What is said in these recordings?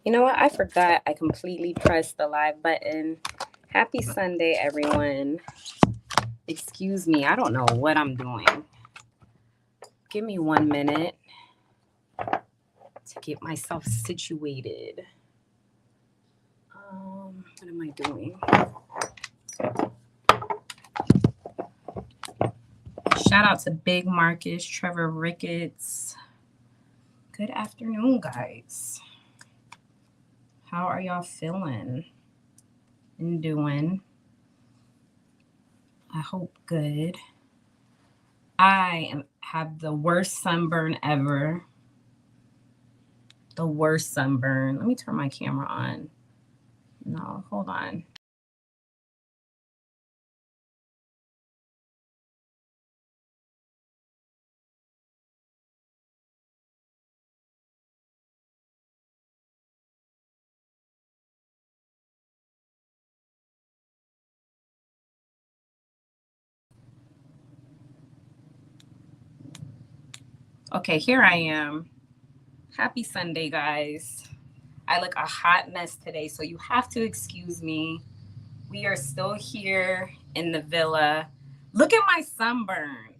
You know what? I forgot I completely pressed the live button. Happy Sunday, everyone. Excuse me, I don't know what I'm doing. Give me 1 minute to get myself situated. What am I doing? Shout out to Big Marcus, Trevor Ricketts. Good afternoon, guys. How are y'all feeling and doing? I hope good. Have the worst sunburn ever. The worst sunburn. Let me turn my camera on. No, hold on. Okay, here I am. Happy Sunday, guys. I look a hot mess today, so you have to excuse me. We are still here in the villa. Look at my sunburn.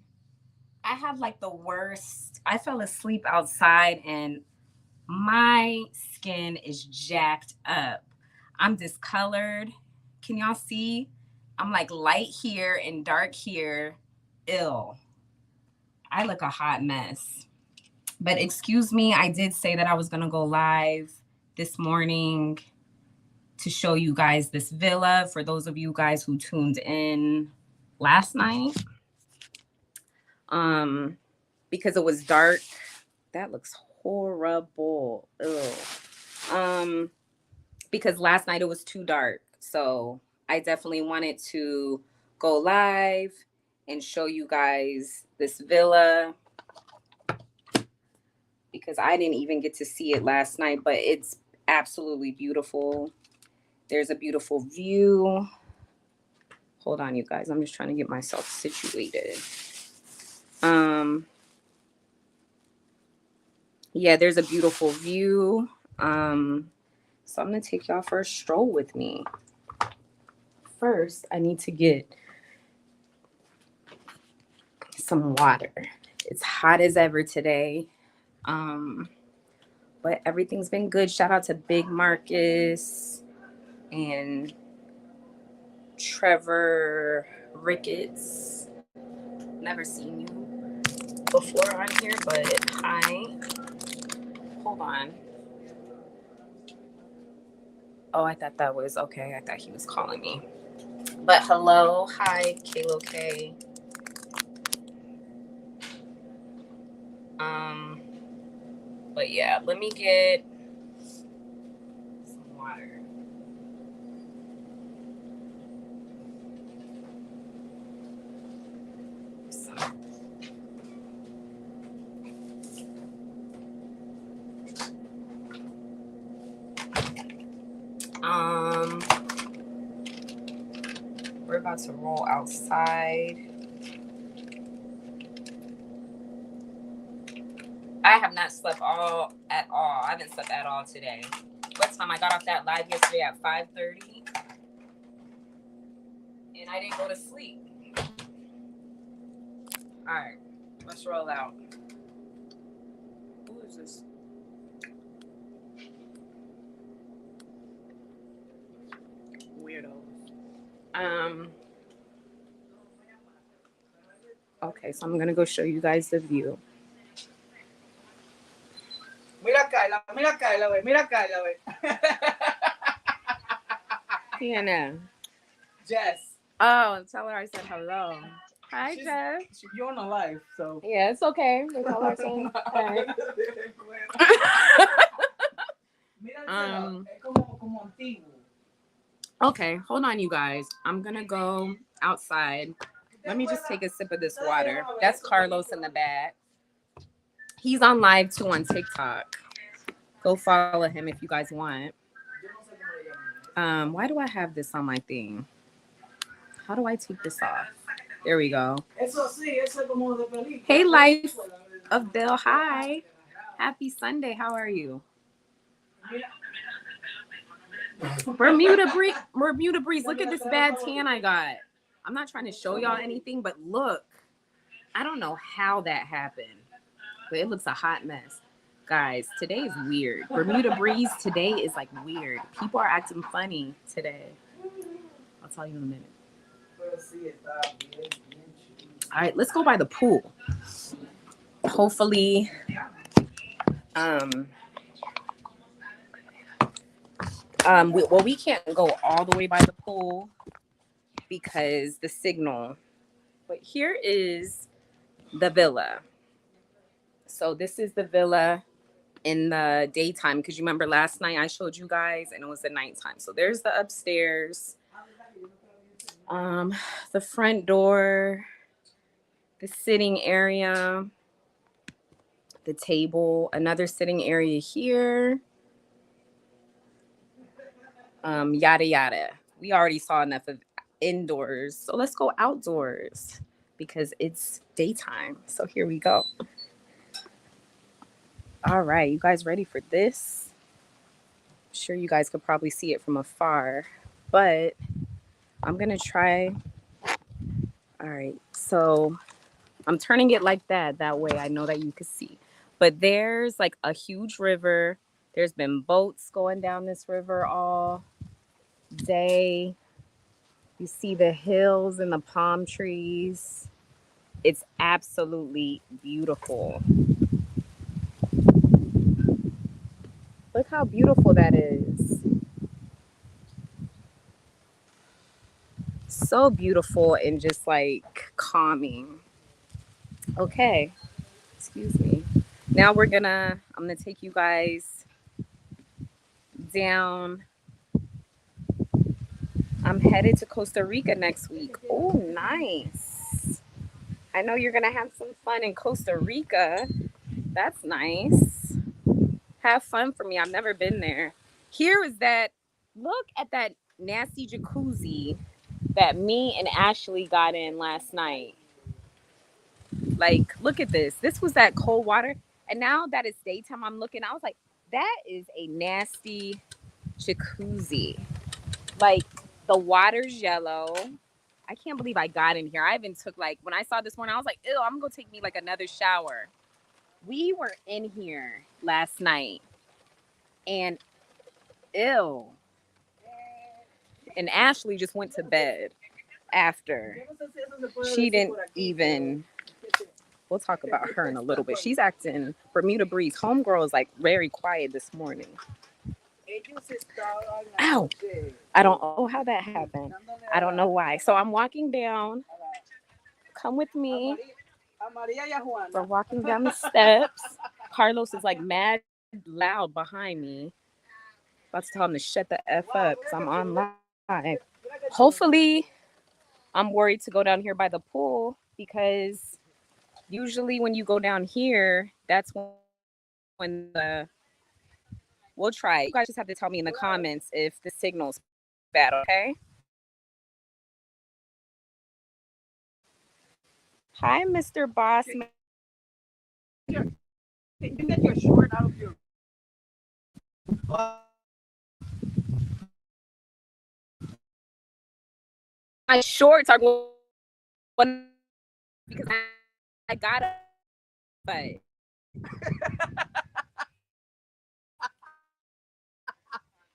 I have like the worst. I fell asleep outside and my skin is jacked up. I'm discolored. Can y'all see? I'm like light here and dark here. Ill. I look a hot mess. But excuse me, I did say that I was going to go live this morning to show you guys this villa for those of you guys who tuned in last night. Because it was dark. That looks horrible. Ugh. Because last night it was too dark. So I definitely wanted to go live and show you guys this villa because I didn't even get to see it last night, but it's absolutely beautiful. There's a beautiful view. Hold on, you guys. I'm just trying to get myself situated. Yeah, there's a beautiful view. So I'm going to take y'all for a stroll with me. First, I need to get some water. It's hot as ever today. But everything's been good. Shout out to Big Marcus and Trevor Ricketts. Never seen you before on here, but hi. Hold on. Oh, I thought that was okay. I thought he was calling me. But hello. Hi, Kalo K. But yeah, let me get some water. We're about to roll outside. I have not slept at all. I haven't slept at all today. What time? I got off that live yesterday at 5:30. And I didn't go to sleep. All right. Let's roll out. Who is this? Weirdo. Okay, so I'm gonna go show you guys the view. Mira Kyla, güey, mira Kyla, güey. Tiana. Jess. Oh, tell her I said hello. Hi, Jess. You're on a live, so. Yeah, it's okay. Tell her I said hi. Okay, hold on, you guys. I'm gonna go outside. Let me just take a sip of this water. That's Carlos in the back. He's on live too on TikTok. Go follow him if you guys want. Why do I have this on my thing? How do I take this off? There we go. Hey, Life of Bill. Hi. Happy Sunday. How are you? Bermuda breeze. Look at this bad tan I got. I'm not trying to show y'all anything, but look. I don't know how that happened, but it looks a hot mess. Guys, today is weird. Bermuda breeze today is like weird. People are acting funny today. I'll tell you in a minute. All right, let's go by the pool. Hopefully, we can't go all the way by the pool because the signal. But here is the villa. So this is the villa in the daytime, because you remember last night I showed you guys and it was the nighttime. So there's the upstairs, the front door, the sitting area, the table, another sitting area here, yada yada. We already saw enough of indoors, so let's go outdoors because it's daytime. So here we go. All right, you guys ready for this? I'm sure you guys could probably see it from afar, but I'm gonna try. All right, so I'm turning it like that. That way I know that you can see. But there's like a huge river. There's been boats going down this river all day. You see the hills and the palm trees. It's absolutely beautiful. Look how beautiful that is. So beautiful and just like calming. Okay, excuse me. Now I'm gonna take you guys down. I'm headed to Costa Rica next week. Oh, nice. I know you're gonna have some fun in Costa Rica. That's nice. Have fun for me. I've never been there. Here is that. Look at that nasty jacuzzi that me and Ashley got in last night. Like, look at this. This was that cold water. And now that it's daytime, I'm looking, I was like, that is a nasty jacuzzi. Like, the water's yellow. I can't believe I got in here. I even took, like, when I saw this morning, I was like, ew, I'm going to take me like another shower. We were in here last night and ew. And Ashley just went to bed after. She didn't even, we'll talk about her in a little bit. She's acting Bermuda Breeze. Homegirl is like very quiet this morning. Ow. I don't know how that happened. I don't know why. So I'm walking down. Come with me. We're walking down the steps. Carlos is like mad loud behind me. About to tell him to shut the F up because I'm on live. Hopefully, I'm worried to go down here by the pool because usually when you go down here, that's when we'll try. You guys just have to tell me in the comments if the signal's bad, okay? Hi, Mr. Boss. Can you get your short out of your... My shorts are one because I got it, but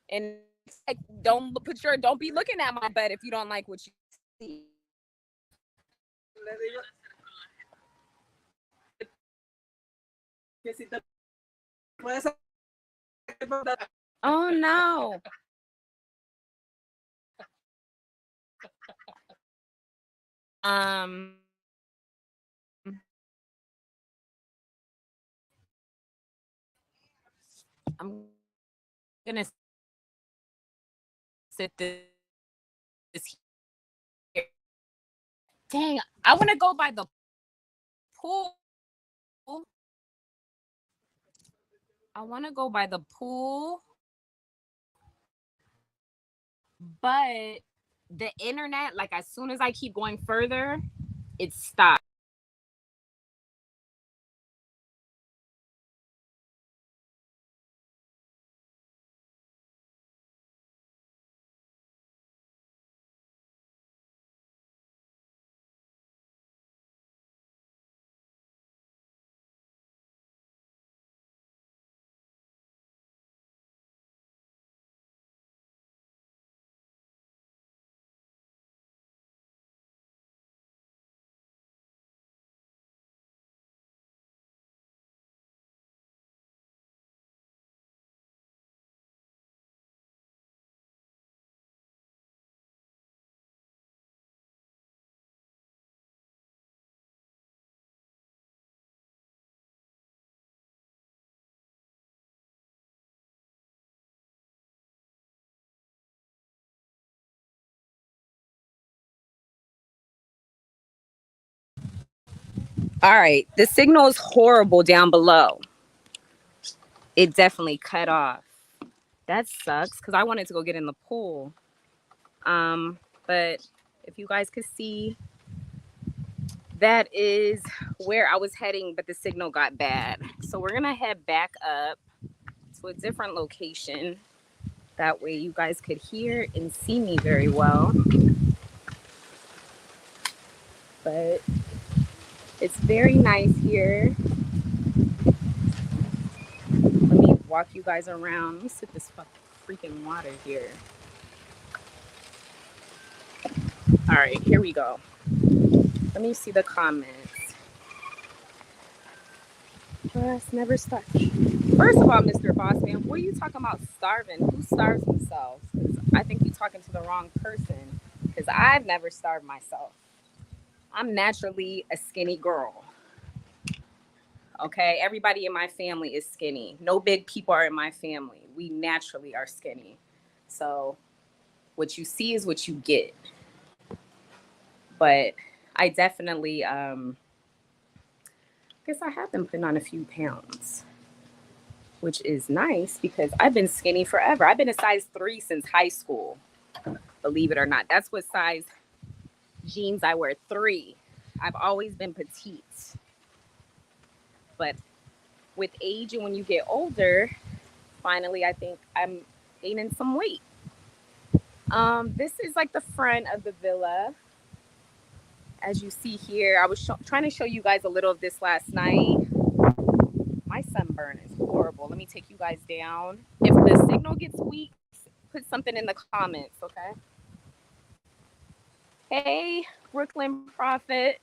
and like, don't be looking at my butt if you don't like what you see. Oh no. I'm gonna sit this here. Dang, I want to go by the pool. I want to go by the pool, but the internet, like as soon as I keep going further, it stops. All right, the signal is horrible down below. It definitely cut off. That sucks because I wanted to go get in the pool. But if you guys could see, that is where I was heading, but the signal got bad. So we're gonna head back up to a different location. That way you guys could hear and see me very well. But it's very nice here. Let me walk you guys around. Let me sip this freaking water here. All right, here we go. Let me see the comments. Us never starve. First of all, Mr. Bossman, what are you talking about starving? Who starves themselves? 'Cause I think you're talking to the wrong person. Because I've never starved myself. I'm naturally a skinny girl. Okay, everybody in my family is skinny. No big people are in my family. We naturally are skinny. So what you see is what you get. But I definitely guess I have been putting on a few pounds, which is nice because I've been skinny forever. I've been a size 3 since high school, believe it or not. That's what size jeans I wear, 3. I've always been petite. But with age and when you get older, finally I think I'm gaining some weight. This is like the front of the villa. As you see here, I was trying to show you guys a little of this last night. My sunburn is horrible. Let me take you guys down. If the signal gets weak, put something in the comments, okay? Hey, Brooklyn Prophet.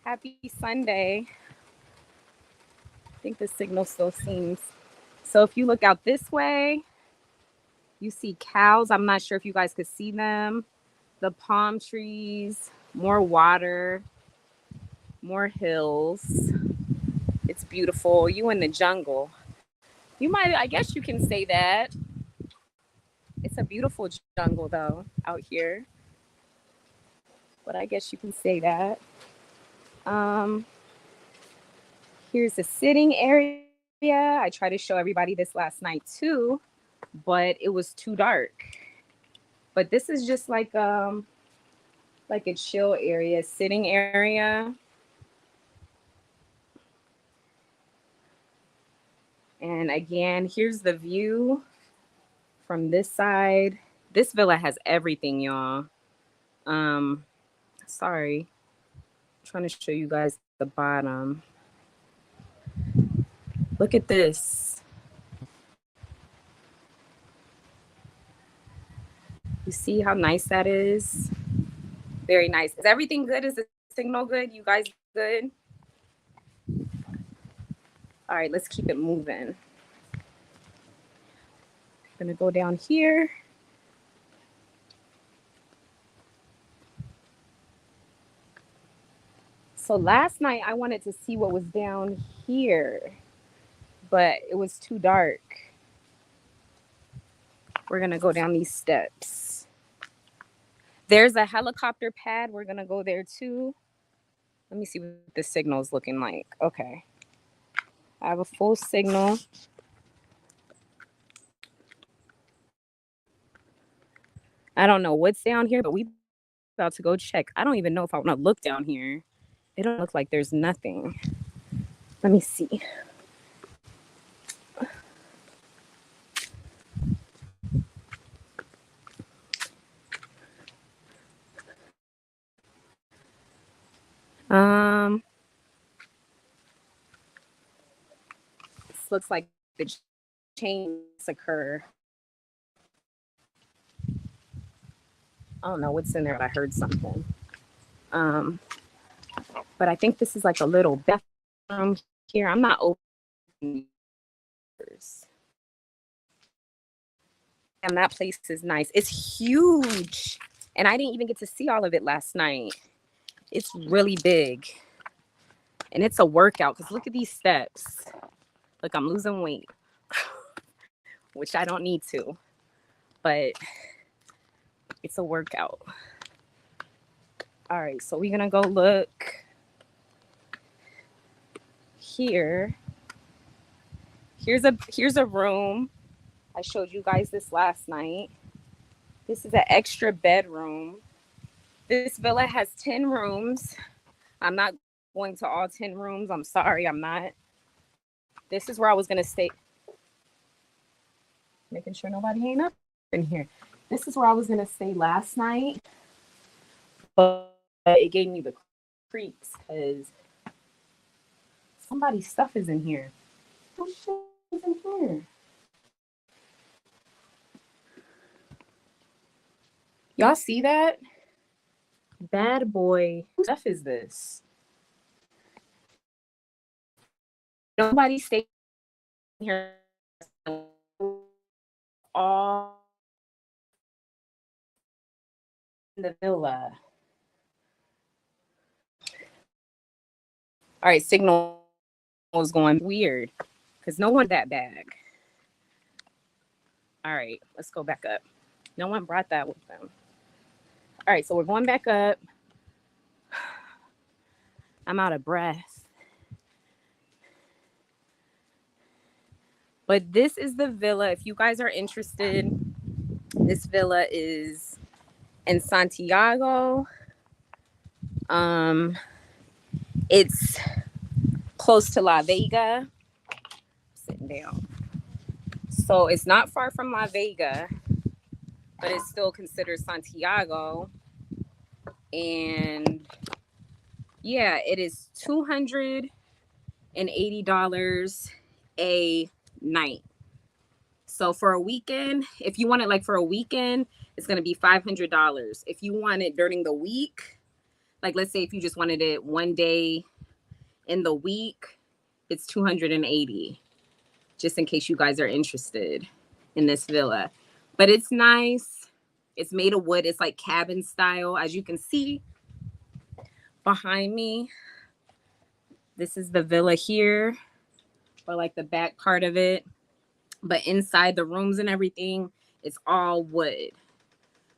Happy Sunday. I think the signal still seems. So if you look out this way, you see cows. I'm not sure if you guys could see them. The palm trees, more water, more hills. It's beautiful. You in the jungle. You might, I guess you can say that. It's a beautiful jungle though out here. But I guess you can say that. Um, Here's the sitting area. I tried to show everybody this last night too, but it was too dark. But this is just like a chill area, sitting area. And again, here's the view from this side. This villa has everything, y'all. Um, Sorry. I'm trying to show you guys the bottom. Look at this. You see how nice that is? Very nice. Is everything good? Is the signal good? You guys good? All right, let's keep it moving. I'm gonna go down here. So last night I wanted to see what was down here, but it was too dark. We're gonna go down these steps. There's a helicopter pad. We're gonna go there too. Let me see what the signal is looking like. Okay. I have a full signal. I don't know what's down here, but we about to go check. I don't even know if I want to look down here. It don't look like there's nothing. Let me see. Um, this looks like the chains occur. I don't know what's in there, but I heard something. Um, but I think this is like a little bathroom here. I'm not opening. And that place is nice. It's huge. And I didn't even get to see all of it last night. It's really big. And it's a workout because look at these steps. Look, I'm losing weight, which I don't need to. But it's a workout. All right, so we're going to go look here. Here's a room. I showed you guys this last night. This is an extra bedroom. This villa has 10 rooms. I'm not going to all 10 rooms. I'm sorry, I'm not. This is where I was going to stay. Making sure nobody ain't up in here. This is where I was going to stay last night. But it gave me the creeps because somebody's stuff is in here. Whose shit is in here? Y'all see that? Bad boy. Whose stuff is this? Nobody stayed here. All in the villa. All right, signal is going weird because no one that bag. All right, let's go back up. No one brought that with them. All right, so we're going back up. I'm out of breath. But this is the villa. If you guys are interested, this villa is in Santiago. It's close to La Vega. Sitting down. So it's not far from La Vega, but it's still considered Santiago. And yeah, it is $280 a night. So for a weekend, if you want it like for a weekend, it's going to be $500. If you want it during the week, like let's say if you just wanted it one day in the week, it's $280. Just in case you guys are interested in this villa. But it's nice. It's made of wood. It's like cabin style. As you can see behind me, this is the villa here, or like the back part of it. But inside the rooms and everything, it's all wood.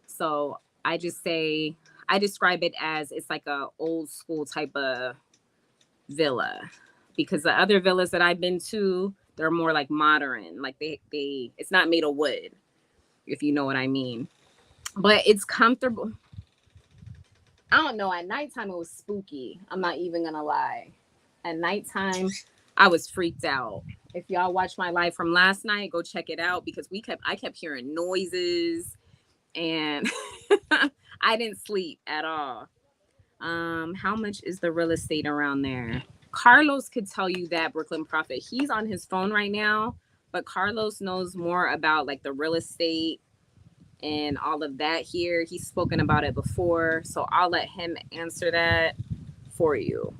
So I describe it as it's like a old school type of villa, because the other villas that I've been to, they're more like modern. Like they it's not made of wood, if you know what I mean. But it's comfortable. I don't know. At nighttime, it was spooky. I'm not even going to lie. At nighttime, I was freaked out. If y'all watched my live from last night, go check it out, because I kept hearing noises and I didn't sleep at all. How much is the real estate around there? Carlos could tell you that, Brooklyn Prophet. He's on his phone right now, but Carlos knows more about like the real estate and all of that here. He's spoken about it before, so I'll let him answer that for you.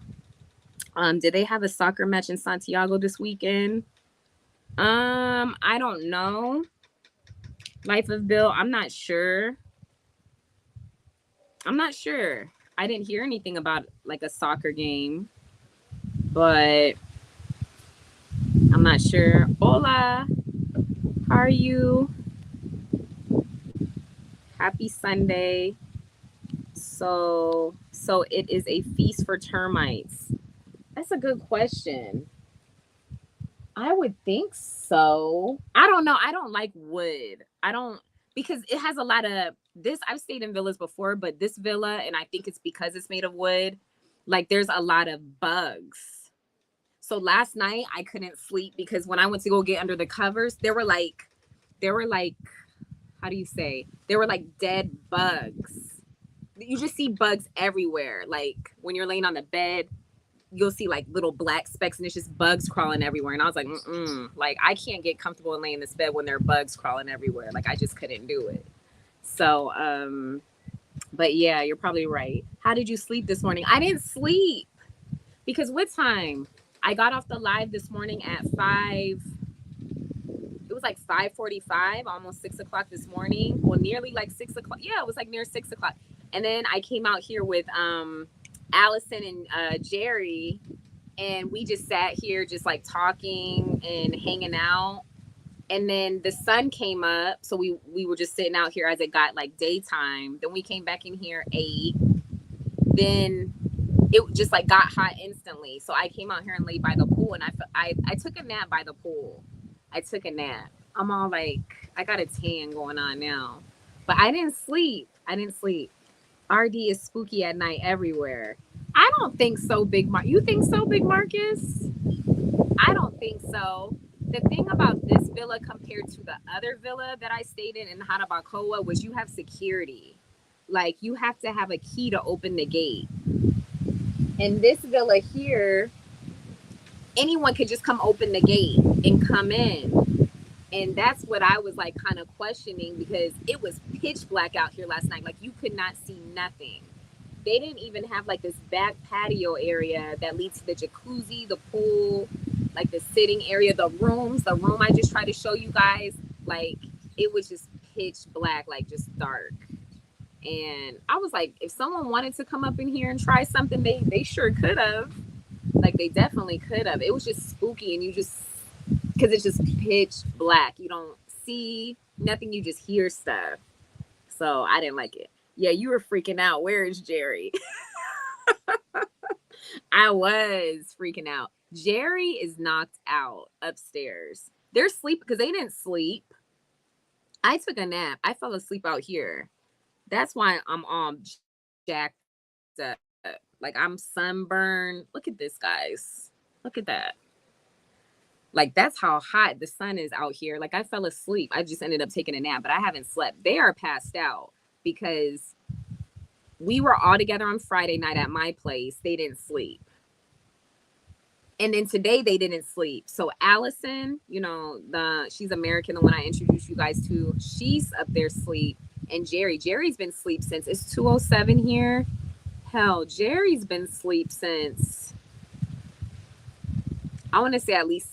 Did they have a soccer match in Santiago this weekend? I don't know. Life of Bill, I'm not sure. I didn't hear anything about like a soccer game, but I'm not sure. Hola, how are you? Happy Sunday. So it is a feast for termites. That's a good question. I would think so. I don't know. I don't like wood. Because it has a lot of this. I've stayed in villas before, but this villa, and I think it's because it's made of wood, like there's a lot of bugs. So last night I couldn't sleep because when I went to go get under the covers, there were like, how do you say? There were like dead bugs. You just see bugs everywhere. Like when you're laying on the bed, you'll see like little black specks and it's just bugs crawling everywhere. And I was like, like I can't get comfortable in laying in this bed when there are bugs crawling everywhere. Like I just couldn't do it. So, but yeah, you're probably right. How did you sleep this morning? I didn't sleep because what time? I got off the live this morning at 5. It was like 5:45, almost 6 o'clock this morning. Well, nearly like 6 o'clock. Yeah, it was like near 6 o'clock. And then I came out here with, Allison and Jerry, and we just sat here just like talking and hanging out. And then the sun came up, so we were just sitting out here as it got like daytime. Then we came back in here 8. Then it just like got hot instantly. So I came out here and laid by the pool, and I took a nap by the pool. I took a nap. I'm all like, I got a tan going on now, but I didn't sleep. I didn't sleep. RD is spooky at night everywhere. I don't think so, Big Mark. You think so, Big Marcus? I don't think so. The thing about this villa compared to the other villa that I stayed in Hanabacoa was you have security. Like you have to have a key to open the gate. In this villa here, anyone could just come open the gate and come in. And that's what I was like kind of questioning because it was pitch black out here last night. Like you could not see nothing. They didn't even have like this back patio area that leads to the jacuzzi, the pool, like the sitting area, the room I just tried to show you guys. Like it was just pitch black, like just dark. And I was like, if someone wanted to come up in here and try something, they sure could have. Like they definitely could have. It was just spooky, and you just because it's just pitch black. You don't see nothing, you just hear stuff. So I didn't like it. Yeah, you were freaking out. Where is Jerry? I was freaking out. Jerry is knocked out upstairs. They're asleep because they didn't sleep. I took a nap. I fell asleep out here. That's why I'm jacked up. Like I'm sunburned. Look at this, guys. Look at that. Like that's how hot the sun is out here. Like I fell asleep. I just ended up taking a nap, but I haven't slept. They are passed out because we were all together on Friday night at my place. They didn't sleep. And then today they didn't sleep. So Allison, you know, she's American, the one I introduced you guys to, she's up there asleep. And Jerry's been asleep since it's 2:07 here. Hell, Jerry's been asleep since I want to say at least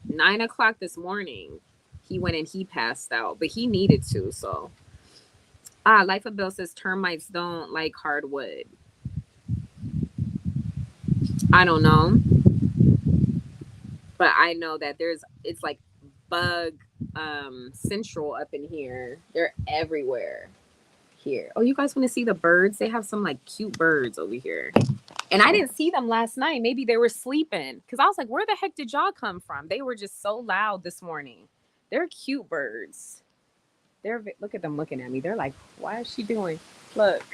9 o'clock this morning. He went and he passed out, but he needed to. So, Life of Bill says termites don't like hardwood. I don't know, but I know that it's like bug central up in here. They're everywhere here. Oh, you guys want to see the birds? They have some like cute birds over here. And I didn't see them last night. Maybe they were sleeping because I was like, where the heck did y'all come from? They were just so loud this morning. They're cute birds. Look at them looking at me. They're like, why is she doing? Look.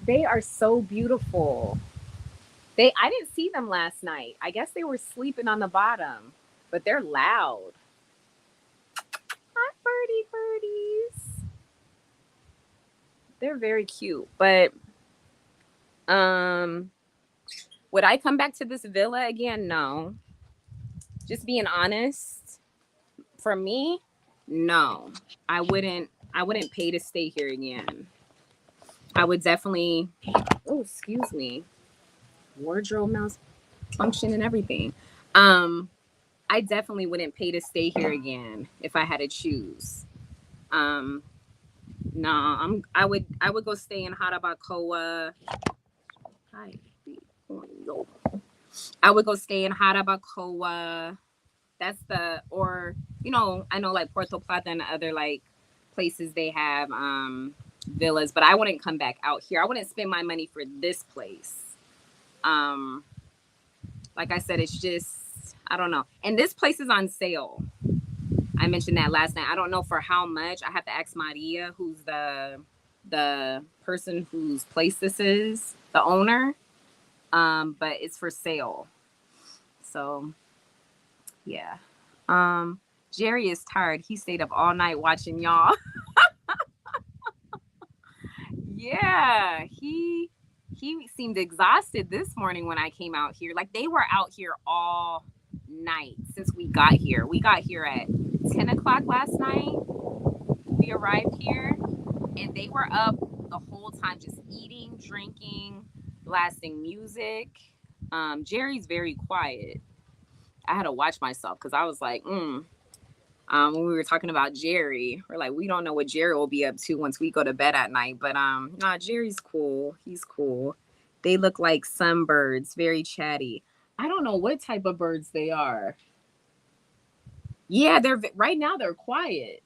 They are so beautiful. I didn't see them last night. I guess they were sleeping on the bottom, but they're loud. Hi, birdies. They're very cute, but would I come back to this villa again? No. Just being honest, for me, no. I wouldn't pay to stay here again. I would definitely, oh, excuse me, wardrobe malfunction and everything. I definitely wouldn't pay to stay here again if I had to choose. No, I would go stay in Hanabacoa. I would go stay in Hanabacoa. Or I know like Puerto Plata and other like places they have villas, but I wouldn't come back out here. I wouldn't spend my money for this place. Like I said, it's just, I don't know. And this place is on sale. I mentioned that last night. I don't know for how much. I have to ask Maria, who's the person whose place this is, the owner. But it's for sale. So yeah. Jerry is tired. He stayed up all night watching y'all. Yeah, he seemed exhausted this morning when I came out here. Like they were out here all night since we got here. We got here at 10 o'clock last night. We arrived here and they were up the whole time just eating, drinking, blasting music. Jerry's very quiet. I had to watch myself because I was like, when we were talking about Jerry, we're like, we don't know what Jerry will be up to once we go to bed at night. But nah, Jerry's cool. He's cool. They look like sunbirds, very chatty. I don't know what type of birds they are. Yeah, right now they're quiet.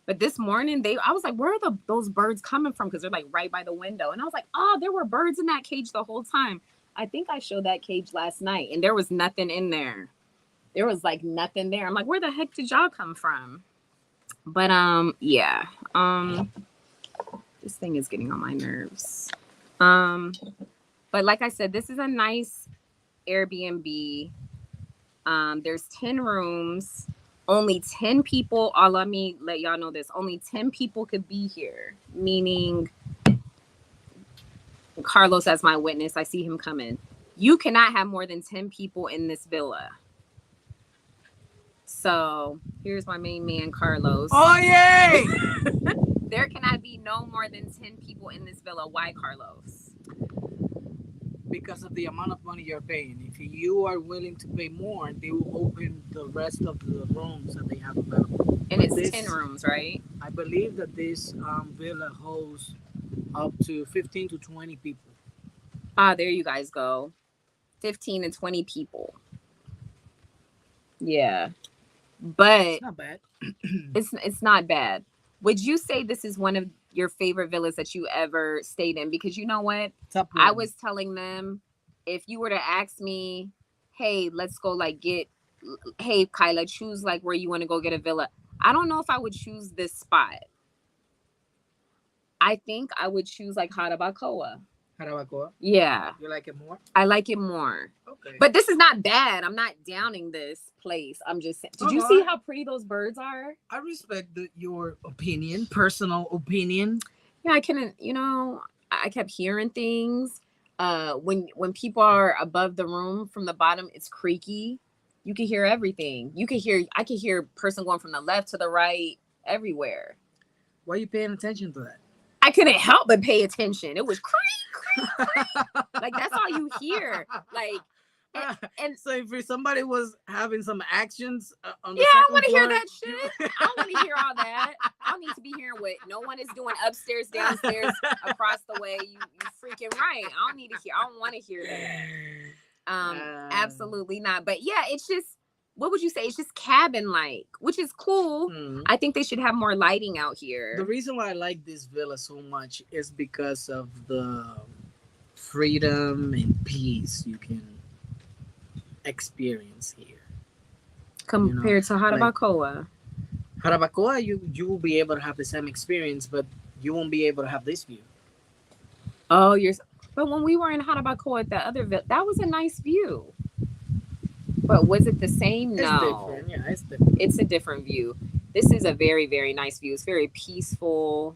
But this morning, I was like, where are those birds coming from? Because they're like right by the window. And I was like, oh, there were birds in that cage the whole time. I think I showed that cage last night and there was nothing in there. There was like nothing there. I'm like, where the heck did y'all come from? But yeah. This thing is getting on my nerves. But like I said, this is a nice Airbnb. There's 10 rooms. Only 10 people. Let me let y'all know this. Only 10 people could be here. Meaning Carlos as my witness. I see him coming. You cannot have more than 10 people in this villa. So here's my main man, Carlos. Oh, yay! There cannot be no more than 10 people in this villa. Why, Carlos? Because of the amount of money you're paying. If you are willing to pay more, they will open the rest of the rooms that they have available. And it's 10 rooms, right? I believe that this villa holds up to 15 to 20 people. There you guys go. 15 and 20 people. Yeah. But it's not bad. it's not bad. Would you say this is one of your favorite villas that you ever stayed in? Because you know what? I was telling them, if you were to ask me, hey, let's go hey, Kyla, choose like where you want to go get a villa. I don't know if I would choose this spot. I think I would choose like Jarabacoa. Jarabacoa? Yeah. You like it more? I like it more. Okay. But this is not bad. I'm not downing this place. I'm just saying. Did you see how pretty those birds are? I respect your opinion, personal opinion. Yeah, I couldn't, I kept hearing things. When people are above the room from the bottom, it's creaky. You can hear everything. I could hear a person going from the left to the right, everywhere. Why are you paying attention to that? I couldn't help but pay attention. It was creak, creak, creak. Like, that's all you hear. Like, and so if somebody was having some actions on the I second don't want to floor, hear that shit. I don't want to hear all that. I don't need to be hearing what no one is doing upstairs, downstairs, across the way. You freaking right. I don't want to hear that. Absolutely not. But yeah, it's just, what would you say? It's just cabin-like, which is cool. Mm-hmm. I think they should have more lighting out here. The reason why I like this villa so much is because of the freedom and peace you can experience here. Compared to Jarabacoa. Jarabacoa, you will be able to have the same experience, but you won't be able to have this view. Oh, but when we were in Holaaaa at the other villa, that was a nice view. But was it the same? No. It's different. Yeah, it's different. It's a different view. This is a very, very nice view. It's very peaceful,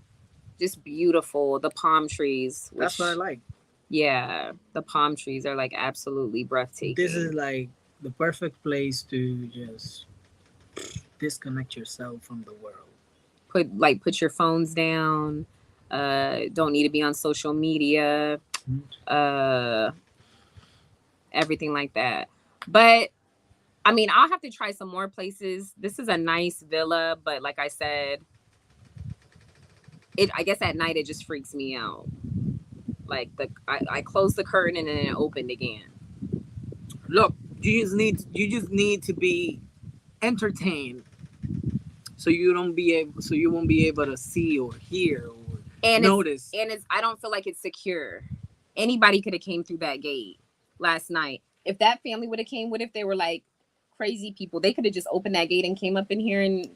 just beautiful. The palm trees. That's what I like. Yeah, the palm trees are like absolutely breathtaking. This is like the perfect place to just disconnect yourself from the world. Put your phones down. Don't need to be on social media. Everything like that. But I mean, I'll have to try some more places. This is a nice villa, but like I said, I guess at night it just freaks me out. Like I closed the curtain and then it opened again. Look, you just need to be entertained, so you won't be able to see or hear or notice. I don't feel like it's secure. Anybody could have came through that gate last night. If that family would have came, what if they were like crazy people? They could have just opened that gate and came up in here and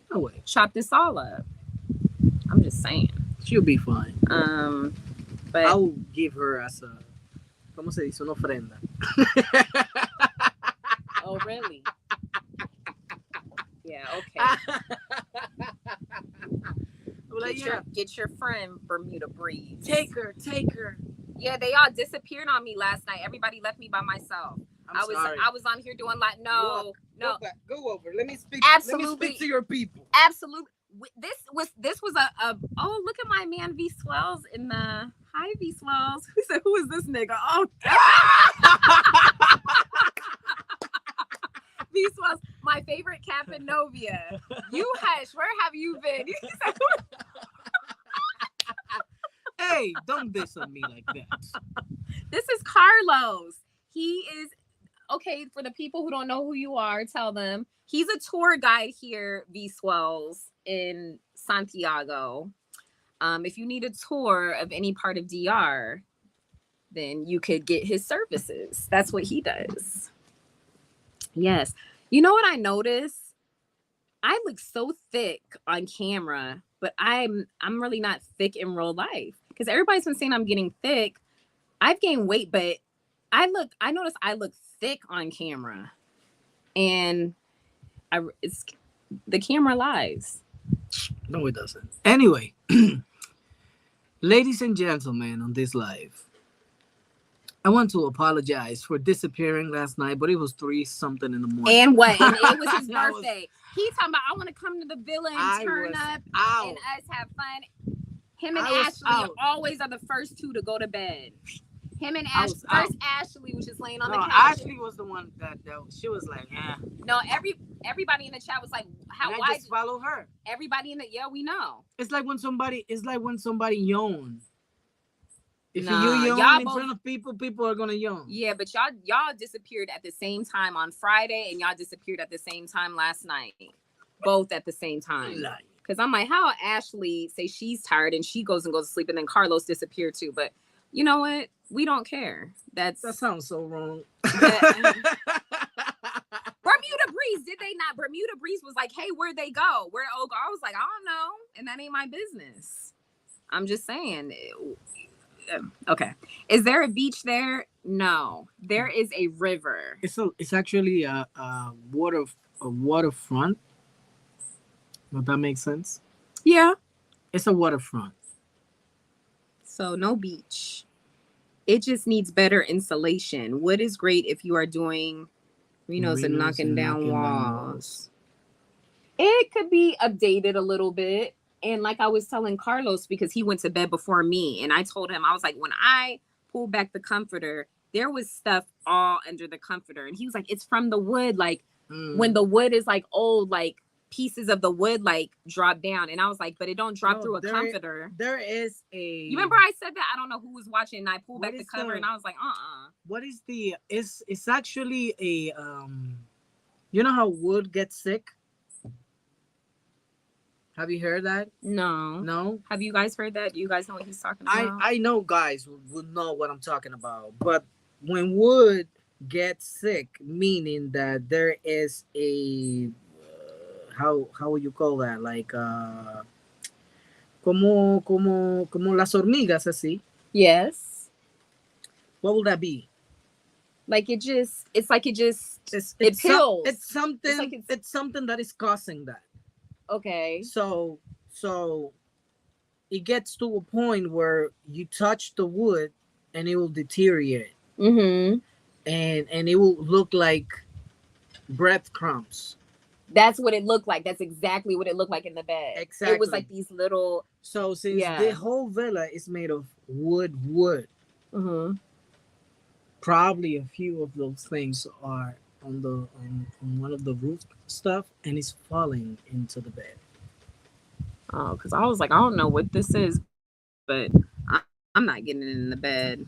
chopped this all up. I'm just saying. She'll be fine. But I'll give her as a, ¿cómo se dice? Una ofrenda. Oh, really? Yeah, okay. Get your friend Bermuda Breeze. Take her. Yeah, they all disappeared on me last night. Everybody left me by myself. I was on here doing like no. Go over. Let me speak. Absolutely. Let me speak to your people. Absolutely. This was a oh, look at my man V Swells in the hi V Swells. Who said, who is this nigga? Oh, V Swells, my favorite Captain Novia. You hush. Where have you been? Hey, don't diss on me like that. This is Carlos. He is okay, for the people who don't know who you are, tell them he's a tour guide here, V Swells, in Santiago. If you need a tour of any part of DR, then you could get his services. That's what he does. Yes. You know what I noticed? I look so thick on camera, but I'm really not thick in real life. Because everybody's been saying I'm getting thick. I've gained weight, but I notice I look thick on camera. And it's the camera lies. No, it doesn't. Anyway, ladies and gentlemen, on this live, I want to apologize for disappearing last night, but it was 3-something in the morning. And what? And it was his birthday. He talking about, I want to come to the villa and turn up and us have fun. Him and Ashley always are the first two to go to bed. Him and Ashley. First, Ashley was just laying on the couch. Ashley was the one that she was like, No, everybody in the chat was like, why just follow her? Everybody in the we know. It's like when somebody yawn. If you yawn in front of people, people are gonna yawn. Yeah, but y'all disappeared at the same time on Friday, and y'all disappeared at the same time last night. Both at the same time. Because I'm like, how Ashley say she's tired and she goes to sleep, and then Carlos disappeared too. But you know what? We don't care. That sounds so wrong. Bermuda Breeze, did they not? Bermuda Breeze was like, hey, where'd they go? Where'd O go? I was like, I don't know. And that ain't my business. I'm just saying. Okay. Is there a beach there? No. There is a river. It's actually a waterfront. Does that make sense? Yeah. It's a waterfront. So no beach. It just needs better insulation. Wood is great if you are doing Renos and knocking down walls. It could be updated a little bit. And like I was telling Carlos, because he went to bed before me, and I told him, I was like, when I pulled back the comforter, there was stuff all under the comforter. And he was like, it's from the wood. Like when the wood is like old, like pieces of the wood like drop down. And I was like, but it don't drop through a comforter. There is You remember I said that? I don't know who was watching, and I pulled back the cover and I was like, What is it's actually a you know how wood gets sick? Have you heard that? No. Have you guys heard that? You guys know what he's talking about? I know guys would know what I'm talking about. But when wood gets sick, meaning that there is a how would you call that? Like como las hormigas así. Yes. What would that be? Like it pills. It's something that is causing that. Okay. So it gets to a point where you touch the wood and it will deteriorate. Mm-hmm. And it will look like breadcrumbs. That's what it looked like. That's exactly what it looked like in the bed. Exactly. It was like these little. So since the whole villa is made of wood, mm-hmm. probably a few of those things are on one of the roof stuff, and it's falling into the bed. Oh, because I was like, I don't know what this is, but I'm not getting it in the bed.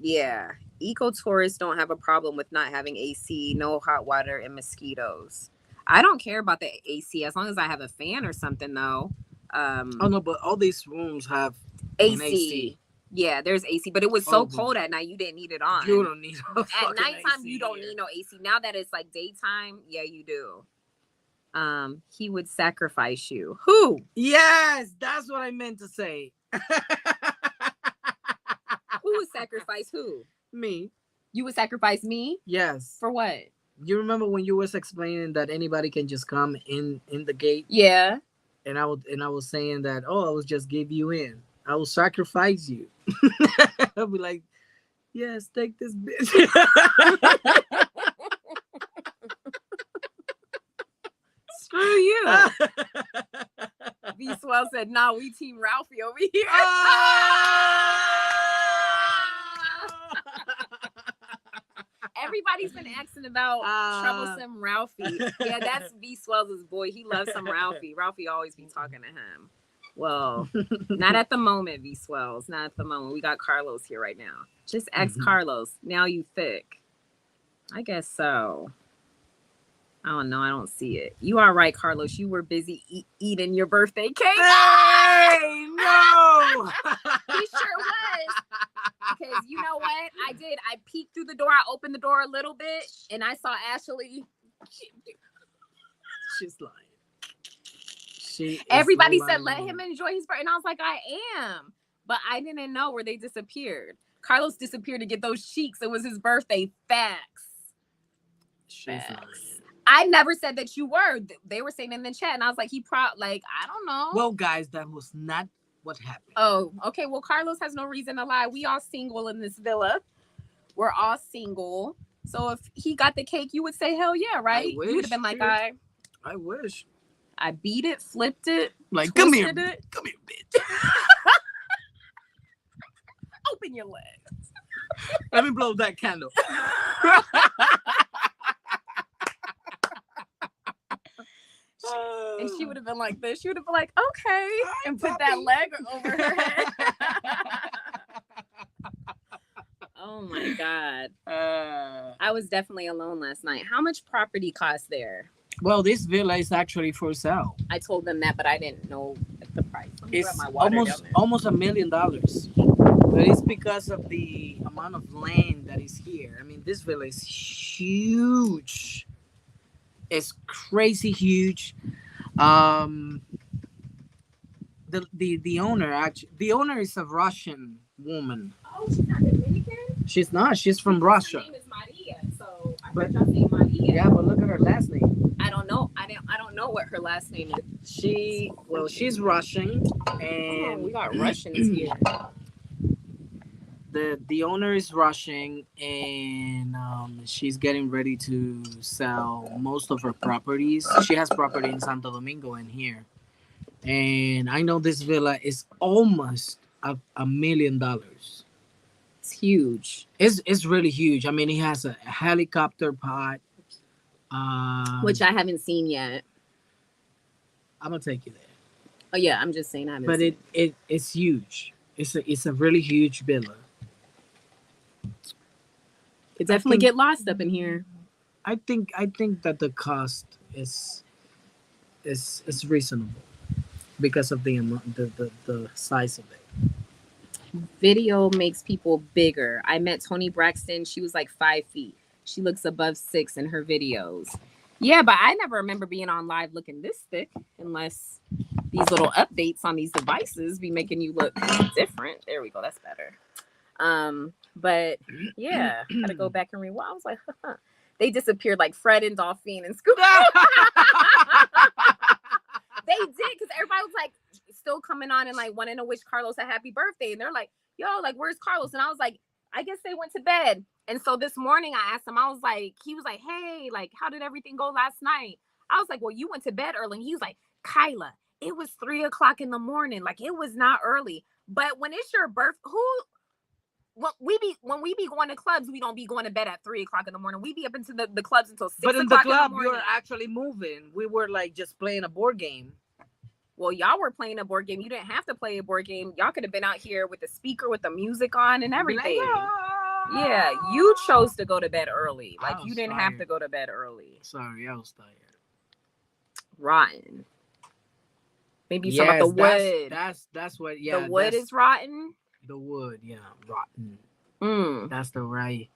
Yeah. Eco tourists don't have a problem with not having AC, no hot water, and mosquitoes. I don't care about the AC as long as I have a fan or something, though. Oh no, but all these rooms have AC. Yeah, there's AC, but it was so cold at night, you didn't need it on. You don't need at nighttime. You don't need no AC. Now that it's like daytime, yeah, you do. He would sacrifice you. Who? Yes, that's what I meant to say. Who would sacrifice who? Me. You would sacrifice me? Yes. For what? You remember when you was explaining that anybody can just come in the gate? Yeah. And I was saying that, I will just give you in. I will sacrifice you. I'll be like, yes, take this bitch. Screw you. V Swell said, nah, we team Ralphie over here. Everybody's been asking about troublesome Ralphie. Yeah, that's V Swell's boy. He loves some Ralphie. Ralphie always be talking to him. Well, not at the moment, V Swells. Not at the moment. We got Carlos here right now. Just ask Carlos. Now you thick. I guess so. I don't know. I don't see it. You are right, Carlos. You were busy eating your birthday cake. Hey, no! He sure was. Because you know what? I did. I peeked through the door. I opened the door a little bit, and I saw Ashley. She's lying. Everybody said, let him enjoy his birthday. And I was like, I am. But I didn't know where they disappeared. Carlos disappeared to get those cheeks. It was his birthday. Facts. She's lying. I never said that you were. They were saying in the chat. And I was like, I don't know. Well, guys, that was not what happened. Oh, okay. Well, Carlos has no reason to lie. We all single in this villa. We're all single. So if he got the cake, you would say, hell yeah, right? You would have been like, I wish. I beat it, flipped it, like, come here, it. Come here, bitch. Open your legs. Let me blow that candle. And she would have been like this. She would have been like, okay, and put that leg over her head. Oh my God. I was definitely alone last night. How much property cost there? Well, this villa is actually for sale. I told them that, but I didn't know the price. It's almost $1 million. But it's because of the amount of land that is here. I mean, this villa is huge. It's crazy huge. The owner is a Russian woman. Oh, she's not Dominican? She's not. She's from Russia. Her name is Maria, so I heard y'all say Maria. Yeah, but look at her last name. I don't know. I don't know what her last name is. She's Russian, and we got Russians here. The owner is Russian, and she's getting ready to sell most of her properties. She has property in Santo Domingo and here, and I know this villa is almost $1 million. It's huge. It's really huge. I mean, it has a helicopter pod, which I haven't seen yet. I'm gonna take you there. Oh yeah, I'm just saying I haven't. But seen it's huge. It's a really huge villa. It definitely get lost up in here. I think that the cost is reasonable because of the amount, the size of it. Video makes people bigger. I met Toni Braxton. She was like 5 feet. She looks above 6 in her videos. Yeah, but I never remember being on live looking this thick unless these little updates on these devices be making you look different. There we go. That's better. But yeah, I had to go back and rewind. I was like, they disappeared like Fred and Dolphine and Scoop. They did, because everybody was like still coming on and like wanting to wish Carlos a happy birthday. And they're like, yo, like, where's Carlos? And I was like, I guess they went to bed. And so this morning I asked him, he was like, hey, like, how did everything go last night? I was like, well, you went to bed early. And he was like, Kyla, it was 3 o'clock in the morning. Like, it was not early. But when it's your birthday, when we be going to clubs, we don't be going to bed at 3 o'clock in the morning. We be up into the clubs until 6 o'clock. But in the club, you were actually moving. We were like just playing a board game. Well, y'all were playing a board game. You didn't have to play a board game. Y'all could have been out here with the speaker, with the music on and everything. Yeah, you chose to go to bed early. Like, you didn't have to go to bed early. Sorry, I was tired. Rotten. Maybe some of the wood. That's what. Yeah, the wood is rotten. The wood, yeah, rotten. That's the right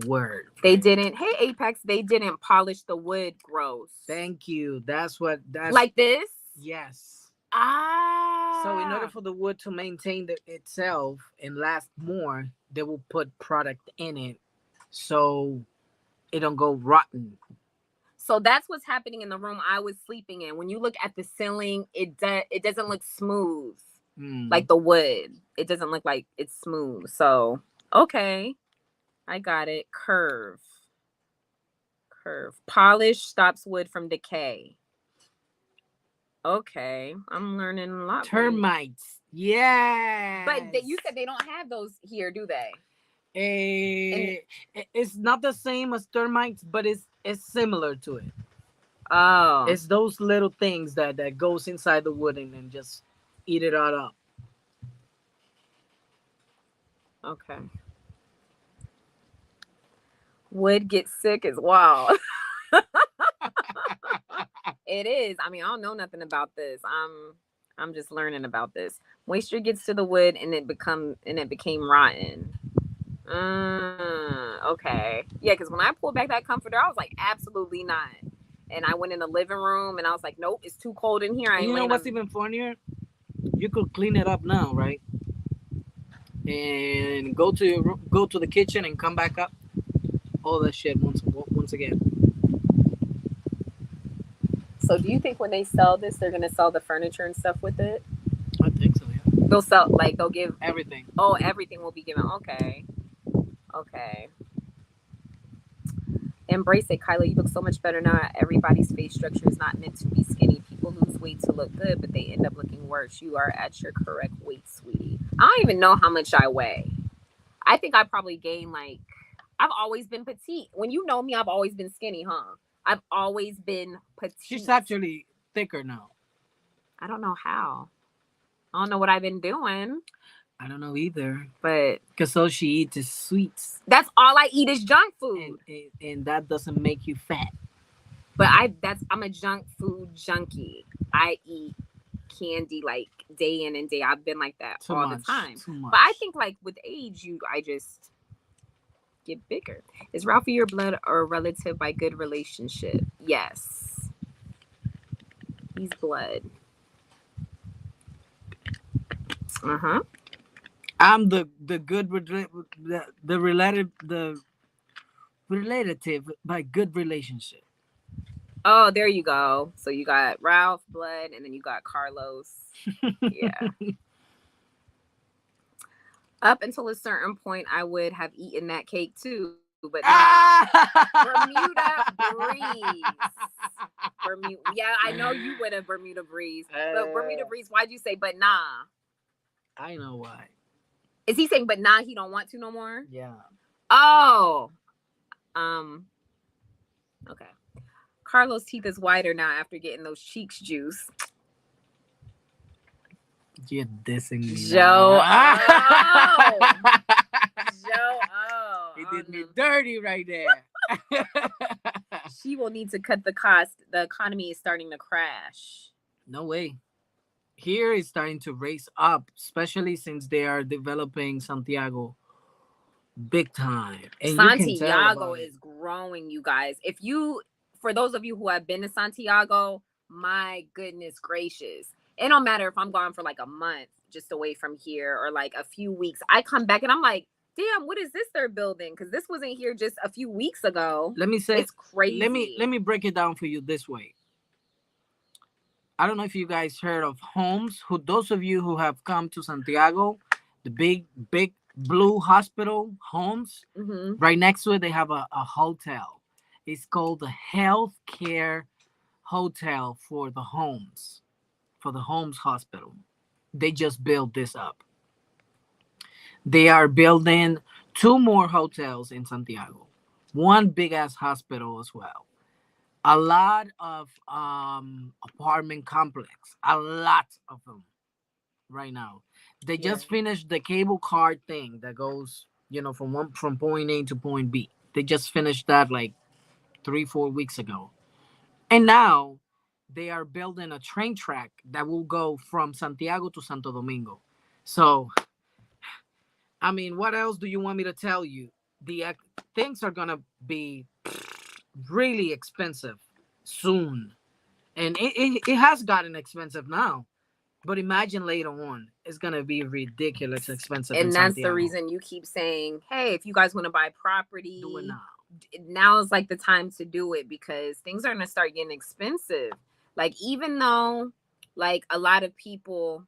word. They didn't. Hey, Apex, they didn't polish the wood. Gross. Thank you. That's like this. Yes. Ah. So in order for the wood to maintain itself and last more, they will put product in it so it don't go rotten. So that's what's happening in the room I was sleeping in. When you look at the ceiling, it doesn't look smooth. Like the wood. It doesn't look like it's smooth. So, okay. I got it. Curve. Polish stops wood from decay. Okay. I'm learning a lot. Termites. Yeah. But you said they don't have those here, do they? It's not the same as termites, but it's similar to it. Oh. It's those little things that goes inside the wood and then just eat it all up. Okay. Wood gets sick as well. It is. I mean, I don't know nothing about this. I'm just learning about this. Moisture gets to the wood and it became rotten. Okay. Yeah, because when I pulled back that comforter, I was like, absolutely not. And I went in the living room and I was like, nope, it's too cold in here. I And ain't you know laying what's on. even funnier? You could clean it up now, right? And go to the kitchen and come back up. All that shit once again. So do you think when they sell this, they're gonna sell the furniture and stuff with it? I think so. Yeah. They'll sell they'll give. Everything. Oh, everything will be given. Okay. Okay. Embrace it, Kyla. You look so much better now. Everybody's face structure is not meant to be skinny. People lose weight to look good, but they end up looking worse. You are at your correct weight, sweetie. I don't even know how much I weigh. I think I probably gained like, I've always been petite. When you know me, I've always been skinny, huh? I've always been petite. She's actually thicker now. I don't know how. I don't know what I've been doing. I don't know either. But because all she eats is sweets. That's all I eat is junk food. And that doesn't make you fat. But I'm a junk food junkie. I eat candy like day in and day. I've been like that all the time. But I think like with age, I just get bigger. Is Ralphie your blood or relative by good relationship? Yes. He's blood. Uh-huh. I'm the relative by good relationship. Oh, there you go. So you got Ralph, blood, and then you got Carlos. Yeah. Up until a certain point, I would have eaten that cake too, but Bermuda Breeze. Yeah, I know you would have Bermuda Breeze, but Bermuda Breeze. Why'd you say but nah? I know why. Is he saying but nah? He don't want to no more. Yeah. Oh. Okay. Carlos' teeth is whiter now after getting those cheeks juice. You're dissing me. Joe. Oh. Joe. Oh. He did me dirty right there. She will need to cut the cost. The economy is starting to crash. No way. Here is starting to raise up, especially since they are developing Santiago big time. And Santiago is growing, you guys. For those of you who have been to Santiago, my goodness gracious. It don't matter if I'm gone for like a month just away from here or like a few weeks. I come back and I'm like, damn, what is this they're building? Because this wasn't here just a few weeks ago. Let me say, it's crazy. Let me break it down for you this way. I don't know if you guys heard of Homes. Those of you who have come to Santiago, the big blue hospital, Homes. Mm-hmm. Right next to it, they have a hotel. It's called the Healthcare Hotel for the Homes Hospital. They just built this up. They are building 2 more hotels in Santiago. One big ass hospital as well. A lot of apartment complex. A lot of them right now. They just finished the cable car thing that goes, from point A to point B. They just finished that like 3-4 weeks ago. And now they are building a train track that will go from Santiago to Santo Domingo. So, I mean, what else do you want me to tell you? The things are going to be really expensive soon. And it has gotten expensive now. But imagine later on, it's going to be ridiculous expensive. And that's the reason you keep saying, hey, if you guys want to buy property, do it now. Now is like the time to do it because things are going to start getting expensive. Like, even though, like, a lot of people...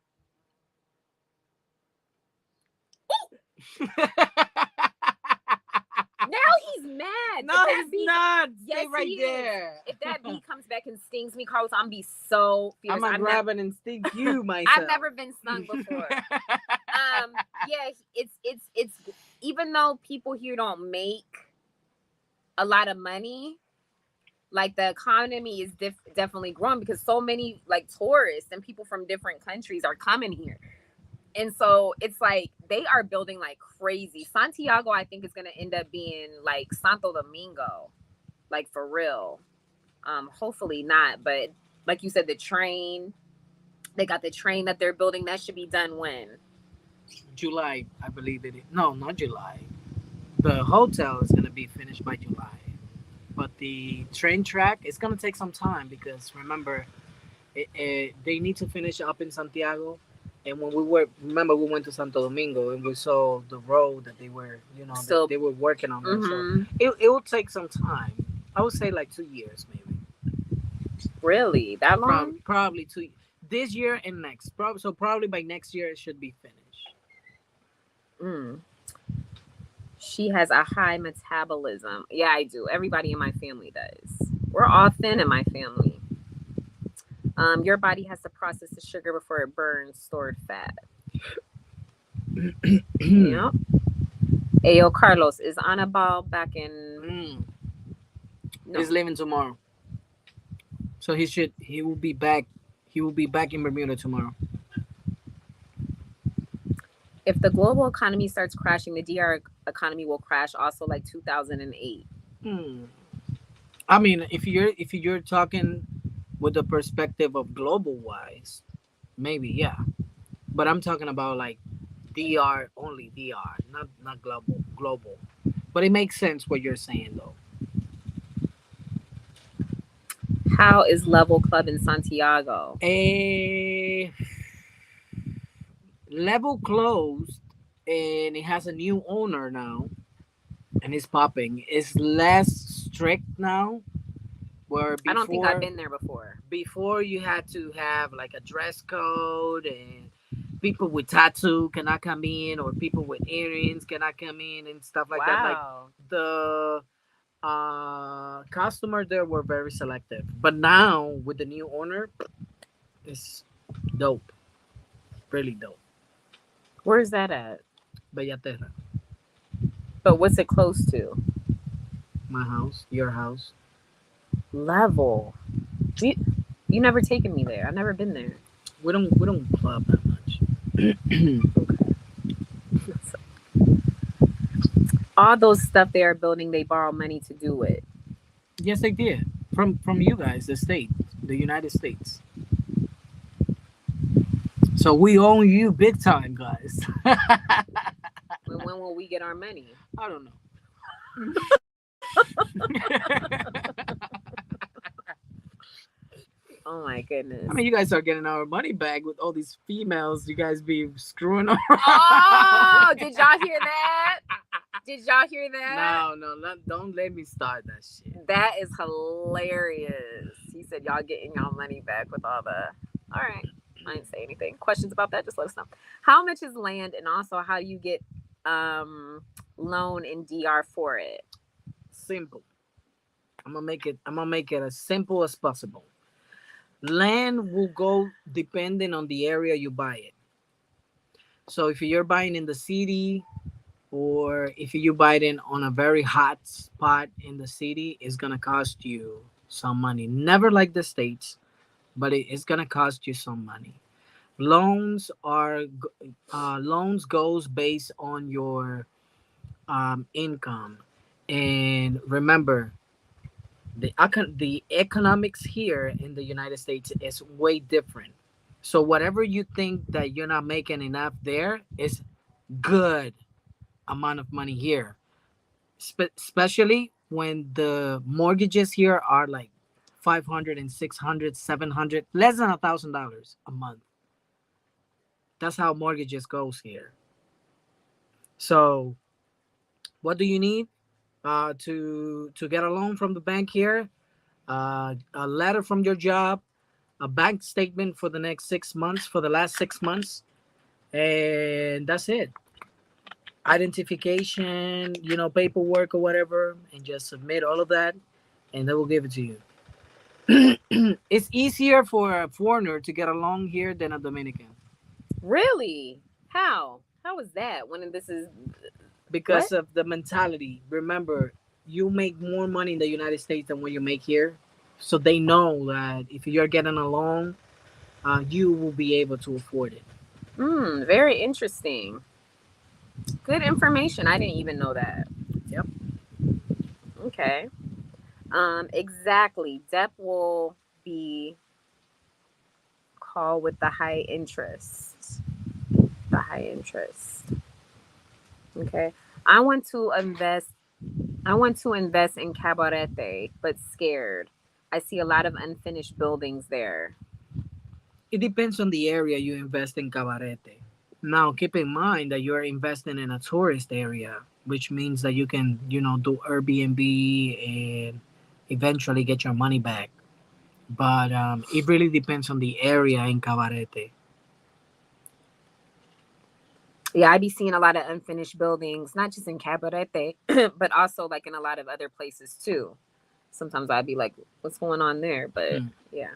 Now he's mad. No, he's not. Yes, stay right there. If that bee comes back and stings me, Carlos, I'm be so fierce. I'm gonna grab it and sting you myself. I've never been stung before. Yeah, it's even though people here don't make a lot of money, like the economy is definitely growing because so many like tourists and people from different countries are coming here. And so it's like they are building like crazy. Santiago, I think, is gonna end up being like Santo Domingo, like for real. Hopefully not, but like you said, the train, they got the train that they're building that should be done when? July, I believe it is. No, not July. The hotel is gonna be finished by July, but the train track is gonna take some time because remember, they need to finish up in Santiago. And when we were, remember, we went to Santo Domingo and we saw the road that they were, Still, they were working on there. So mm-hmm. it will take some time. I would say like 2 years, maybe. Really that Probably, long? probably two. This year and next. Probably, so probably by next year it should be finished. Mm. She has a high metabolism. Yeah, I do. Everybody in my family does. We're all thin in my family. Your body has to process the sugar before it burns stored fat. Yep. Ayo, Carlos, is Anabal back in? Mm. No. He's leaving tomorrow, so he will be back. He will be back in Bermuda tomorrow. If the global economy starts crashing, the DR economy will crash also like 2008. Hmm. I mean, if you're talking with the perspective of global wise, maybe yeah. But I'm talking about like DR, only DR, not global. But it makes sense what you're saying though. How is Level Club in Santiago? A level closed, and it has a new owner now, and it's popping. It's less strict now. Where I don't think I've before been there before. before you had to have like a dress code, and people with tattoo cannot come in, or people with earrings cannot come in, and stuff like that. Like Wow. the customers there were very selective, but now with the new owner, it's dope, really dope. Where's that at? Bellaterra, But what's it close to? my house, your house. Level. You, you never taken me there. I've never been there. We don't club that much. Okay. All those stuff they are building, they borrow money to do it. Yes, they did from you guys, the state, the United States. So we own you big time, guys. When will we get our money? I don't know. Oh my I goodness. mean, you guys are getting our money back with all these females. You guys be screwing around. Oh, did y'all hear that? Did y'all hear that? No, no, don't let me start that shit. That is hilarious. He said y'all getting y'all money back with all the. All right, I didn't say anything. Questions about that? Just let us know. How much is land, and also how do you get loan in DR for it? Simple. I'm gonna make it as simple as possible. Land will go depending on the area you buy it. So if you're buying in the city, or if you buy it in on a very hot spot in the city, it's gonna cost you some money. Never like the states, but it's gonna cost you some money. Loans goes based on your income, and remember the economics here in the United States is way different. So whatever you think that you're not making enough there is good amount of money here, especially when the mortgages here are like 500 and 600, 700, less than $1,000 a month. That's how mortgages goes here. So what do you need to get a loan from the bank here? A letter from your job, a bank statement for the next 6 months, for the last 6 months, and that's it. Identification, paperwork or whatever, and just submit all of that, and they will give it to you. It's easier for a foreigner to get along here than a Dominican Really? How? How is that? When this is what? because of the mentality. Remember, you make more money in the United States than what you make here, so they know that if you're getting along, you will be able to afford it. Very interesting. Good information. I didn't even know that. Yep. Okay. Exactly. Debt will be called with the high interest. The high interest. Okay. I want to invest. I want to invest in Cabarete, but scared. I see a lot of unfinished buildings there. It depends on the area you invest in Cabarete. Now, keep in mind that you're investing in a tourist area, which means that you can, do Airbnb and eventually get your money back. But it really depends on the area in Cabarete. Yeah, I be seeing a lot of unfinished buildings, not just in Cabarete, but also like in a lot of other places too. Sometimes I'd be like, what's going on there? But Hmm. yeah,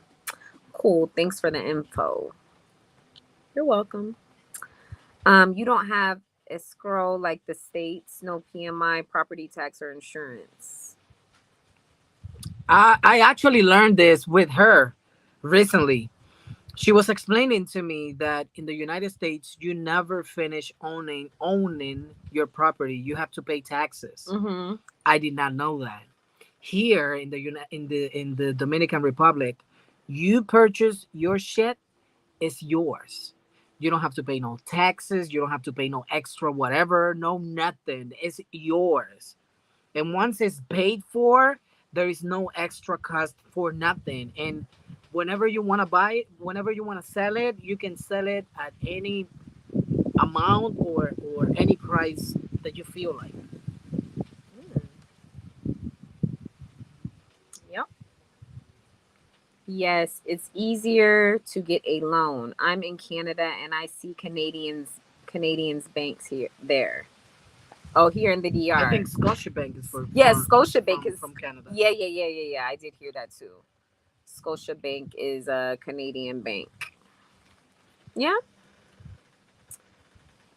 cool. Thanks for the info. You're welcome. You don't have escrow like the states, no PMI, property tax, or insurance. I actually learned this with her recently. She was explaining to me that in the United States, you never finish owning your property. You have to pay taxes. Mm-hmm. I did not know that. Here in the Dominican Republic, you purchase your shit, it's yours. You don't have to pay no taxes. You don't have to pay no extra whatever. No nothing. It's yours. And once it's paid for, there is no extra cost for nothing. And whenever you want to buy it, whenever you want to sell it, you can sell it at any amount or any price that you feel like. Mm. Yep. Yes, it's easier to get a loan. I'm in Canada and I see Canadians banks here there. Oh, here in the I DR. think Scotiabank is Yes, Scotiabank is. from Canada. Yeah. I did hear that too. Scotiabank is a Canadian bank. Yeah.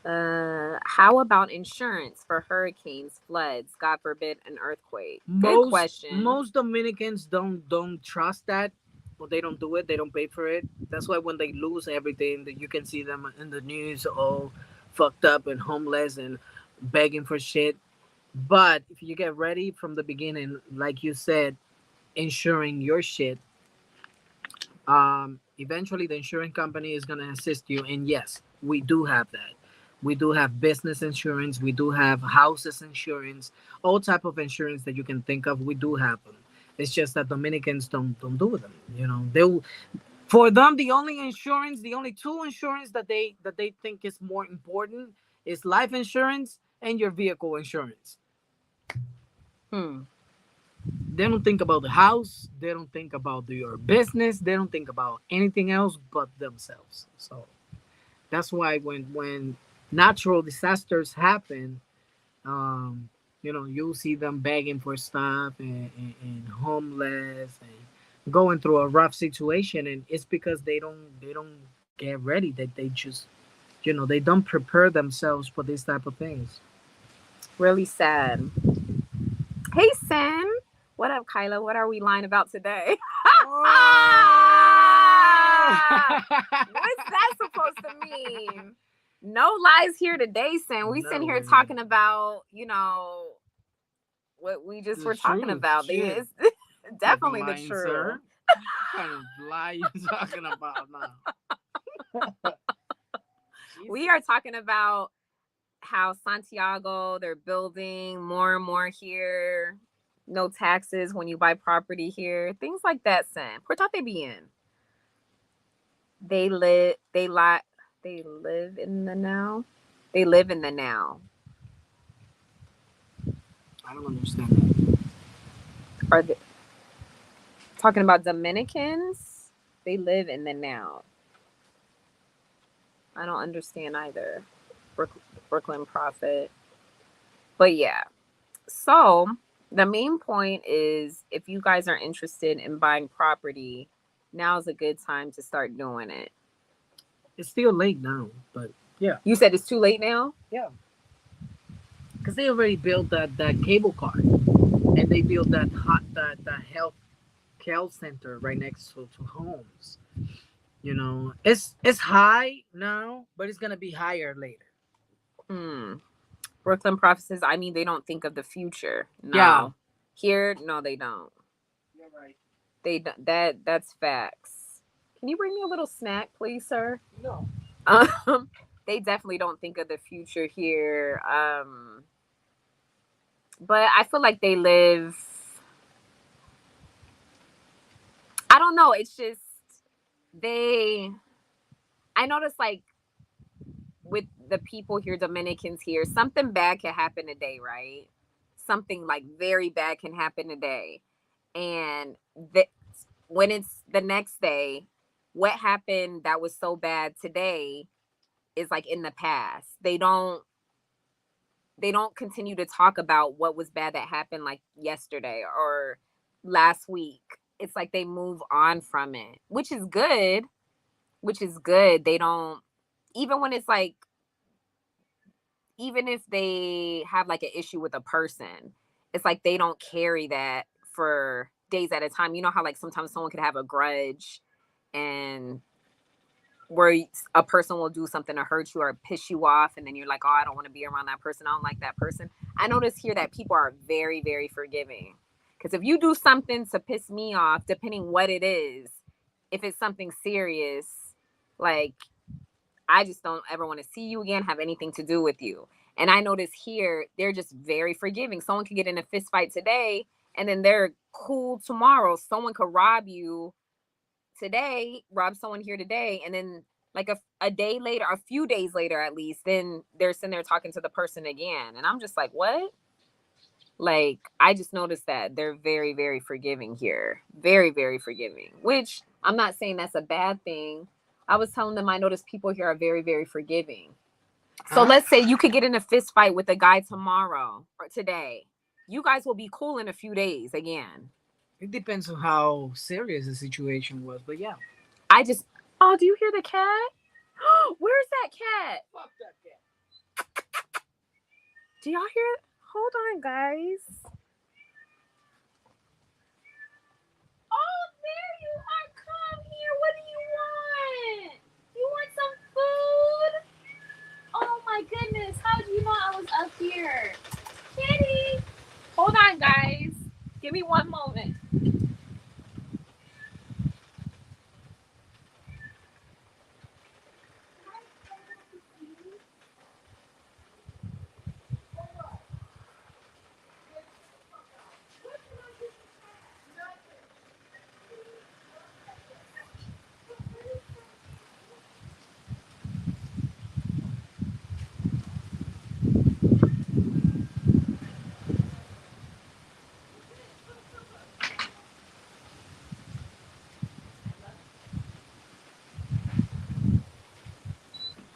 How about insurance for hurricanes, floods, God forbid, an earthquake? Good question. Most Dominicans don't trust that, or they don't do it. They don't pay for it. That's why when they lose everything, that you can see them in the news all fucked up and homeless and begging for shit. But if you get ready from the beginning, like you said, insuring your shit, eventually the insurance company is gonna assist you. And yes, we do have that. We do have business insurance. We do have houses insurance. All type of insurance that you can think of. We do have them. It's just that Dominicans don't do them. For them the only insurance, the only two insurance that they think is more important is life insurance and your vehicle insurance. Hmm. They don't think about the house. They don't think about your business. They don't think about anything else but themselves. So that's why when natural disasters happen, you'll see them begging for stuff and homeless and going through a rough situation, and it's because they don't get ready. That they just they don't prepare themselves for these type of things. Really sad. Hey, Sam. What up, Kyla? What are we lying about today? What's that supposed to mean? No lies here today, Sam. We sitting here talking about, what we just were talking about. It's definitely the truth. Sir. What kind of lie you talking about now? We are talking about how Santiago, they're building more and more here. No taxes when you buy property here. Things like that, Sam. Portate bien. They live in the now. They live in the now. I don't understand that. Are they talking about Dominicans? They live in the now. I don't understand either. Brooklyn Prophet. But yeah. So the main point is if you guys are interested in buying property, now's a good time to start doing it. It's still late now, but yeah. You said it's too late now? Yeah. Because they already built that cable car, and they built that health center right next to homes. You know, it's high now, but it's gonna be higher later. Hmm. Brooklyn prophecies. I mean, they don't think of the future. No. Yeah. Here, no, they don't. You're right. That's facts. Can you bring me a little snack, please, sir? No. Um, they definitely don't think of the future here. But I feel like they live. I don't know. It's just they. I noticed like with the people here, Dominicans here, something bad can happen today, right? Something like very bad can happen today, and when it's the next day, what happened that was so bad today is like in the past. They don't continue to talk about what was bad that happened like yesterday or last week. It's like they move on from it, which is good. Which is good. They don't, even when it's like, even if they have like an issue with a person, it's like they don't carry that for days at a time. You know how like sometimes someone could have a grudge and where a person will do something to hurt you or piss you off, and then you're like, oh, I don't want to be around that person, I don't like that person. I notice here that people are very, very forgiving, because if you do something to piss me off, depending what it is, if it's something serious, like I just don't ever want to see you again, have anything to do with you. And I notice here they're just very forgiving. Someone could get in a fist fight today and then they're cool tomorrow. Someone could rob you today, rob someone here today, and then like a day later, a few days later at least, then they're sitting there talking to the person again. And I'm just like, what? Like, I just noticed that they're very, very forgiving here. Very, very forgiving, which I'm not saying that's a bad thing. I was telling them I noticed people here are very, very forgiving. So let's say you could get in a fist fight with a guy tomorrow or today. You guys will be cool in a few days again. It depends on how serious the situation was, but yeah. I just, oh, do you hear the cat? Where's that cat? Fuck that cat. Do y'all hear it? Hold on, guys. Oh, there you are. Come here. What do you want? You want some food? Oh my goodness. How do you know I was up here? Kitty. Hold on, guys. Give me one moment.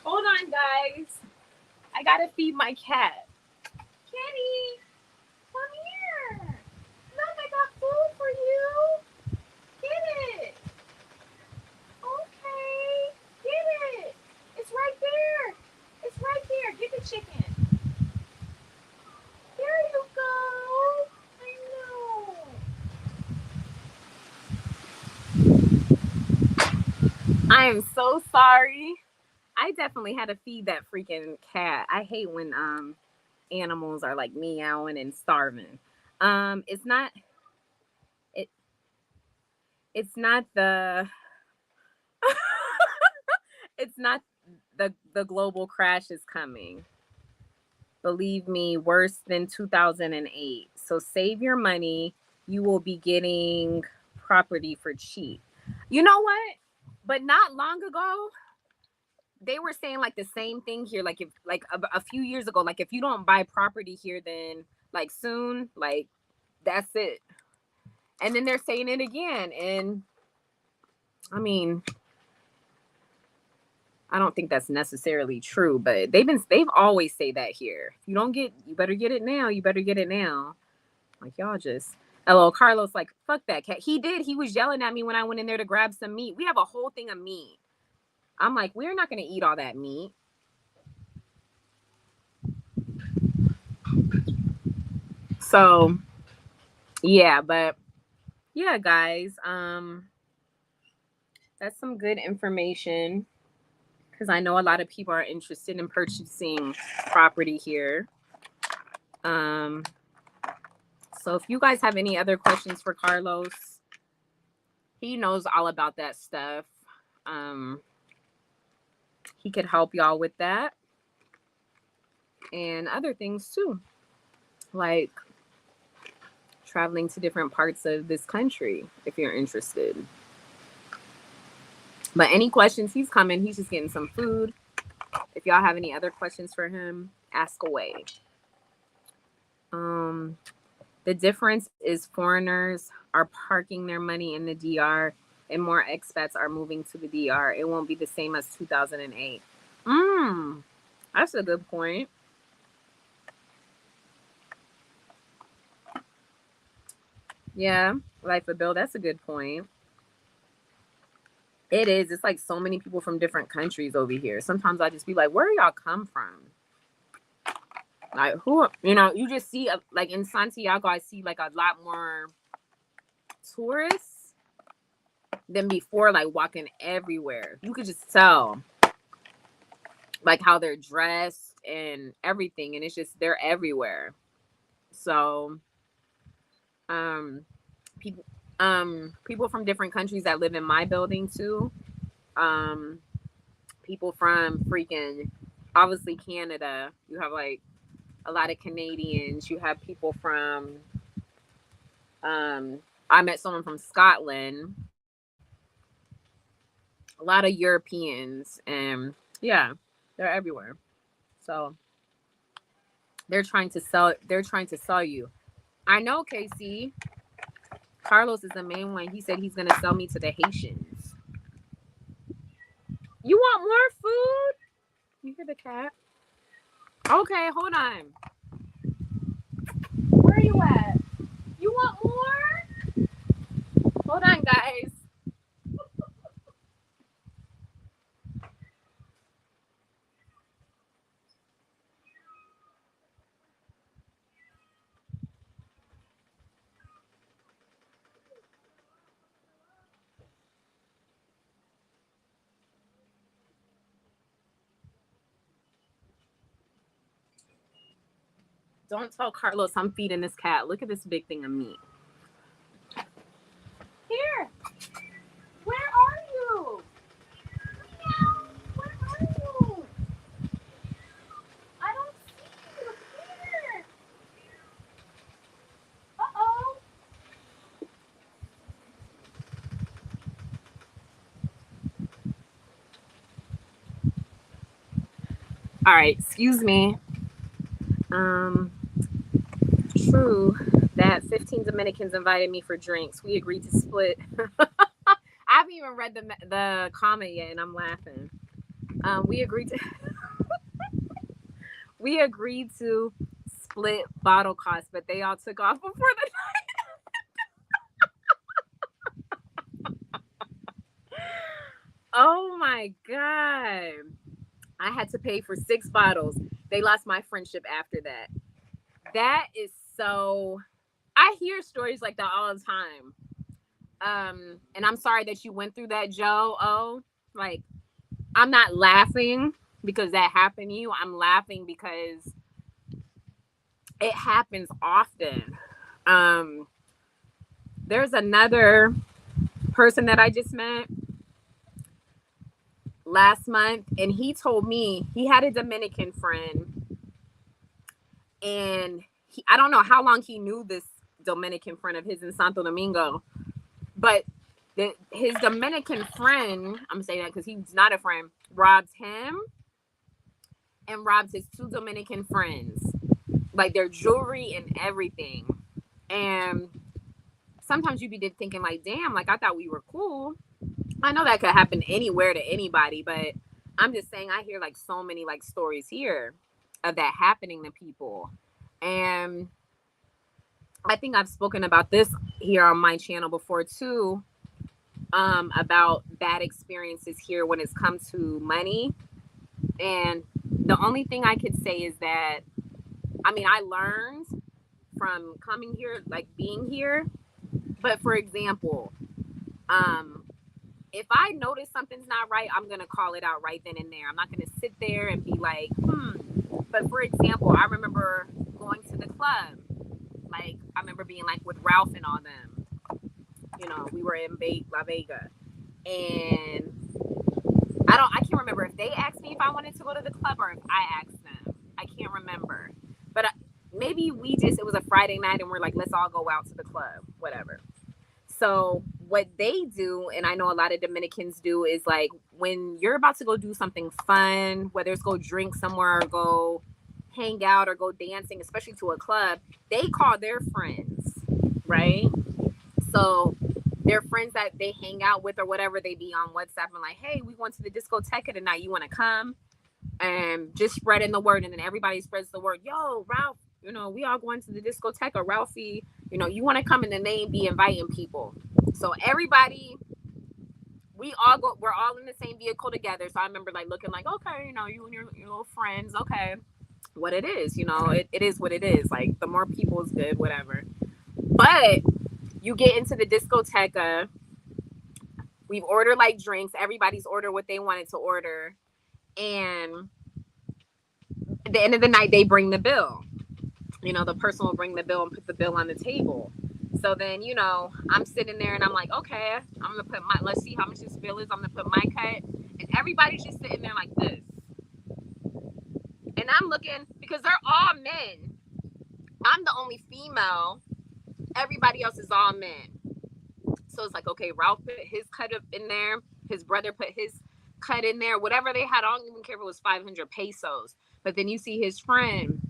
Hold on, guys. I gotta feed my cat. Kitty, come here. Look, I got food for you. Get it. Okay. Get it. It's right there. It's right there. Get the chicken. There you go. I know. I am so sorry. I definitely had to feed that freaking cat. I hate when animals are like meowing and starving. It's not it it's not the it's not the global crash is coming. Believe me, worse than 2008. So save your money. You will be getting property for cheap. You know what? But not long ago, they were saying like the same thing here. Like if like a few years ago, like if you don't buy property here, then like soon, like that's it. And then they're saying it again. And I mean, I don't think that's necessarily true, but they've always say that here. If you don't get, you better get it now. You better get it now. Like y'all just. Hello, Carlos. Like fuck that cat. He did. He was yelling at me when I went in there to grab some meat. We have a whole thing of meat. I'm like, we're not gonna eat all that meat. So, yeah, but yeah, guys. That's some good information because I know a lot of people are interested in purchasing property here. Um, so if you guys have any other questions for Carlos, he knows all about that stuff. He could help y'all with that and other things too, like traveling to different parts of this country if you're interested. But any questions, he's coming. He's just getting some food. If y'all have any other questions for him, ask away. The difference is foreigners are parking their money in the DR and more expats are moving to the DR. It won't be the same as 2008. That's a good point. Yeah, Life of Bill, that's a good point. It is. It's like so many people from different countries over here. Sometimes I just be like, where do y'all come from? Like, who, you just see, like in Santiago, I see like a lot more tourists than before, like walking everywhere. You could just tell like how they're dressed and everything. And it's just, they're everywhere. So, people from different countries that live in my building too. People from freaking, obviously Canada. You have like a lot of Canadians. You have people from, I met someone from Scotland. A lot of Europeans, and yeah, they're everywhere. So they're trying to sell you. I know, Casey. Carlos is the main one. He said he's gonna sell me to the Haitians. You want more food? You hear the cat? Okay, hold on. Where are you at? You want more? Hold on, guys. Don't tell Carlos I'm feeding this cat. Look at this big thing of meat. Here. Where are you? Meow. Where are you? I don't see you. Here. Uh-oh. All right, excuse me. True that 15 Dominicans invited me for drinks. We agreed to split. I haven't even read the comment yet, and I'm laughing. We agreed to split bottle costs, but they all took off before the night. Oh my god! I had to pay for 6 bottles. They lost my friendship after that. That is so. I hear stories like that all the time. And I'm sorry that you went through that, Joe. Oh, like, I'm not laughing because that happened to you. I'm laughing because it happens often. There's another person that I just met last month, and he told me he had a Dominican friend, and I don't know how long he knew this Dominican friend of his in Santo Domingo, but his Dominican friend, I'm saying that because he's not a friend, robbed him and robbed his 2 Dominican friends, like their jewelry and everything. And sometimes you be thinking like, damn, like I thought we were cool. I know that could happen anywhere to anybody, but I'm just saying I hear like so many like stories here of that happening to people. And I think I've spoken about this here on my channel before too, about bad experiences here when it's come to money. And the only thing I could say is that, I mean, I learned from coming here, like being here. But for example, if I notice something's not right, I'm gonna call it out right then and there. I'm not gonna sit there and be like, But for example, I remember going to the club. Like I remember being like with Ralph and all them. You know, we were in La Vega, and I can't remember if they asked me if I wanted to go to the club or if I asked them. I can't remember, but maybe it was a Friday night and we're like, let's all go out to the club, whatever. So what they do, and I know a lot of Dominicans do, is like when you're about to go do something fun, whether it's go drink somewhere or go hang out or go dancing, especially to a club, they call their friends, right? So their friends that they hang out with or whatever, they be on WhatsApp and like, hey, we went to the discotheque tonight. You want to come? And just spreading the word. And then everybody spreads the word. Yo, Ralph, you know, we all going to the discotheque, or Ralphie, you know, you want to come? And then they be inviting people. So everybody, we're all in the same vehicle together. So I remember like looking like, okay, you know, you and your little friends, okay, what it is, you know, it is what it is. Like the more people is good, whatever. But you get into the discotheque, we've ordered like drinks, everybody's ordered what they wanted to order, and at the end of the night they bring the bill. You know, the person will bring the bill and put the bill on the table. So then, you know, I'm sitting there and I'm like, okay, I'm gonna put let's see how much this bill is. I'm gonna put my cut, and everybody's just sitting there like this. And I'm looking because they're all men. I'm the only female. Everybody else is all men. So it's like, okay, Ralph put his cut up in there. His brother put his cut in there. Whatever they had, I don't even care if it was 500 pesos. But then you see his friend,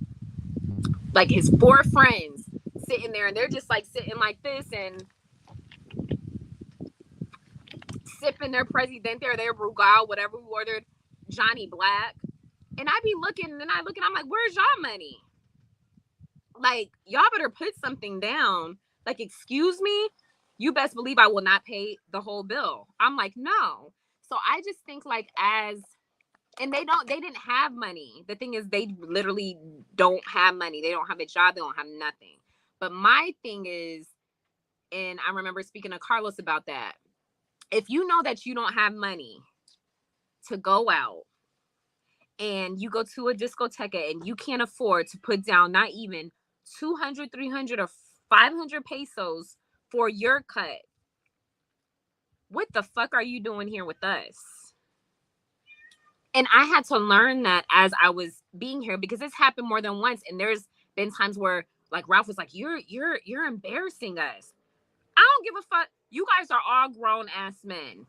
like his 4 friends sitting there, and they're just like sitting like this and sipping their Presidente or their Brugal, whatever we ordered, Johnny Black. And I be looking, and I look, and I'm like, where's y'all money? Like, y'all better put something down. Like, excuse me? You best believe I will not pay the whole bill. I'm like, no. So I just think like and they didn't have money. The thing is, they literally don't have money. They don't have a job. They don't have nothing. But my thing is, and I remember speaking to Carlos about that. If you know that you don't have money to go out and you go to a discoteca and you can't afford to put down not even 200, 300, or 500 pesos for your cut, what the fuck are you doing here with us? And I had to learn that as I was being here, because it's happened more than once. And there's been times where like Ralph was like, you're embarrassing us. I don't give a fuck. You guys are all grown ass men.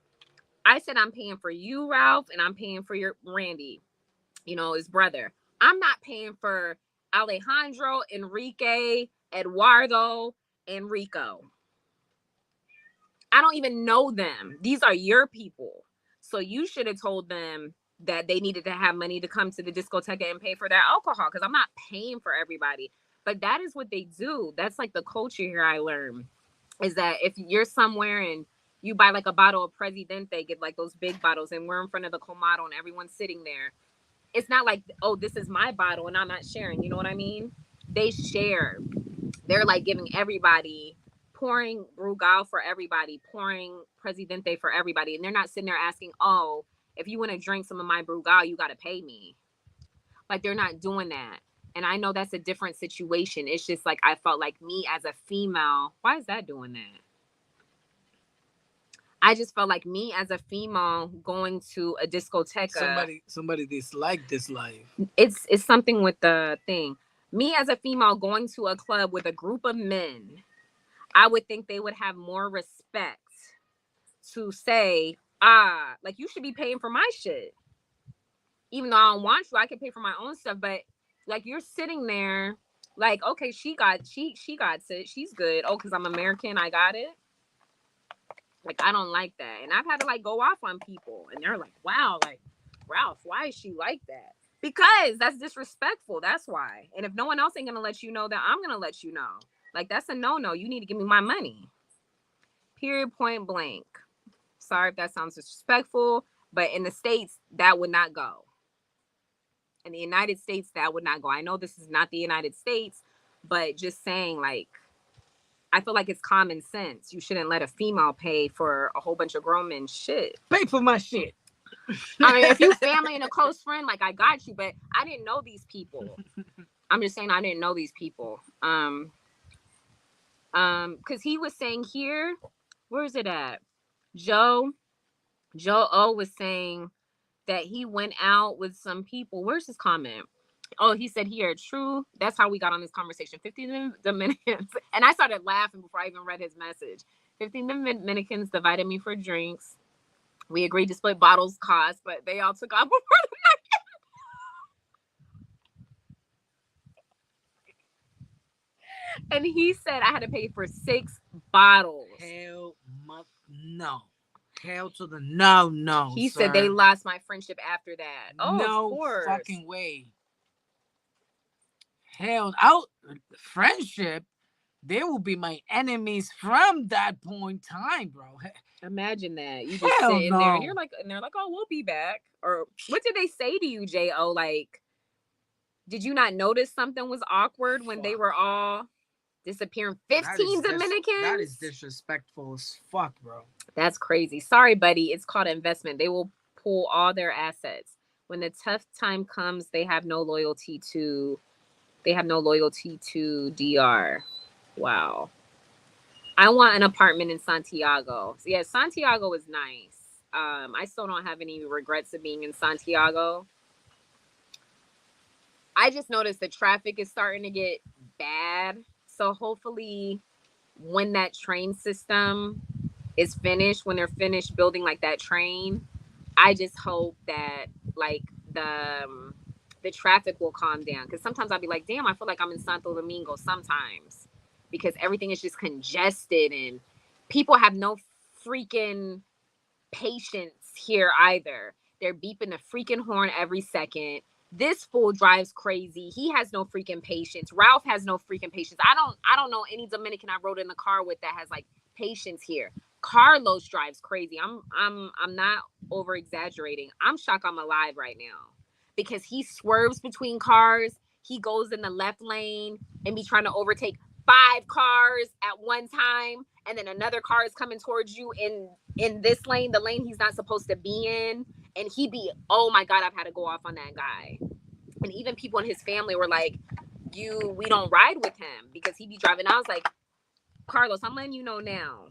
I said, I'm paying for you, Ralph, and I'm paying for your Randy, you know, his brother. I'm not paying for Alejandro, Enrique, Eduardo, and Rico. I don't even know them. These are your people. So you should have told them that they needed to have money to come to the discotheque and pay for their alcohol, because I'm not paying for everybody. But that is what they do. That's like the culture here I learned, is that if you're somewhere and you buy like a bottle of Presidente, get like those big bottles, and we're in front of the Comado and everyone's sitting there. It's not like, oh, this is my bottle and I'm not sharing. You know what I mean? They share. They're like giving everybody, pouring Brugal for everybody, pouring Presidente for everybody. And they're not sitting there asking, oh, if you want to drink some of my Brugal, you got to pay me. Like, they're not doing that. And I know that's a different situation. It's just like, I felt like me as a female, why is that doing that? I just felt like me as a female going to a discotheque. Somebody disliked this life. It's something with the thing. Me as a female going to a club with a group of men, I would think they would have more respect to say, like, you should be paying for my shit. Even though I don't want you, I can pay for my own stuff. But like, you're sitting there like, okay, she got it. She's good. Oh, because I'm American, I got it. Like, I don't like that. And I've had to like go off on people, and they're like, wow, like, Ralph, why is she like that? Because that's disrespectful. That's why. And if no one else ain't gonna let you know, that I'm gonna let you know. Like, that's a no-no. You need to give me my money. Period, point blank. Sorry if that sounds disrespectful, but in the States, that would not go. In the United States, that would not go. I know this is not the United States, but just saying, like, I feel like it's common sense. You shouldn't let a female pay for a whole bunch of grown men shit. Pay for my shit. I mean, if you family and a close friend, like, I got you, but I didn't know these people. I'm just saying I didn't know these people. Because he was saying here, where is it at? Joe O was saying that he went out with some people. Where's his comment? Oh, he said here, true. That's how we got on this conversation. 15 Dominicans. And I started laughing before I even read his message. 15 Dominicans divided me for drinks. We agreed to split bottles cost, but they all took off before the night. And he said I had to pay for 6 bottles. Hell no. Hell to the no. He sir. said they lost my friendship after that. Oh, no of course. fucking way. Hell out friendship. They will be my enemies from that point in time, bro. Imagine that. You just Hell sitting no. there and they're like, oh, we'll be back. Or what did they say to you, J.O.? Like, did you not notice something was awkward when they were all disappearing? 15 Dominicans? That is disrespectful as fuck, bro. That's crazy. Sorry, buddy. It's called investment. They will pull all their assets. When the tough time comes, they have no loyalty to DR. Wow. I want an apartment in Santiago. So yeah, Santiago is nice. I still don't have any regrets of being in Santiago. I just noticed the traffic is starting to get bad. So hopefully when that train system is finished, when they're finished building like that train, I just hope that like the traffic will calm down. Because sometimes I'll be like, damn, I feel like I'm in Santo Domingo sometimes. Because everything is just congested and people have no freaking patience here either. They're beeping the freaking horn every second. This fool drives crazy. He has no freaking patience. Ralph has no freaking patience. I don't know any Dominican I rode in the car with that has like patience here. Carlos drives crazy. I'm not over exaggerating. I'm shocked I'm alive right now because he swerves between cars. He goes in the left lane and be trying to overtake 5 cars at one time, and then another car is coming towards you in this lane, the lane he's not supposed to be in, and he be, oh my god, I've had to go off on that guy. And even people in his family were like, we don't ride with him because he be driving. I was like, Carlos, I'm letting you know now,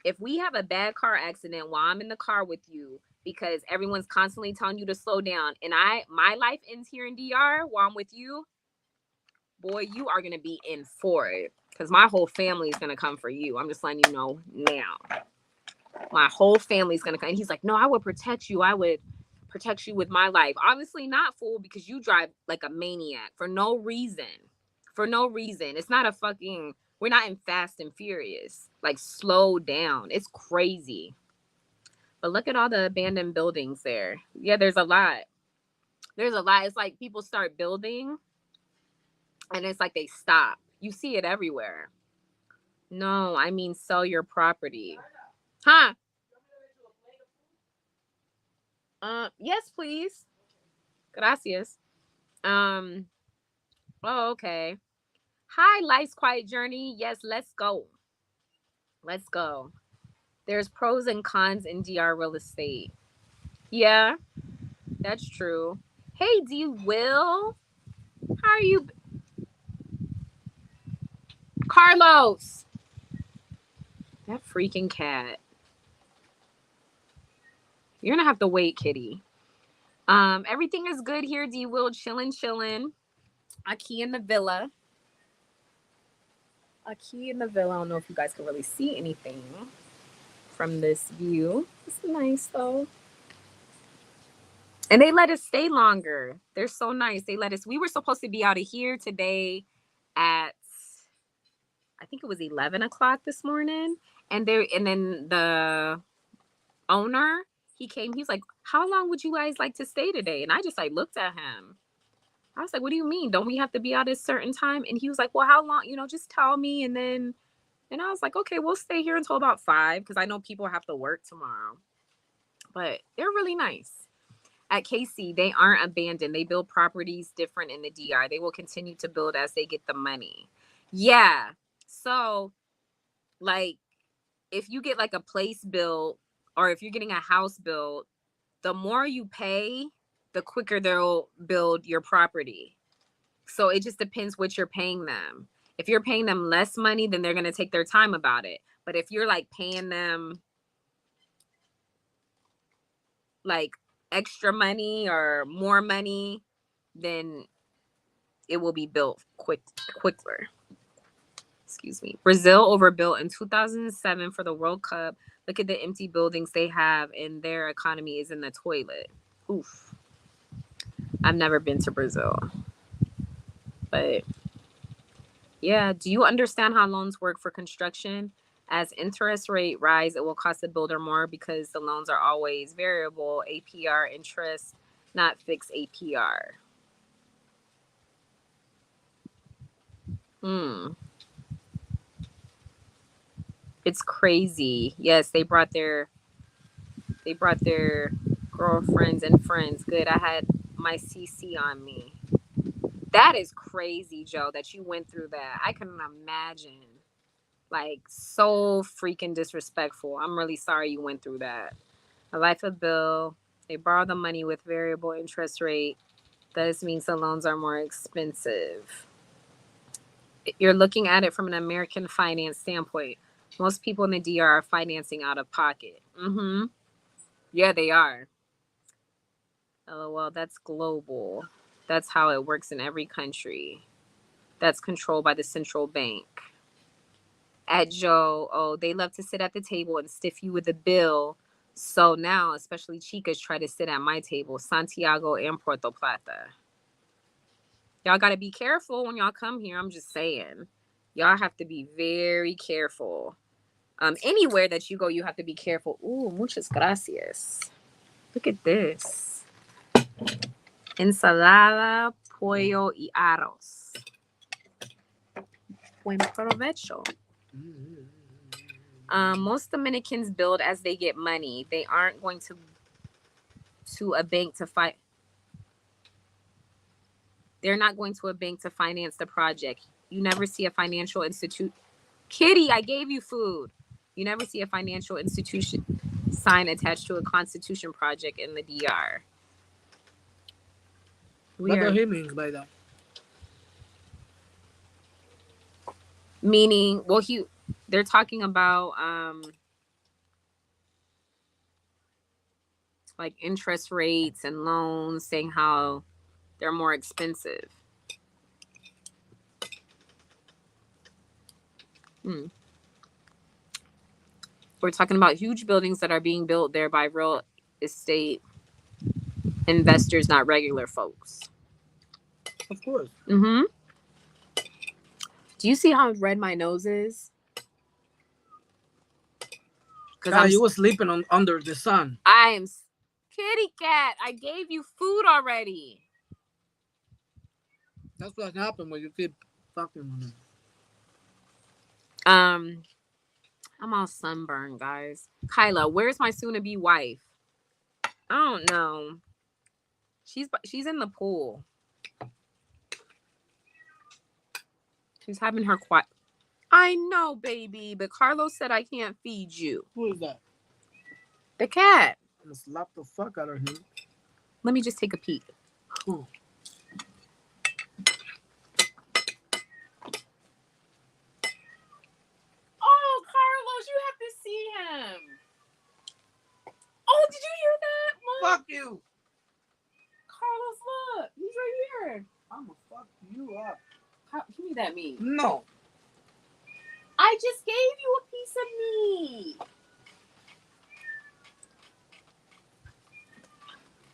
if we have a bad car accident while I'm in the car with you because everyone's constantly telling you to slow down, and my life ends here in DR while I'm with you, boy, you are going to be in for it because my whole family is going to come for you. I'm just letting you know now. My whole family's going to come. And he's like, no, I would protect you. I would protect you with my life. Obviously not, fool, because you drive like a maniac for no reason. For no reason. It's not a fucking, we're not in Fast and Furious. Like, slow down. It's crazy. But look at all the abandoned buildings there. Yeah, there's a lot. There's a lot. It's like people start building and it's like they stop. You see it everywhere. No, I mean sell your property. Huh? Yes, please. Gracias. Oh, okay. Hi, Life's Quiet Journey. Yes, let's go. Let's go. There's pros and cons in DR real estate. Yeah, that's true. Hey, D Will. How are you? Carlos. That freaking cat. You're gonna have to wait, kitty. Everything is good here, D Will. Chilling. A key in the villa. I don't know if you guys can really see anything from this view. It's nice though. And they let us stay longer. They're so nice. We were supposed to be out of here today at, I think it was 11 o'clock this morning. And then the owner, he came, he was like, how long would you guys like to stay today? And I just like looked at him. I was like, what do you mean? Don't we have to be out at a certain time? And he was like, well, how long? Just tell me. And I was like, okay, we'll stay here until about 5 because I know people have to work tomorrow. But they're really nice. At KC, they aren't abandoned. They build properties different in the DR. They will continue to build as they get the money. Yeah. So like if you get like a place built or if you're getting a house built, the more you pay, the quicker they'll build your property. So it just depends what you're paying them. If you're paying them less money, then they're going to take their time about it. But if you're like paying them like extra money or more money, then it will be built quicker. Excuse me. Brazil overbuilt in 2007 for the World Cup. Look at the empty buildings they have, and their economy is in the toilet. Oof. I've never been to Brazil. But yeah, do you understand how loans work for construction? As interest rate rise, it will cost the builder more because the loans are always variable APR interest, not fixed APR. It's crazy. Yes, they brought their girlfriends and friends. Good. I had my CC on me. That is crazy, Joe, that you went through that. I couldn't imagine. Like, so freaking disrespectful. I'm really sorry you went through that. A life of bill. They borrow the money with variable interest rate. This means the loans are more expensive. You're looking at it from an American finance standpoint. Most people in the DR are financing out of pocket. Yeah, they are. LOL, that's global. That's how it works in every country. That's controlled by the central bank. At Joe, oh, they love to sit at the table and stiff you with a bill. So now, especially chicas try to sit at my table, Santiago and Puerto Plata. Y'all got to be careful when y'all come here. I'm just saying. Y'all have to be very careful. Anywhere that you go, you have to be careful. Ooh, muchas gracias. Look at this. Ensalada, pollo y arroz. Buen provecho. Most Dominicans build as they get money. They aren't going to a bank to fight. They're not going to a bank to finance the project. You never see a financial institute. Kitty, I gave you food. You never see a financial institution sign attached to a constitution project in the DR. What does he mean by that? Meaning, well, they're talking about like interest rates and loans, saying how they're more expensive. We're talking about huge buildings that are being built there by real estate investors, not regular folks. Of course. Do you see how red my nose is? Because you were sleeping under the sun. I am kitty cat. I gave you food already. That's what happened when you keep fucking on him. I'm all sunburned, guys. Kyla, where's my soon-to-be wife? I don't know. She's in the pool. She's having her quiet. I know, baby, but Carlos said I can't feed you. Who is that? The cat. I'm gonna slap the fuck out of him. Let me just take a peek. Cool. Oh, Carlos, you have to see him. Oh, did you hear that, Mom? Fuck you. Carlos, look. He's right here. I'm gonna fuck you up. Give me that meat. No. I just gave you a piece of meat.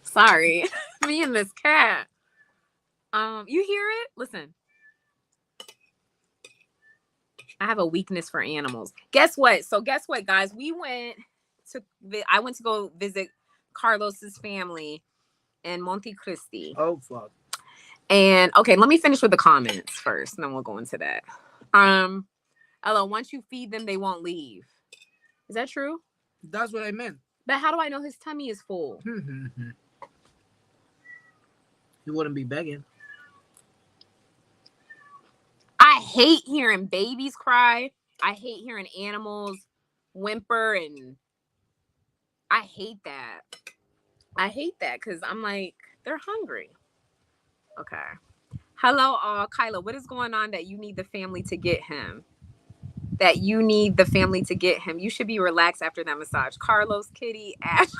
Sorry. Me and this cat. You hear it? Listen. I have a weakness for animals. Guess what? So guess what, guys? I went to go visit Carlos's family in Monte Cristi. Oh, fuck. And okay, let me finish with the comments first, and then we'll go into that. Ella, once you feed them, they won't leave. Is that true? That's what I meant. But how do I know his tummy is full? He wouldn't be begging. I hate hearing babies cry. I hate hearing animals whimper, and I hate that. I hate that because I'm like, they're hungry. Okay. Hello, all. Kyla, what is going on that you need the family to get him? That you need the family to get him. You should be relaxed after that massage. Carlos, Kitty, Ashley.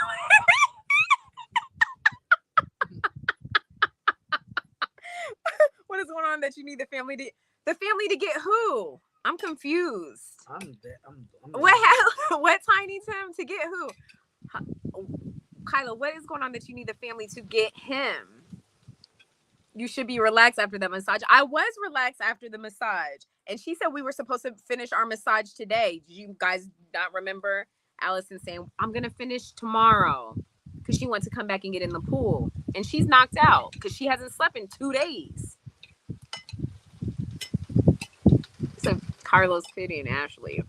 What is going on that you need the family to get who? I'm confused. I'm dead. What Tiny Tim to get who? Kyla, what is going on that you need the family to get him? You should be relaxed after the massage. I was relaxed after the massage. And she said we were supposed to finish our massage today. Did you guys not remember Allison saying, I'm going to finish tomorrow? Because she wants to come back and get in the pool. And she's knocked out because she hasn't slept in 2 days. So Carlos, Kitty, and Ashley.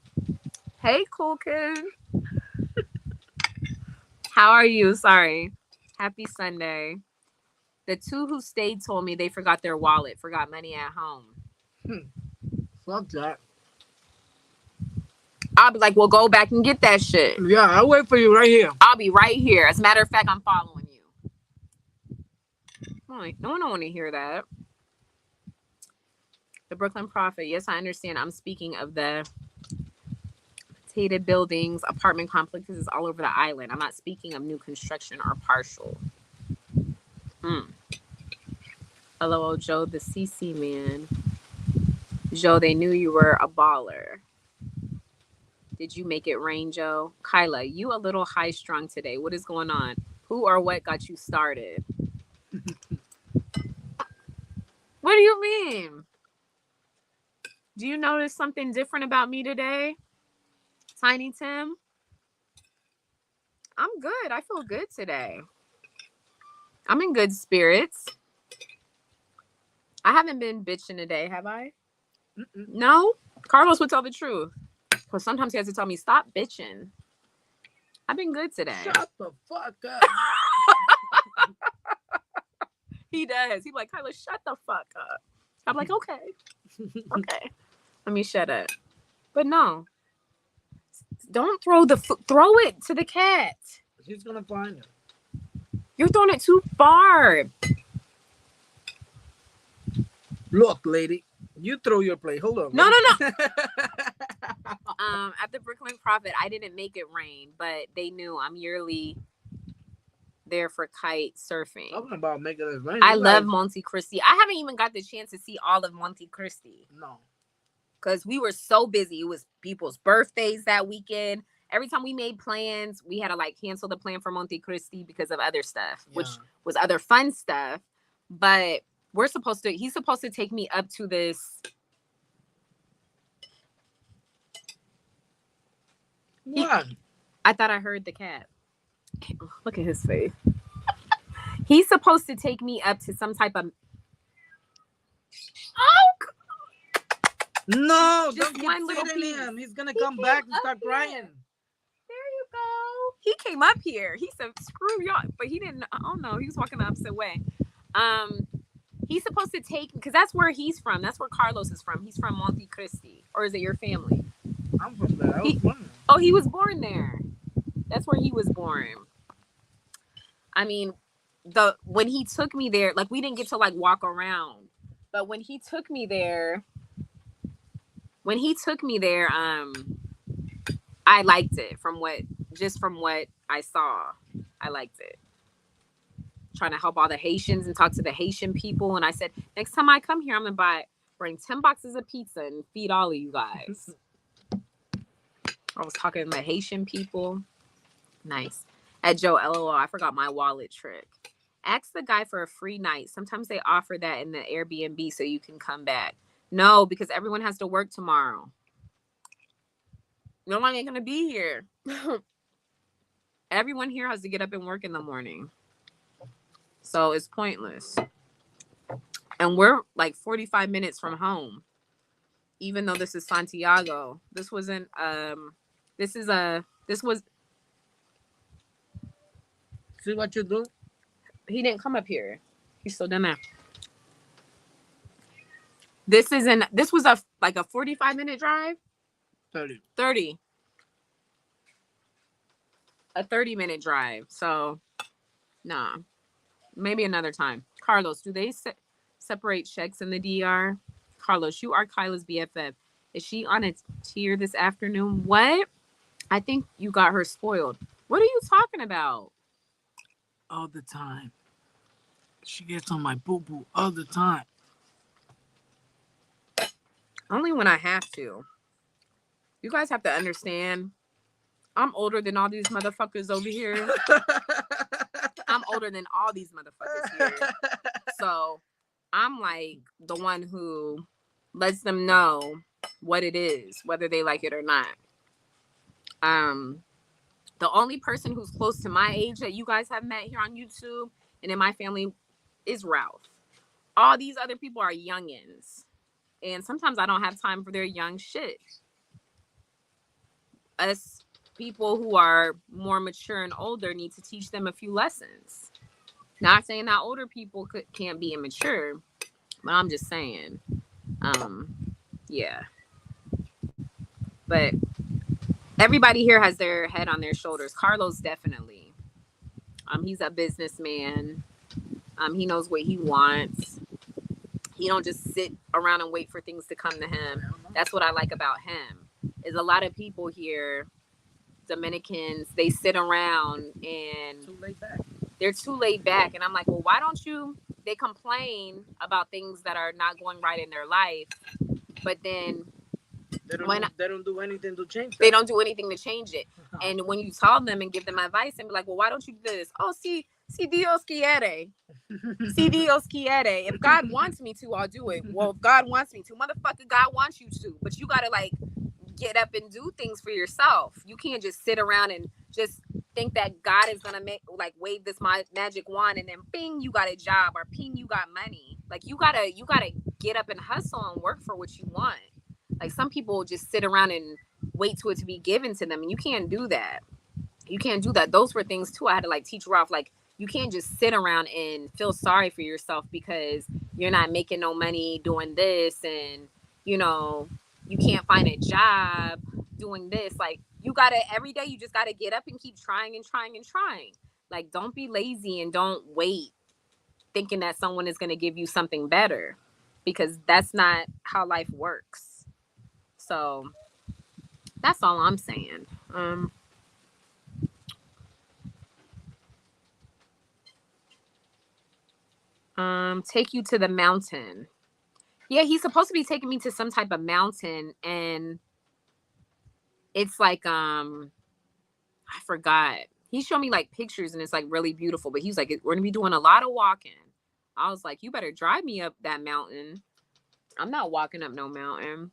Hey, cool kid. How are you? Sorry. Happy Sunday. The two who stayed told me they forgot their wallet, forgot money at home. Fuck that. I'll be like, well, go back and get that shit. Yeah, I'll wait for you right here. I'll be right here. As a matter of fact, I'm following you. Like, no one don't want to hear that. The Brooklyn Prophet. Yes, I understand. I'm speaking of the potato buildings, apartment complexes all over the island. I'm not speaking of new construction or partial. Hello, Joe, the CC man. Joe, they knew you were a baller. Did you make it rain, Joe? Kyla, you a little high strung today. What is going on? Who or what got you started? What do you mean? Do you notice something different about me today? Tiny Tim? I'm good. I feel good today. I'm in good spirits. I haven't been bitching today, have I? No? Carlos would tell the truth. Because sometimes he has to tell me, stop bitching. I've been good today. Shut the fuck up. He does. He's like, Kyla, shut the fuck up. I'm like, okay. Okay. Let me shut up. But no. Don't throw throw it to the cat. She's gonna find it. You're throwing it too far. Look, lady, you throw your plate. Hold on. No. At the Brooklyn Prophet, I didn't make it rain, but they knew I'm yearly there for kite surfing. Talking about making it rain. I love Monte Cristi. I haven't even got the chance to see all of Monte Cristi. No. Because we were so busy. It was people's birthdays that weekend. Every time we made plans, we had to like cancel the plan for Monte Cristi because of other stuff, which was other fun stuff. But he's supposed to take me up to this. What? I thought I heard the cat. Look at his face. He's supposed to take me up to some type of. Oh! No, Just don't one keep little sitting piece. him. He's gonna come back and start crying. There you go. He came up here. He said, "Screw y'all," but he didn't. I don't know. He was walking the opposite way. He's supposed to take because that's where he's from. That's where Carlos is from. He's from Monte Cristi, or is it your family? I'm from there. I was born there. Oh, he was born there. That's where he was born. I mean, when he took me there, like we didn't get to like walk around, but when he took me there, I liked it from what I saw. I liked it. Trying to help all the Haitians and talk to the Haitian people. And I said, next time I come here, I'm going to bring 10 boxes of pizza and feed all of you guys. I was talking to the Haitian people. Nice. At Joe, LOL, I forgot my wallet trick. Ask the guy for a free night. Sometimes they offer that in the Airbnb so you can come back. No, because everyone has to work tomorrow. Nobody ain't going to be here. Everyone here has to get up and work in the morning. So it's pointless. And we're like 45 minutes from home. Even though this is Santiago. This was See what you do? He didn't come up here. He's still down there. This was a 45-minute drive. 30. A 30-minute drive. So, nah. Maybe another time. Carlos, do they separate checks in the DR? Carlos, you are Kyla's BFF. Is she on a tier this afternoon? What? I think you got her spoiled. What are you talking about? All the time. She gets on my boo-boo all the time. Only when I have to. You guys have to understand. I'm older than all these motherfuckers over here. I'm older than all these motherfuckers here. So I'm like the one who lets them know what it is, whether they like it or not. The only person who's close to my age that you guys have met here on YouTube and in my family is Ralph. All these other people are youngins. And sometimes I don't have time for their young shit. Us people who are more mature and older need to teach them a few lessons. Not saying that older people can't be immature, but I'm just saying. Yeah. But everybody here has their head on their shoulders. Carlos definitely. He's a businessman. He knows what he wants. He don't just sit around and wait for things to come to him. That's what I like about him. Is a lot of people here, Dominicans, they sit around and they're too laid back. And I'm like, well, why don't you? They complain about things that are not going right in their life, but then they don't do anything to change that. They don't do anything to change it. And when you tell them and give them advice and be like, well, why don't you do this? Oh, si Dios quiere. Si Dios quiere. If God wants me to, I'll do it. Well, if God wants me to, motherfucker, God wants you to. But you gotta like get up and do things for yourself. You can't just sit around and just think that God is gonna wave this magic wand and then ping, you got a job, or ping, you got money. Like you gotta get up and hustle and work for what you want. Like some people just sit around and wait for it to be given to them, and you can't do that. You can't do that. Those were things too I had to like teach Ralph. Like you can't just sit around and feel sorry for yourself because you're not making no money doing this, and you know you can't find a job doing this. Like you gotta every day you just gotta get up and keep trying and trying and trying. Like don't be lazy and don't wait thinking that someone is gonna give you something better, because that's not how life works. So that's all I'm saying. Take you to the mountain. Yeah, he's supposed to be taking me to some type of mountain, and it's like I forgot. He showed me like pictures and it's like really beautiful, but he's like, we're gonna be doing a lot of walking. I was like, you better drive me up that mountain. I'm not walking up no mountain.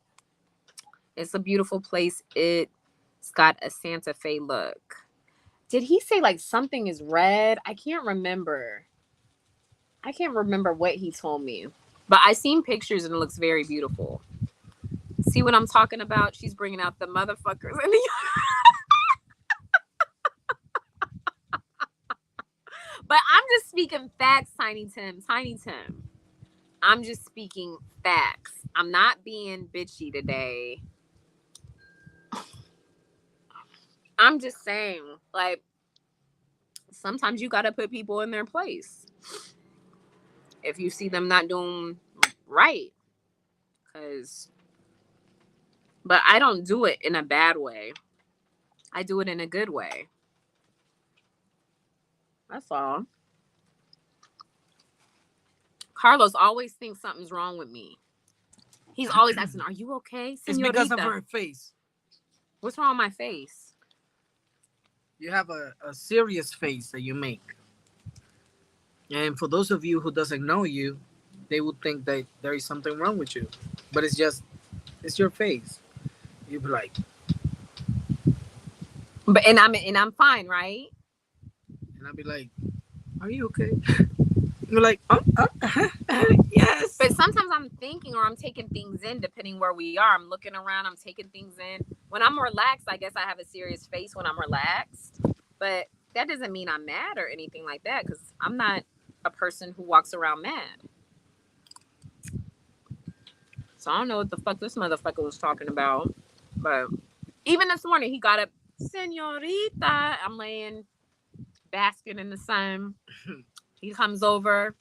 It's a beautiful place. It's got a Santa Fe look. Did he say like something is red? I can't remember what he told me. But I seen pictures and it looks very beautiful. See what I'm talking about? She's bringing out the motherfuckers. But I'm just speaking facts, Tiny Tim. I'm just speaking facts. I'm not being bitchy today. I'm just saying, like, sometimes you gotta put people in their place if you see them not doing right. But I don't do it in a bad way. I do it in a good way. That's all. Carlos always thinks something's wrong with me. He's always asking, are you okay, señorita? It's because of her face. What's wrong with my face? You have a serious face that you make. And for those of you who doesn't know you, they would think that there is something wrong with you. But it's your face. You'd be like, but and I'm fine, right? And I'd be like, are you okay? You're like, yes. But sometimes I'm thinking or I'm taking things in depending where we are. I'm looking around, I'm taking things in. When I'm relaxed, I guess I have a serious face when I'm relaxed. But that doesn't mean I'm mad or anything like that, because I'm not a person who walks around mad. So I don't know what the fuck this motherfucker was talking about. But Even this morning, he got up, Senorita. I'm laying, basking in the sun. He comes over.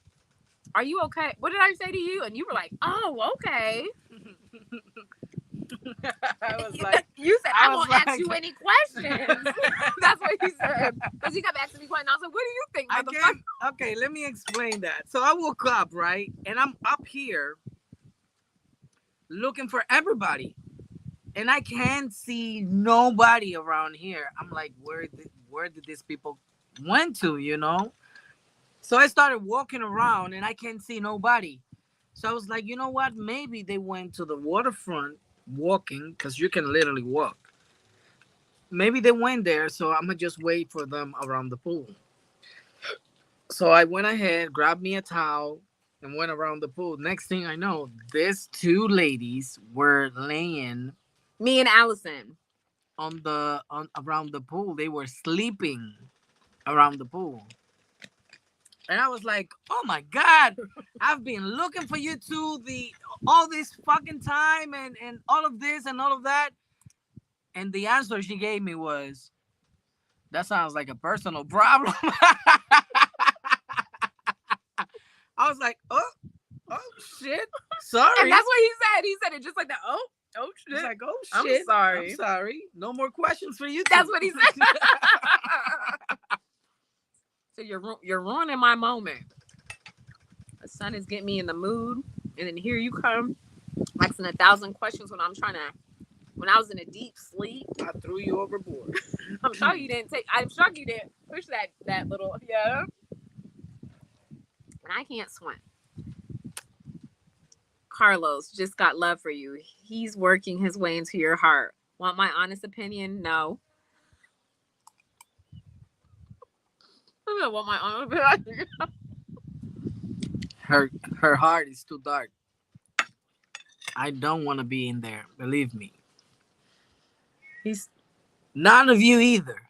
Are you okay? What did I say to you? And you were like, oh, okay. I was like, you said, I I was won't ask like- you any questions. That's what he said. Because he kept asking me questions. I was like, what do you think, I motherfucker? can't. Okay, let me explain that. So I woke up, right, and I'm up here looking for everybody, and I can't see nobody around here. I'm like, where did these people went to? You know. So I started walking around, and I can't see nobody. So I was like, you know what? Maybe they went to the waterfront walking, because you can literally walk. Maybe they went there, so I'm gonna just wait for them around the pool. So I went ahead, grabbed me a towel, and went around the pool. Next thing I know, these two ladies were laying Me and Allison. on around the pool. They were sleeping around the pool. And I was like, "Oh my God, I've been looking for you two all this fucking time, and all of this and all of that." And the answer she gave me was, "That sounds like a personal problem." I was like, "Oh shit, sorry." And that's what he said. He said it just like that. Oh shit. He's like, "Oh I'm shit, sorry. I'm sorry. No more questions for you." That's two." what he said. So you're ruining my moment. The sun is getting me in the mood, and then here you come, asking 1,000 questions when I was in a deep sleep. I threw you overboard. I'm shocked you didn't push that little yeah. And I can't swim. Carlos just got love for you. He's working his way into your heart. Want my honest opinion? No. I don't want my honest opinion. Her heart is too dark. I don't want to be in there. Believe me. None of you either.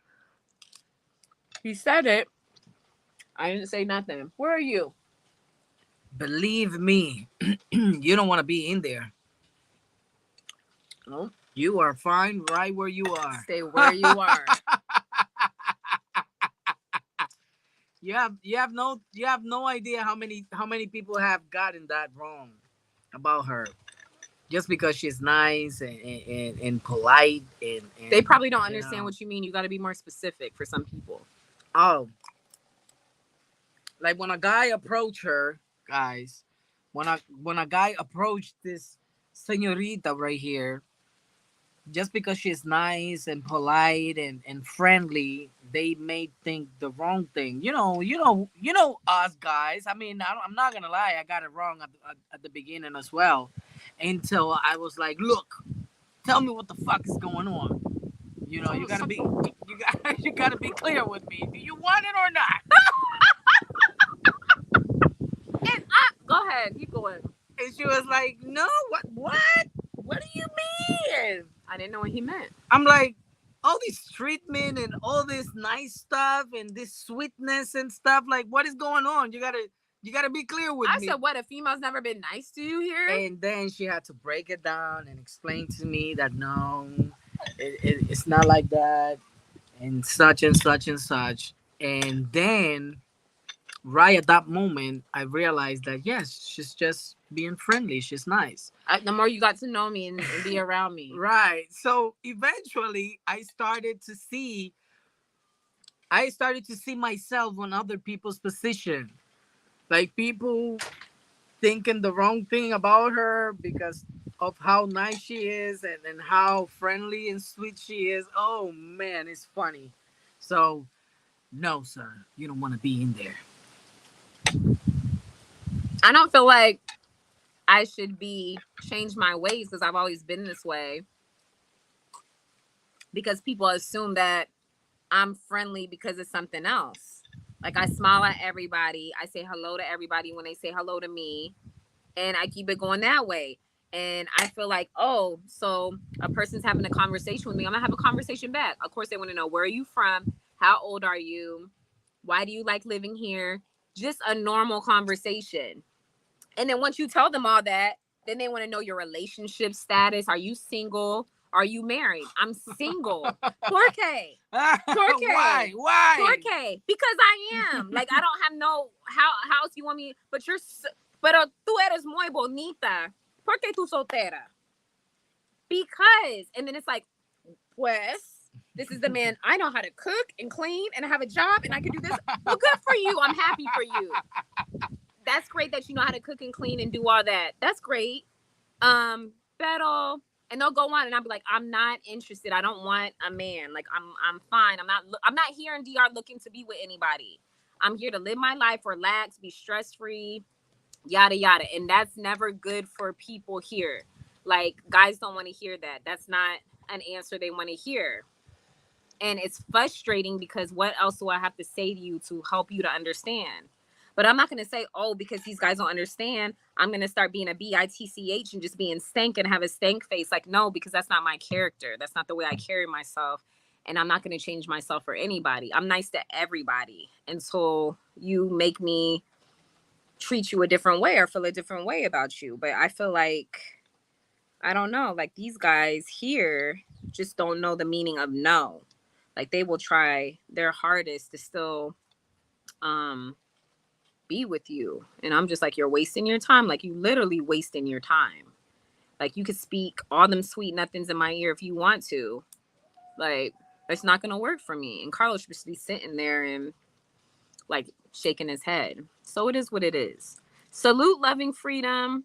He said it. I didn't say nothing. Where are you? Believe me, you don't want to be in there. No. You are fine right where you are. Stay where you are. You have no idea how many people have gotten that wrong about her. Just because she's nice and polite and They probably don't understand what you mean. You got to be more specific for some people. Oh, like when a guy approached her, guys, when a guy approached this señorita right here, just because she's nice and polite and friendly, they may think the wrong thing. You know us guys. I mean, I'm not gonna lie, I got it wrong at the beginning as well, until I was like, look, tell me what the fuck is going on. You know, you gotta be clear with me. Do you want it or not? Go ahead. Keep going. And she was like, no, what? What do you mean? I didn't know what he meant. I'm like, all this treatment and all this nice stuff and this sweetness and stuff, like, what is going on? You gotta be clear with me. I said, what? A female's never been nice to you here? And then she had to break it down and explain to me that no, it's not like that, and such and such and such. And then right at that moment, I realized that yes, she's just being friendly. She's nice. The more you got to know me and be around me. Right. So eventually I started to see myself in other people's position. Like people thinking the wrong thing about her because of how nice she is and how friendly and sweet she is. Oh man, it's funny. So no, sir, you don't want to be in there. I don't feel like I should change my ways because I've always been this way. Because people assume that I'm friendly because of something else. Like I smile at everybody. I say hello to everybody when they say hello to me. And I keep it going that way. And I feel like, oh, so a person's having a conversation with me. I'm going to have a conversation back. Of course, they want to know, where are you from? How old are you? Why do you like living here? Just a normal conversation. And then once you tell them all that, then they want to know your relationship status. Are you single? Are you married? I'm single. Porque? Why? Porque? Because I am. Like, I don't have no, how else you want me? But pero tú eres muy bonita. Porque tú soltera? Because, and then it's like, pues, this is the man. I know how to cook and clean and I have a job and I can do this. Well, good for you. I'm happy for you. That's great that you know how to cook and clean and do all that. That's great. Pero, and they'll go on and I'll be like, I'm not interested. I don't want a man. Like, I'm fine. I'm not here in DR looking to be with anybody. I'm here to live my life, relax, be stress-free, yada, yada. And that's never good for people here. Like, guys don't want to hear that. That's not an answer they want to hear. And it's frustrating because what else do I have to say to you to help you to understand? But I'm not going to say, oh, because these guys don't understand, I'm going to start being a bitch and just being stank and have a stank face. Like, no, because that's not my character. That's not the way I carry myself. And I'm not going to change myself for anybody. I'm nice to everybody until you make me treat you a different way or feel a different way about you. But I feel like, I don't know, like these guys here just don't know the meaning of no. Like, they will try their hardest to still be with you. And I'm just like, you're wasting your time. Like, you literally wasting your time. Like, you could speak all them sweet nothings in my ear if you want to. Like, it's not going to work for me. And Carlos should be sitting there and like shaking his head. So it is what it is. Salute, loving freedom.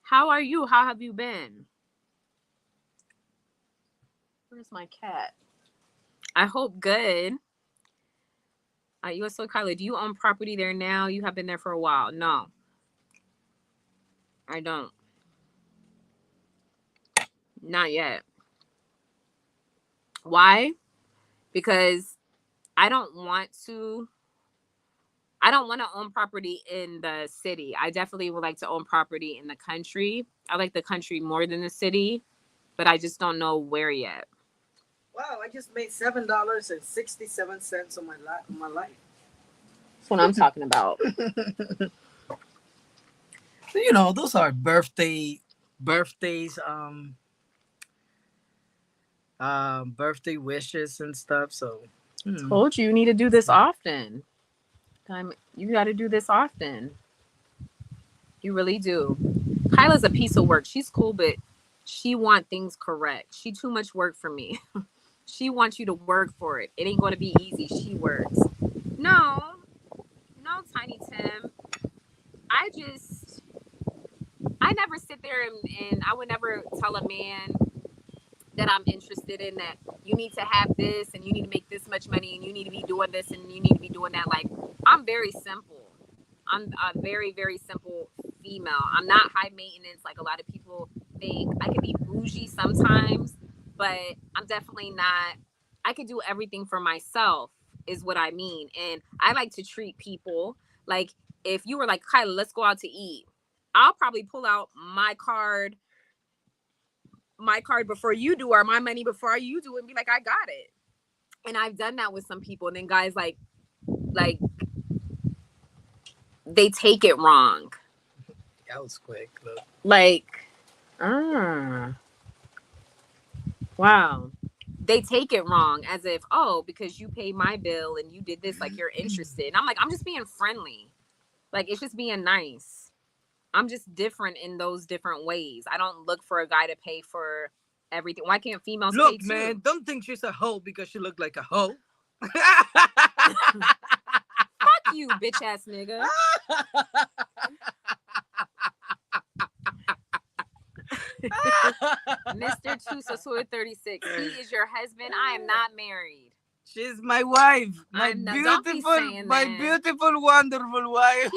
How are you? How have you been? Where's my cat? I hope good. USO Kyla, do you own property there now? You have been there for a while. No, I don't. Not yet. Why? Because I don't want to own property in the city. I definitely would like to own property in the country. I like the country more than the city, but I just don't know where yet. Wow, I just made $7.67 on my life. That's what I'm talking about. So, you know, those are birthdays, birthday wishes and stuff. So, Told you need to do this often. You got to do this often. You really do. Kyla's a piece of work. She's cool, but she want things correct. She too much work for me. She wants you to work for it. It ain't going to be easy. She works. No, Tiny Tim. I never sit there and I would never tell a man that I'm interested in that you need to have this and you need to make this much money and you need to be doing this and you need to be doing that. Like, I'm very simple. I'm a very, very simple female. I'm not high maintenance like a lot of people think. I can be bougie sometimes, but I'm definitely not. I can do everything for myself is what I mean. And I like to treat people like, if you were like, Kyla, let's go out to eat, I'll probably pull out my card before you do, or my money before you do, and be like, I got it. And I've done that with some people, and then guys like they take it wrong. That was quick. Look. Like, wow. They take it wrong as if, oh, because you paid my bill and you did this, like you're interested. And I'm like, I'm just being friendly. Like, it's just being nice. I'm just different in those different ways. I don't look for a guy to pay for everything. Why can't females pay too? Look, man, don't think she's a hoe because she looked like a hoe. Fuck you, bitch ass nigga. Mr. Tusa 36. He is your husband. I am not married. She's my wife. My beautiful, wonderful wife.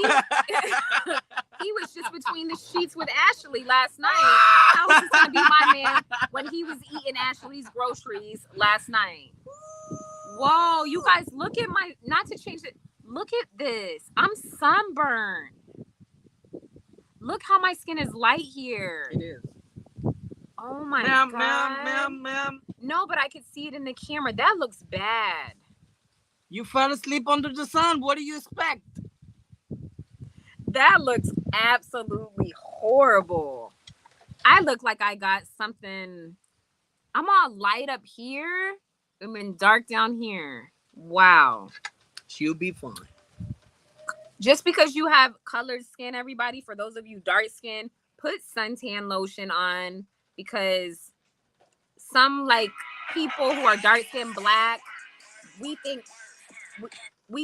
He was just between the sheets with Ashley last night. How was this gonna be my man when he was eating Ashley's groceries last night? Whoa, you guys, look at my, not to change it. Look at this. I'm sunburned. Look how my skin is light here. It is. Oh my God. Ma'am. No, but I could see it in the camera. That looks bad. You fell asleep under the sun. What do you expect? That looks absolutely horrible. I look like I got something I'm all light up here and then dark down here. Wow. She'll be fine. Just because you have colored skin, everybody, for those of you dark skin, put suntan lotion on, because some like people who are dark skin black, we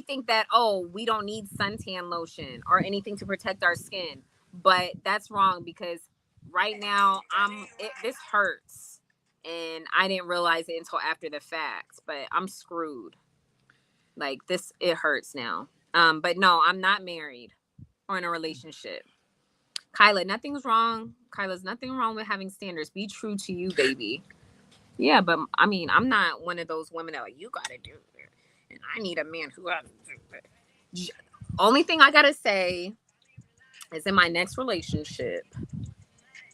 think that, oh, we don't need suntan lotion or anything to protect our skin. But that's wrong, because right now this hurts, and I didn't realize it until after the fact, but I'm screwed. Like this, it hurts now. But no, I'm not married or in a relationship. Kyla, nothing's wrong. Kyla's nothing wrong with having standards. Be true to you, baby. Yeah, but I mean, I'm not one of those women that like, you gotta do it, and I need a man who gotta do it. Only thing I gotta say is, in my next relationship,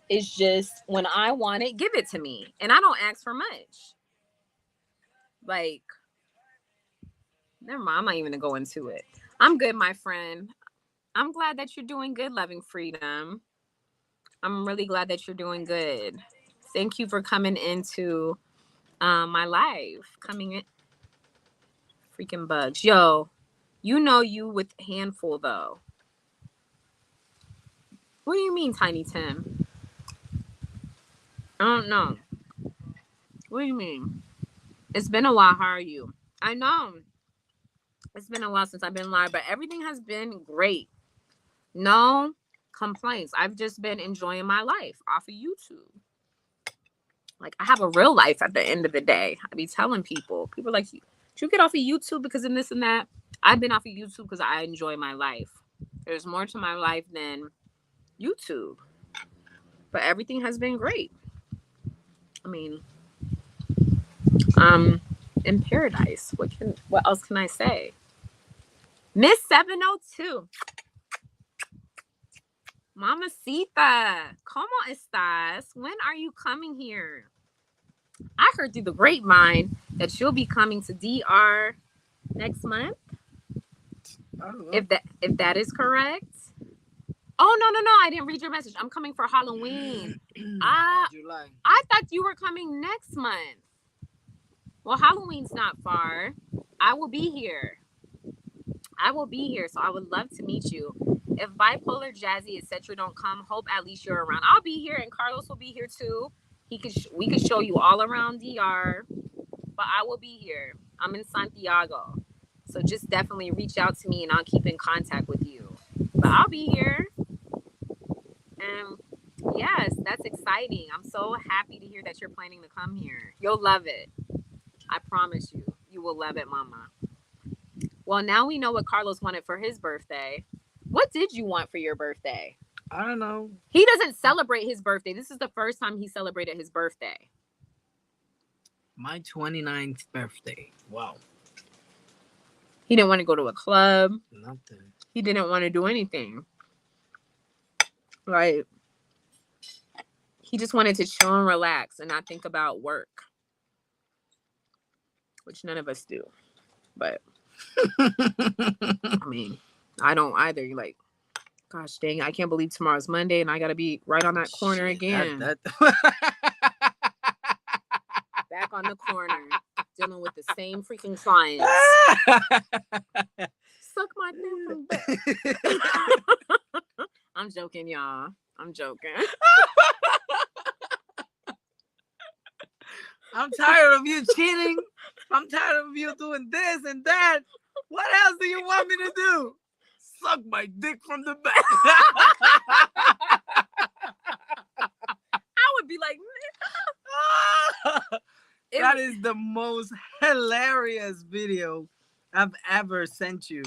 is just when I want it, give it to me, and I don't ask for much. Like, never mind. I'm not even gonna go into it. I'm good, my friend. I'm glad that you're doing good, loving freedom. I'm really glad that you're doing good. Thank you for coming into my live. Coming in. Freaking bugs. Yo, you know you with handful, though. What do you mean, Tiny Tim? I don't know. What do you mean? It's been a while. How are you? I know. It's been a while since I've been live, but everything has been great. No complaints. I've just been enjoying my life off of YouTube. Like, I have a real life at the end of the day. I be telling people are like, you get off of YouTube because of this and that. I've been off of YouTube because I enjoy my life. There's more to my life than YouTube. But everything has been great. I mean, in paradise. What else can I say? Miss 702. Mamacita, ¿cómo estás? When are you coming here? I heard through the grapevine that you'll be coming to DR next month. If that is correct. Oh, no, I didn't read your message. I'm coming for Halloween. July. I thought you were coming next month. Well, Halloween's not far. I will be here. So I would love to meet you. If Bipolar, Jazzy, etc. don't come, hope at least you're around. I'll be here, and Carlos will be here too. We could show you all around DR, but I will be here. I'm in Santiago, so just definitely reach out to me, and I'll keep in contact with you. But I'll be here, and yes, that's exciting. I'm so happy to hear that you're planning to come here. You'll love it. I promise you. You will love it, Mama. Well, now we know what Carlos wanted for his birthday. What did you want for your birthday? I don't know. He doesn't celebrate his birthday. This is the first time he celebrated his birthday. My 29th birthday. Wow. He didn't want to go to a club. Nothing. He didn't want to do anything. Right. He just wanted to chill and relax and not think about work. Which none of us do. But I mean, I don't either. You're like, gosh dang, I can't believe tomorrow's Monday and I gotta be right on that corner again. That... Back on the corner, dealing with the same freaking clients. Suck my thing from back. I'm joking, y'all. I'm joking. I'm tired of you cheating. I'm tired of you doing this and that. What else do you want me to do? Suck my dick from the back. I would be like, that is the most hilarious video I've ever sent you.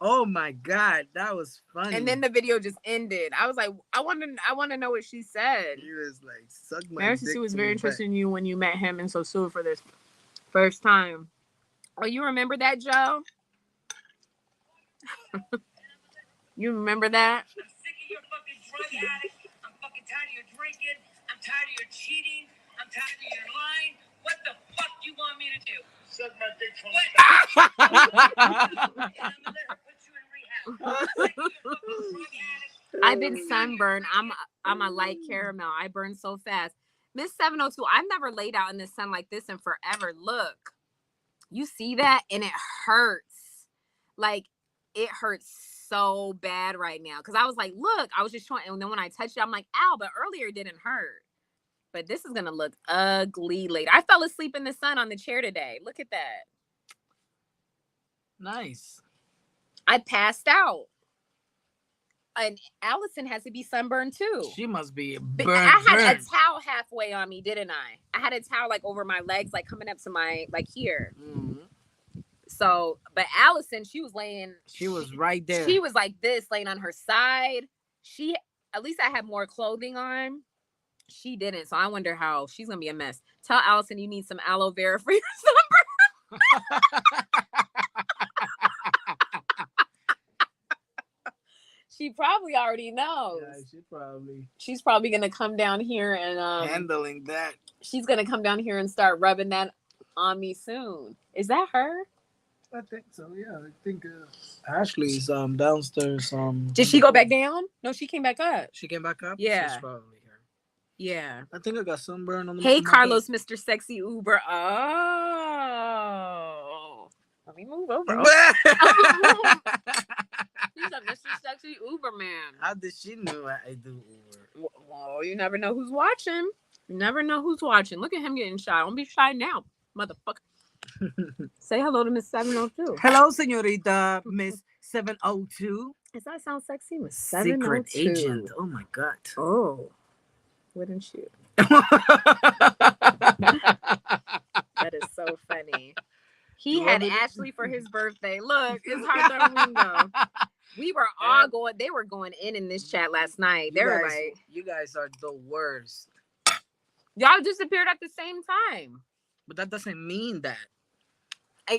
Oh my God, that was funny. And then the video just ended. I was like, I want to know what she said. He was like, suck my dick. She was very interested in you when you met him and so soon for this first time. Oh, you remember that, Joe? You remember that? I'm sick of your fucking drug addict. I'm fucking tired of your drinking. I'm tired of your cheating. I'm tired of your lying. What the fuck you want me to do? Suck my dick from the back. And I'm gonna let her put you in rehab. I'm sick of your fucking drug addict. I've been sunburned. I'm a light caramel. I burn so fast. Miss 702, I've never laid out in the sun like this in forever. Look, you see that? And it hurts. Like, it hurts so bad right now. Because I was like, look, I was just trying. And then when I touched it, I'm like, ow, but earlier it didn't hurt. But this is going to look ugly later. I fell asleep in the sun on the chair today. Look at that. Nice. I passed out. And Allison has to be sunburned too. She must be But burned. I had a towel halfway on me, didn't I? I had a towel like over my legs, like coming up to my, like here. Mm-hmm. So, but Allison, she was laying. She was right there. She was like this, laying on her side. She, at least I had more clothing on. She didn't. So I wonder how she's going to be a mess. Tell Allison you need some aloe vera for your sunburn. She probably already knows. Yeah, she's probably gonna come down here and handling that. She's gonna come down here and start rubbing that on me soon. Is that her? I think so. Yeah, I think Ashley's downstairs. Did she go back down? No, she came back up. She came back up. Yeah. She's probably her. Yeah. I think I got sunburn on the. Hey, Carlos, Mr. Sexy Uber. Oh, let me move over. He's a Mr. Sexy Uber man. How did she know I do Uber? Well, you never know who's watching. You never know who's watching. Look at him getting shy. Don't be shy now, motherfucker. Say hello to Miss 702. Hello, señorita Miss 702. Does that sound sexy? Miss Secret 702. agent. Oh my god. Oh, wouldn't you? That is so funny. He had Ashley for his birthday. Look, it's hard window. We were all going. They were going in this chat last night. They were like, "You guys are the worst." Y'all disappeared at the same time. But that doesn't mean that.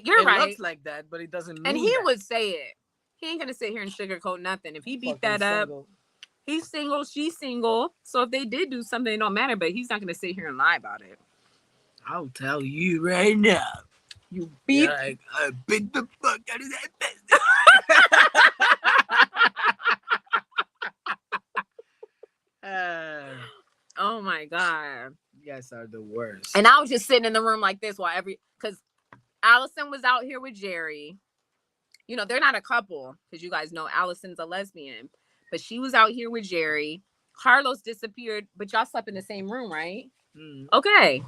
You're right. It looks like that, but it doesn't mean. And he that. would say it. He ain't gonna sit here and sugarcoat nothing. If he beat that up, he's single, she's single. So if they did do something, it don't matter. But he's not gonna sit here and lie about it. I'll tell you right now. You beat. I beat the fuck out of that business. Oh my god. You guys are the worst. And I was just sitting in the room like this while because Allison was out here with Jerry. You know, they're not a couple because you guys know Allison's a lesbian, but she was out here with Jerry. Carlos disappeared, but y'all slept in the same room, right? Mm. Okay.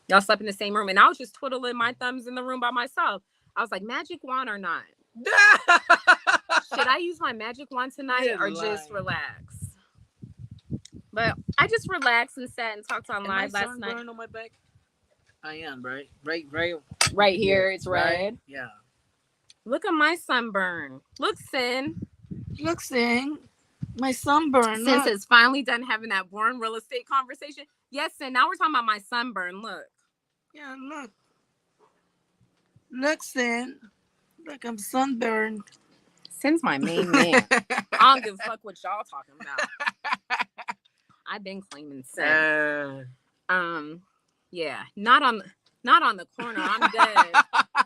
Y'all slept in the same room, and I was just twiddling my thumbs in the room by myself. I was like, magic wand or not? Should I use my magic wand tonight or just relax? But I just relaxed and sat and talked on live last night. On my back? I am, right? Right here, it's red. Right? Yeah. Look at my sunburn. Look, Sin. Look, Sin. My sunburn. Since it's finally done having that boring real estate conversation. Yes, Sin. Now we're talking about my sunburn. Look. Yeah, look. Look, Sin. Look, I'm sunburned. Sin's my main man. I don't give a fuck what y'all talking about. I've been claiming Sin. Yeah, not on the corner. I'm dead.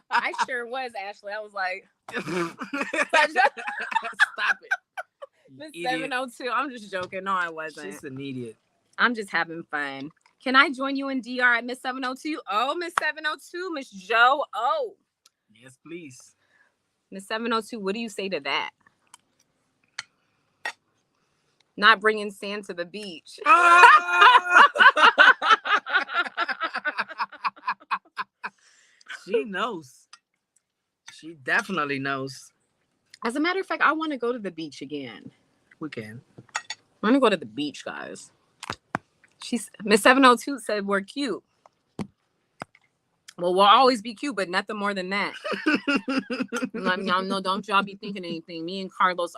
I sure was, Ashley. I was like, stop it. Miss 702. I'm just joking. No, I wasn't. She's an idiot. I'm just having fun. Can I join you in DR at Miss 702? Oh, Miss 702, Miss Joe. Oh. Yes, please. Miss 702, what do you say to that? Not bringing sand to the beach. She knows. She definitely knows. As a matter of fact, I want to go to the beach again. We can. I want to go to the beach, guys. Miss 702 said we're cute. Well, we'll always be cute, but nothing more than that. Let y'all know, don't y'all be thinking anything. Me and Carlos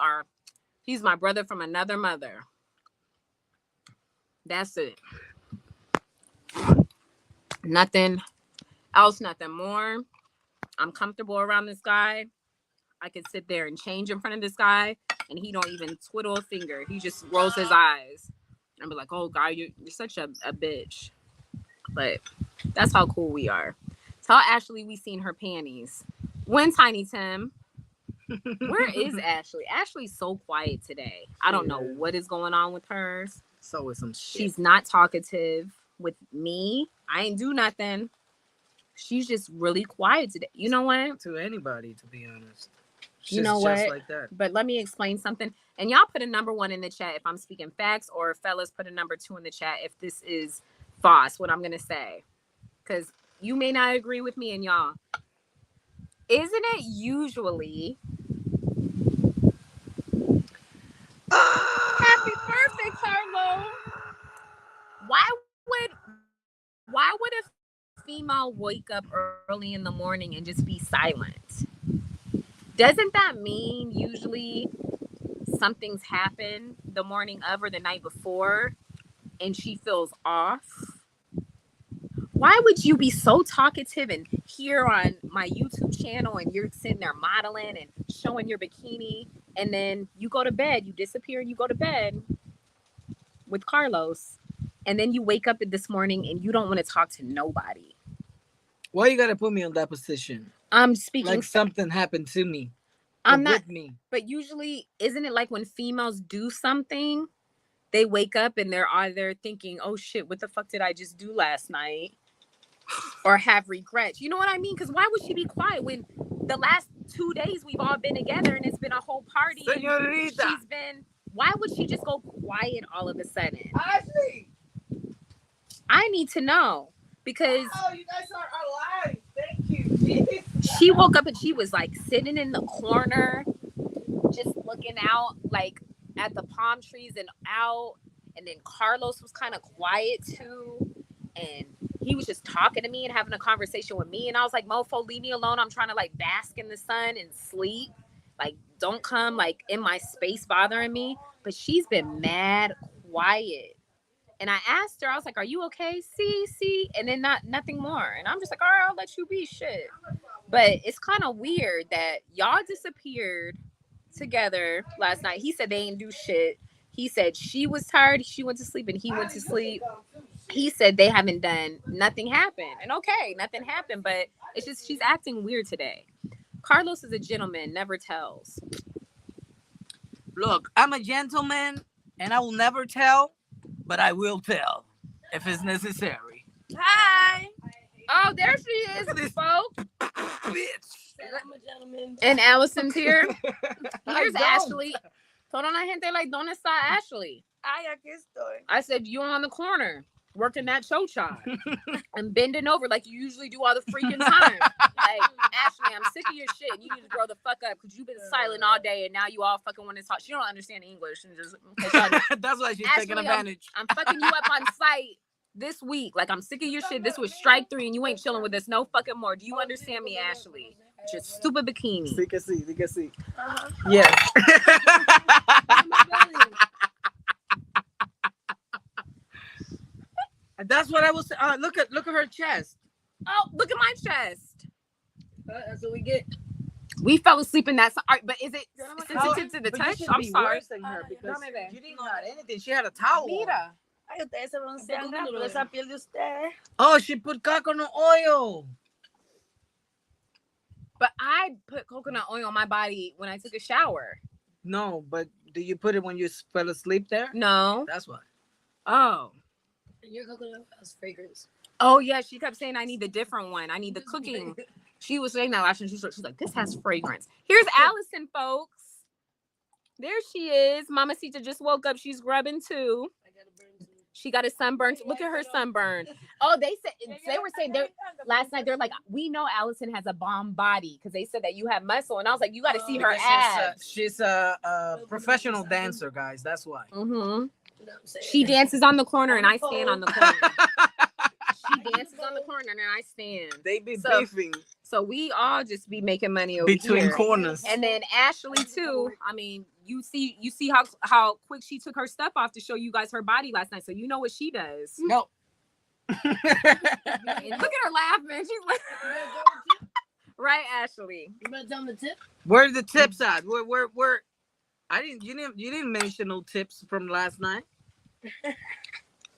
he's my brother from another mother. That's it. Nothing else, nothing more. I'm comfortable around this guy. I could sit there and change in front of this guy, and he don't even twiddle a finger. He just rolls his eyes. And be like, oh, God, you're such a bitch. But that's how cool we are. Tell Ashley we seen her panties. When, Tiny Tim? Where is Ashley? Ashley's so quiet today. I don't know what is going on with her. So is some shit. She's not talkative. with me. I ain't do nothing. She's just really quiet today. You know what? To anybody, to be honest. You know just what? like that. But let me explain something. And y'all put a number 1 in the chat if I'm speaking facts, or fellas put a number 2 in the chat if this is false, what I'm going to say. Because you may not agree with me, and y'all. Isn't it usually... Happy birthday, Carlo. Why would a female wake up early in the morning and just be silent? Doesn't that mean usually something's happened the morning of or the night before and she feels off? Why would you be so talkative and here on my YouTube channel and you're sitting there modeling and showing your bikini, and then you go to bed, you disappear and you go to bed with Carlos, and then you wake up this morning and you don't want to talk to nobody? Why you gotta put me on that position? I'm speaking like something happened to me. I'm not with me. But usually, isn't it like when females do something, they wake up and they're either thinking, oh shit, what the fuck did I just do last night? Or have regrets. You know what I mean? Because why would she be quiet when the last 2 days we've all been together and it's been a whole party? Señorita. She's been... Why would she just go quiet all of a sudden? Ashley, I need to know. Because... oh, you guys are alive. Thank you. She woke up and she was like sitting in the corner, just looking out like at the palm trees and out. And then Carlos was kind of quiet too. And he was just talking to me and having a conversation with me. And I was like, mofo, leave me alone. I'm trying to like bask in the sun and sleep. Like, don't come like in my space bothering me. But she's been mad quiet. And I asked her, I was like, are you okay? See? And then nothing more. And I'm just like, all right, I'll let you be, shit. But it's kind of weird that y'all disappeared together last night. He said they ain't do shit. He said she was tired. She went to sleep and he went to sleep. He said they haven't done, nothing happened. And okay, nothing happened, but it's just she's acting weird today. Carlos is a gentleman, never tells. Look, I'm a gentleman and I will never tell, but I will tell if it's necessary. Hi. Oh, there she is, folks. Bitch. I'm a gentleman. And Allison's here. I Here's don't. Ashley. Told on la gente like, ¿dónde está Ashley? Ay, aquí estoy. I said, you on the corner working that chocha and bending over like you usually do all the freaking time. Like, Ashley, I'm sick of your shit. You need to grow the fuck up because you've been silent all day and now you all fucking want to talk. She don't understand English. And just, That's why she's Ashley, taking advantage. I'm fucking you up on site this week. Like, I'm sick of your shit. This was strike 3 and you ain't chilling with us no fucking more. Do you understand me, Ashley? Just stupid bikini. Sí que sí. Uh-huh. Yes. That's what I was. Look at her chest. Oh, look at my chest. That's what we get. We fell asleep in that. But is it How- sensitive to the but you touch? should I'm be sorry. worse than her because No, bebé. you didn't have anything. She had a towel. Mira. Ay, ustedes se broncean rápido, esa piel de usted. Oh, she put coconut oil. But I put coconut oil on my body when I took a shower. No, but do you put it when you fell asleep there? No. That's why. Oh. Your coconut has fragrance. Oh, yeah. She kept saying, I need the different one. I need the cooking. She was saying that last night. She's like, this has fragrance. Here's Allison, folks. There she is. Mamacita just woke up. She's grubbing too. I got a burn too. She got a sunburn. Look at her sunburn. Oh, they were saying last night. They're like, we know Allison has a bomb body because they said that you have muscle, and I was like, you got to see her abs. She's a professional dancer, guys. That's why. Mm-hmm. You know what I'm saying? She dances on the corner, and I stand on the corner. She dances on the corner, and I stand. They be So- beefing So we all just be making money over between here. corners. And then Ashley too. I mean, you see how quick she took her stuff off to show you guys her body last night. So you know what she does. No. And look at her laughing. She's like, right, Ashley. You better tell them the tip. Where's the tips at? Where? You didn't mention no tips from last night.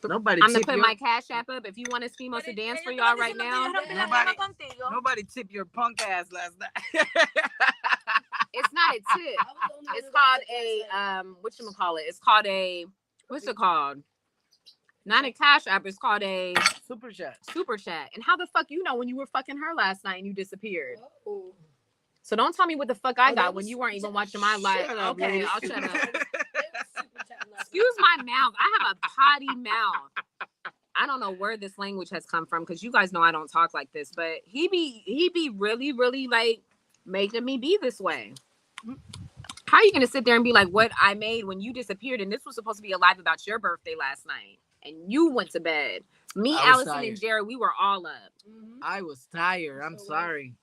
Nobody. I'm gonna tip put your, my cash app up if you want us females to dance for y'all right now. Nobody tip your punk ass last night. It's not a tip. It's called a whatchamacallit? It's called a what's it called? Not a Cash App. It's called a Super chat. Super Chat. And how the fuck you know when you were fucking her last night and you disappeared? Oh. So don't tell me what the fuck I Oh, got that when was you weren't Super even Chat. watching my live. Shut up, Okay, lady. I'll shut up. Super chat last Excuse my mouth. I have a potty mouth. I don't know where this language has come from because you guys know I don't talk like this, but he be really, really like making me be this way. How are you gonna sit there and be like what I made when you disappeared and this was supposed to be a live about your birthday last night and you went to bed? Me, I was Allison, tired. and Jared, we were all up. Mhm. I was tired. I'm So sorry.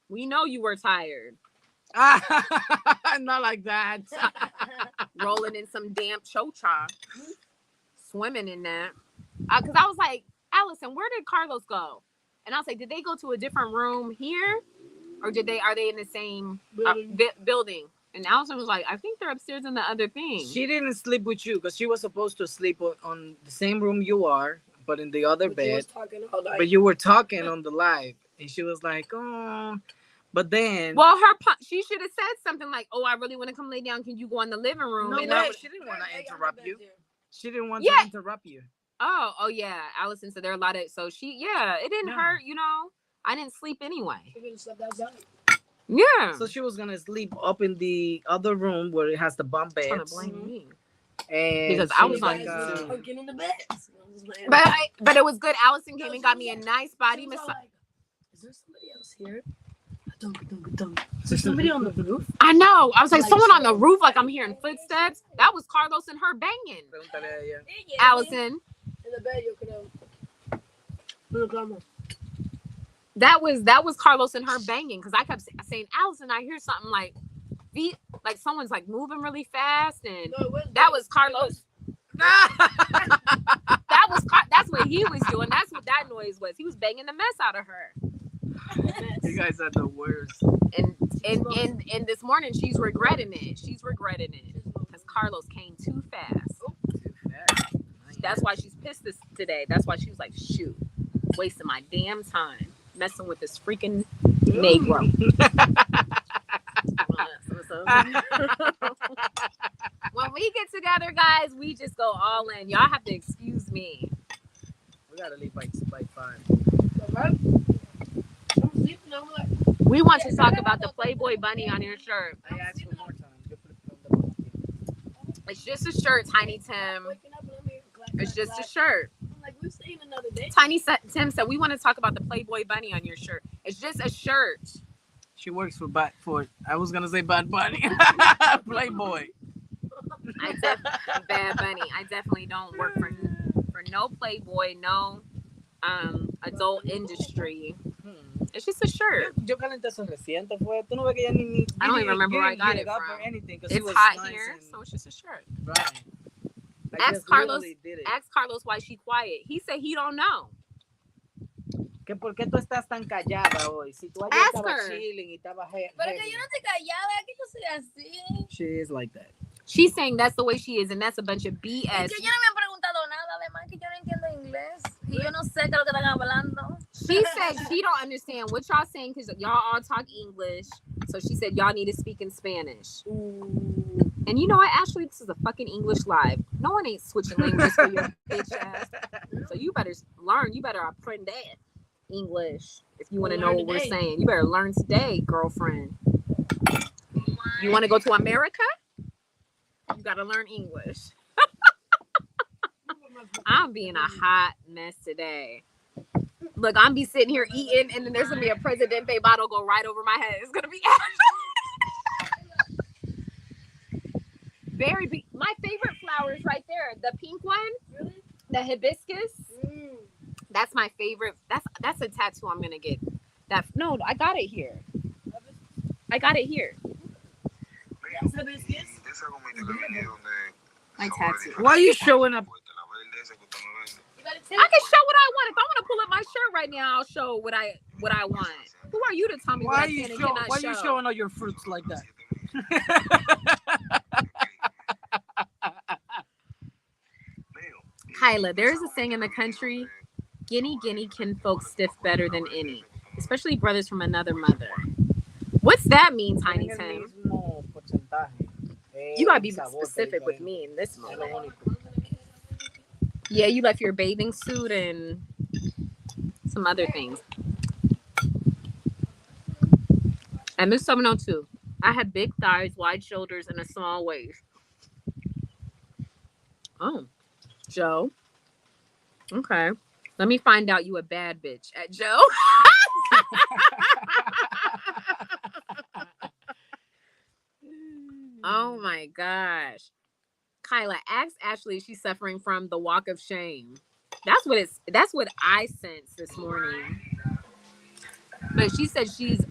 We know you were tired, Not like that. rolling in some damp chocha, swimming in that. Cause I was like, Allison, where did Carlos go? And I was like, did they go to a different room here, or are they in the same building? And Allison was like, I think they're upstairs in the other thing. She didn't sleep with you because she was supposed to sleep on the same room you are, but in the other But you bed. was talking all night. But you were talking on the live, and she was like, "Oh," but then. Well, she should have said something like, "Oh, I really want to come lay down. Can you go in the living room?" No and way. I was, She didn't want to Hey, I'm interrupt not you. there. She didn't want Yeah. to interrupt you. oh yeah. Allison said there are a lot of it didn't Yeah. hurt. I didn't sleep anyway. You could have slept outside. Yeah. So she was gonna sleep up in the other room where it has the bunk trying to beds. blame me. And Because she I was You on guys YouTube. was hunking in the bed. But it was good. Allison came and got me a nice body massage. Like, is there somebody else here? Is there somebody on the roof? I know. I was like, Like, someone on so- the roof, like I'm hearing footsteps. That was Carlos and her banging. Pregúntale a ella. Allison, In the bed, you could have. No drama. that was Carlos and her banging because I kept saying, Allison, I hear something like feet, like someone's like moving really fast, and No, it was that was Carlos. That's what he was doing. That's what that noise was. He was banging the mess out of her. You guys are the worst. And this morning she's regretting it. She's regretting it because Carlos came too fast. Too fast. That's why she's pissed today. That's why she was like, shoot, wasting my damn time messing with this freaking Negro. When we get together, guys, we just go all in. Y'all have to excuse me. We gotta leave by 5. I'm sleeping. I'm like, We want to talk about the Playboy bunny on your shirt. I asked for more time. You put it on the It's just a shirt, Tiny Tim. waking up and I'm here. Clack, It's clack, just a clack. shirt. I'm like, we're staying another day. Tiny Tim said we want to talk about the Playboy bunny on your shirt. It's just a shirt. She works for I was gonna say Bad Bunny. Playboy. Bad Bunny. I definitely don't work for no Playboy, no adult industry. It's just a shirt. Yo calenté eso reciente, fue. Tú no ves que ya ni I don't even remember where I got it up from. or anything, 'cause he It's was hot nice here, and- so it's just a shirt. Right. I Ask just Carlos- literally did it. Ask Carlos why she quiet. He said he don't know. Que por qué tú estás tan callada hoy? Si tú ayer Ask estabas her. chilling y estabas Pero que yo no estoy callada, que yo soy así. She is like that. She's saying that's the way she is, and that's a bunch of BS. Es que yo no me han preguntado nada, además que yo no entiendo inglés. Y yo no sé qué es lo que están hablando. She said she don't understand what y'all saying because y'all all talk English. So she said y'all need to speak in Spanish. And you know what? Actually, this is a fucking English live. No one ain't switching languages for your bitch ass. So you better learn. You better aprender English if you want to know what we're saying. You better learn today, girlfriend. You want to go to America? You got to learn English. I'm being a hot mess today. Look, I'm be sitting here eating, and then there's gonna be a Presidente bottle go right over my head. It's gonna be my favorite flower is right there. The pink one, Really? the hibiscus. That's my favorite. That's a tattoo I'm gonna get. No, I got it here. I got it here. My tattoo. Why are you showing up? I can show what I want. If I want to pull up my shirt right now, I'll show what I want. Who are you to tell me what I can and cannot Why are show? you showing all your fruits like that? Kyla, there's a saying in the country, guinea kin folks stiff better than any, especially brothers from another mother. What's that mean, Tiny Tim? You gotta be specific with me in this moment. Yeah, you left your bathing suit and some other things. At Miss 702, I had big thighs, wide shoulders, and a small waist. Oh, Joe. Okay. Let me find out you a bad bitch at Joe. Oh my gosh. Kyla, ask Ashley if she's suffering from the walk of shame. That's what I sensed this morning. But she said she's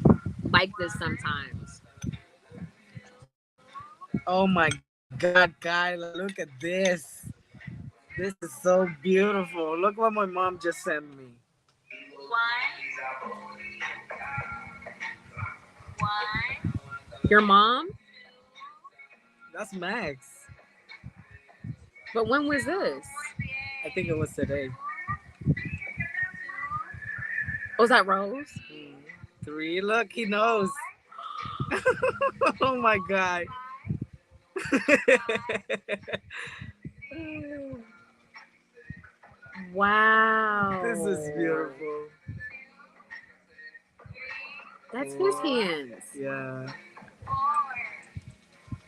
like this sometimes. Oh my God, Kyla, look at this. This is so beautiful. Look what my mom just sent me. Your mom? That's Max. But when was this? I think it was today. Was that Rose? 3. Look, he knows. Oh my God. Wow. This is beautiful. That's his hands. Yeah.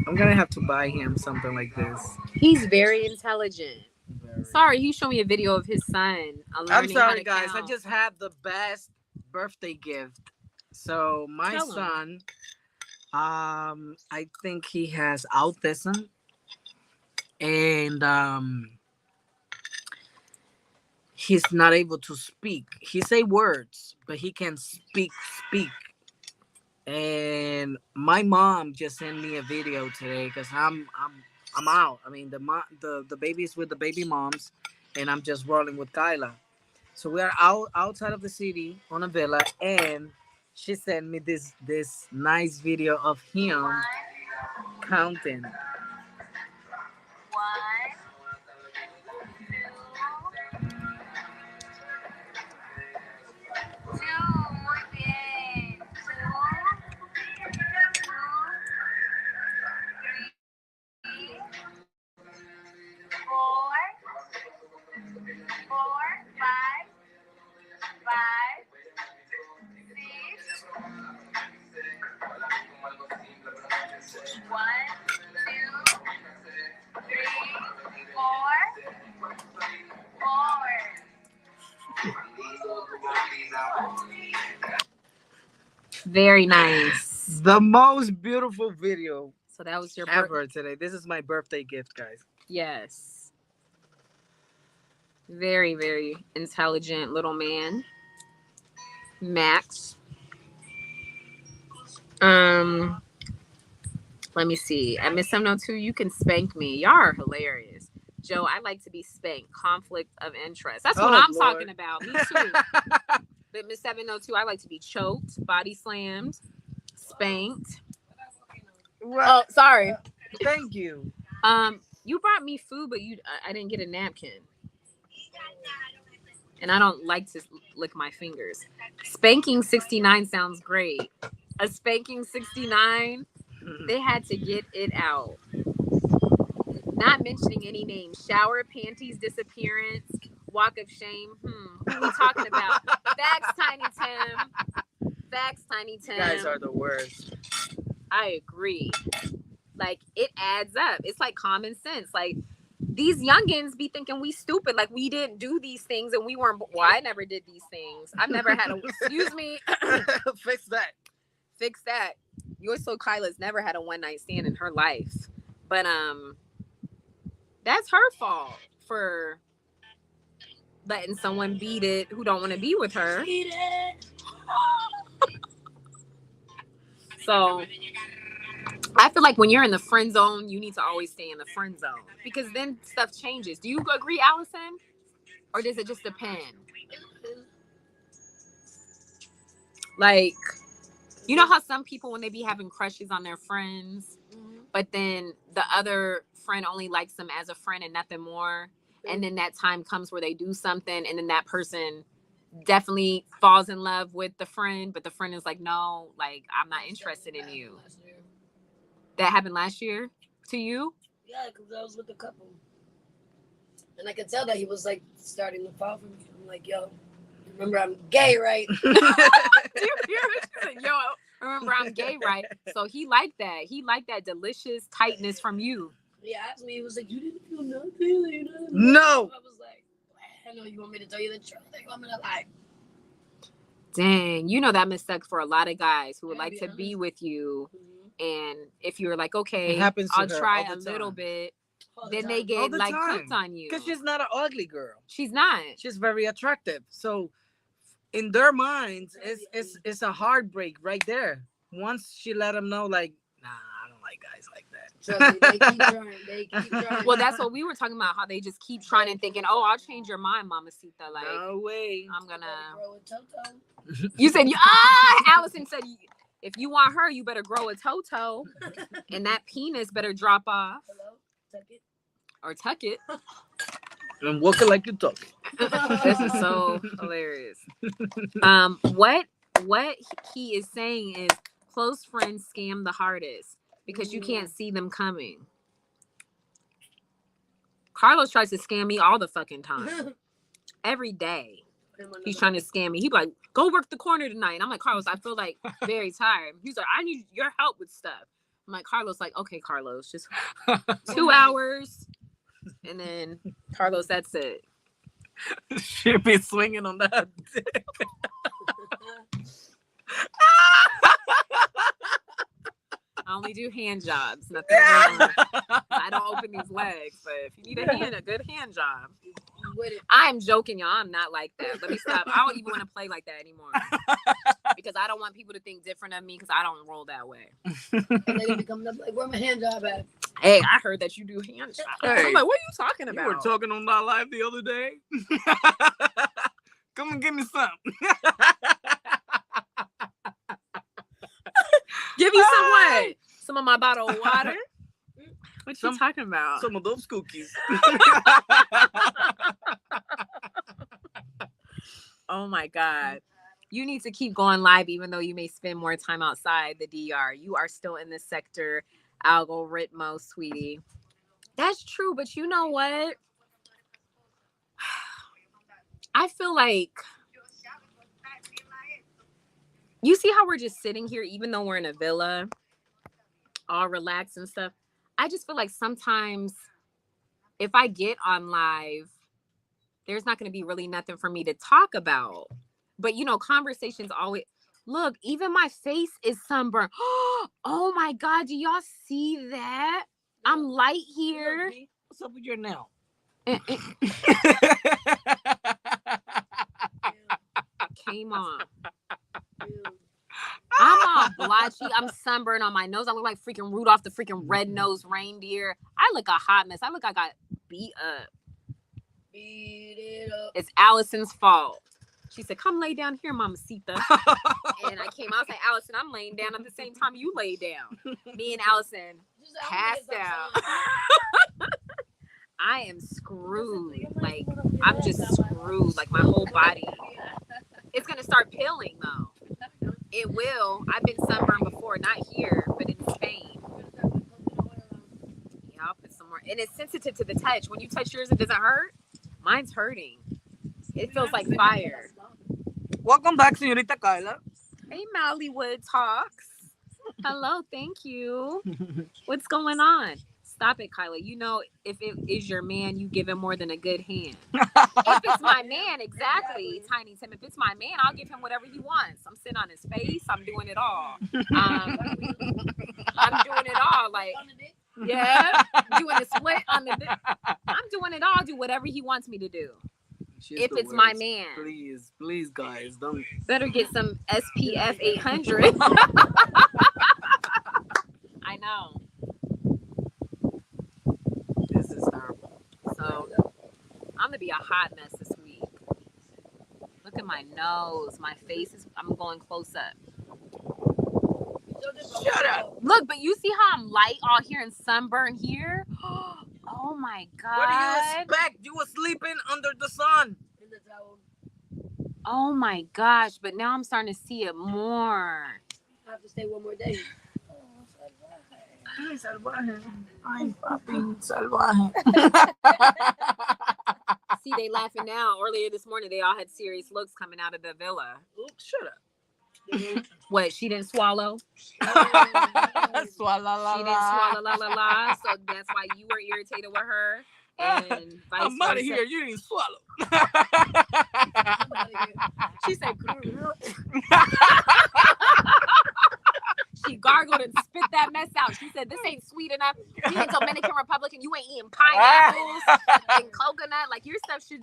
I'm gonna have to buy him something like this. He's very intelligent. Very. Sorry, he showed me a video of his son. I'm sorry, how to guys. count. I just have the best birthday gift. So my Tell him. son, I think he has autism, and he's not able to speak. He say words, but he can speak. And my mom just sent me a video today because I'm out. I mean the baby's with the baby moms, and I'm just rolling with Kyla. So we are outside of the city on a villa, and she sent me this nice video of him counting. Very nice. The most beautiful video So that was your ever today. This is my birthday gift, guys. Yes. Very, very intelligent little man. Max. Let me see. At Miss 702, you can spank me. Y'all are hilarious. Joe, I like to be spanked. Conflict of interest. That's what I'm Lord. talking about. Me too. But Miss 702, I like to be choked, body slammed, spanked. Well, Oh, sorry. thank you. You brought me food, but I didn't get a napkin. And I don't like to lick my fingers. Spanking 69 sounds great. A spanking 69, they had to get it out. Not mentioning any names. Shower, panties, disappearance, walk of shame. Who we talking about? Facts, Tiny Tim. Facts, Tiny Tim. You guys are the worst. I agree. Like, it adds up. It's like common sense. Like, these youngins be thinking we stupid. Like, we didn't do these things and we weren't. Well, I never did these things. I've never had a. Excuse me. Fix that. Fix that. Yours so Kyla's never had a one night stand in her life. But, that's her fault for letting someone beat it who don't want to be with her. So I feel like when you're in the friend zone, you need to always stay in the friend zone because then stuff changes. Do you agree, Allison? Or does it just depend? Like, you know how some people, when they be having crushes on their friends, but then the other friend only likes them as a friend and nothing more. And then that time comes where they do something and then that person definitely falls in love with the friend, but the friend is like, no, like, I'm not interested in you. That happened last year to you? Yeah, because I was with a couple. And I could tell that he was like starting to fall for me. I'm like, yo, remember I'm gay, right? Do you hear what she said? Yo, remember I'm gay, right? So he liked that. He liked that delicious tightness from you. He asked me, he was like, you didn't feel nothing, you know? No. I was like, I know you want me to tell you the truth. You want me to lie? Dang, you know that mistake for a lot of guys who would Yeah, like be to be honest. with you. Mm-hmm. And if you're like, okay, It happens to I'll her try all a the little time. bit, All the then they time. All get the like time. hooked on you. Because she's not an ugly girl. She's not. She's very attractive. So in their minds, it's a heartbreak right there. Once she let them know, like, nah, I don't like guys like that. Trust me, they keep trying. They keep trying. Well, that's what we were talking about, how they just keep trying and thinking, oh, I'll change your mind, Mamacita. Like, No way. I'm gonna. Grow a toto. You said, Allison said, if you want her, you better grow a toto, and that penis better drop off Hello? Tuck it. or tuck it. And walk it like you talk. This is so hilarious. What he is saying is close friends scam the hardest because you can't see them coming. Carlos tries to scam me all the fucking time. Every day. He's trying to scam me. He be like, go work the corner tonight. And I'm like, Carlos, I feel like very tired. He's like, I need your help with stuff. I'm like, Carlos, like, okay, Carlos, just 2 hours. And then Carlos, that's it. She'll be swinging on that dick. I only do hand jobs. Nothing wrong. I don't open these legs. But if you need a good hand job. I'm joking, y'all. I'm not like that. Let me stop. I don't even want to play like that anymore. Because I don't want people to think different of me because I don't roll that way. And they be coming up like, where my hand job at? Hey, I heard that you do hand jobs. Hey, I'm like, what are you talking about? You were talking on that live the other day. Come and give me some. Give you some what? Some of my bottled water? What you talking about? Some of those cookies. Oh my God. You need to keep going live even though you may spend more time outside the DR. You are still in the sector algoritmo, sweetie. That's true, but you know what? I feel like you see how we're just sitting here even though we're in a villa, all relaxed and stuff. I just feel like sometimes if I get on live, there's not going to be really nothing for me to talk about. But, you know, conversations always... Look, even my face is sunburned. Oh, my God. Do y'all see that? I'm light here. What's up with your nail? Came on. I'm all blotchy. I'm sunburned on my nose. I look like freaking Rudolph the freaking red-nosed reindeer. I look a hot mess. I look like I got beat up. Beat it up. It's Allison's fault. She said, come lay down here, Mamacita. And I came out, I was like, Allison, I'm laying down at the same time you lay down. Me and Allison passed out. I am screwed. Like, I'm just screwed. Like, my whole body. It's going to start peeling, though. It will. I've been sunburned before. Not here, but in Spain. Yeah, I'll put some more. And it's sensitive to the touch. When you touch yours, it doesn't hurt. Mine's hurting. It feels like fire. Welcome back, Señorita Kyla. Hey, Mallywood Talks. Hello, thank you. What's going on? Stop it, Kyla. You know, if it is your man, you give him more than a good hand. If it's my man, exactly, Tiny Tim. If it's my man, I'll give him whatever he wants. I'm sitting on his face. I'm doing it all. I'm doing it all. Like, yeah, doing a split on the dick. I'm doing it all. I'll do whatever he wants me to do. If it's my man. Please, guys, don't. Better get some SPF 800. I know. This is terrible. So, I'm going to be a hot mess this week. Look at my nose. My face is, I'm going close up. Shut up. Look, but you see how I'm light all here and sunburn here? Oh my God. What do you expect? You were sleeping under the sun. In the towel. Oh my gosh. But now I'm starting to see it more. I have to stay one more day. Ay, salvaje. Ay, papi, salvaje. See, they laughing now. Earlier this morning, they all had serious looks coming out of the villa. Oops, shut up. What? She didn't swallow. Swalala. She didn't swallow la. So that's why you were irritated with her, and vice I'm out of versa. here. You didn't swallow. She said, she gargled and spit that mess out. She said, this ain't sweet enough. You in Dominican Republic and you ain't eating pineapples and coconut. Like, your stuff should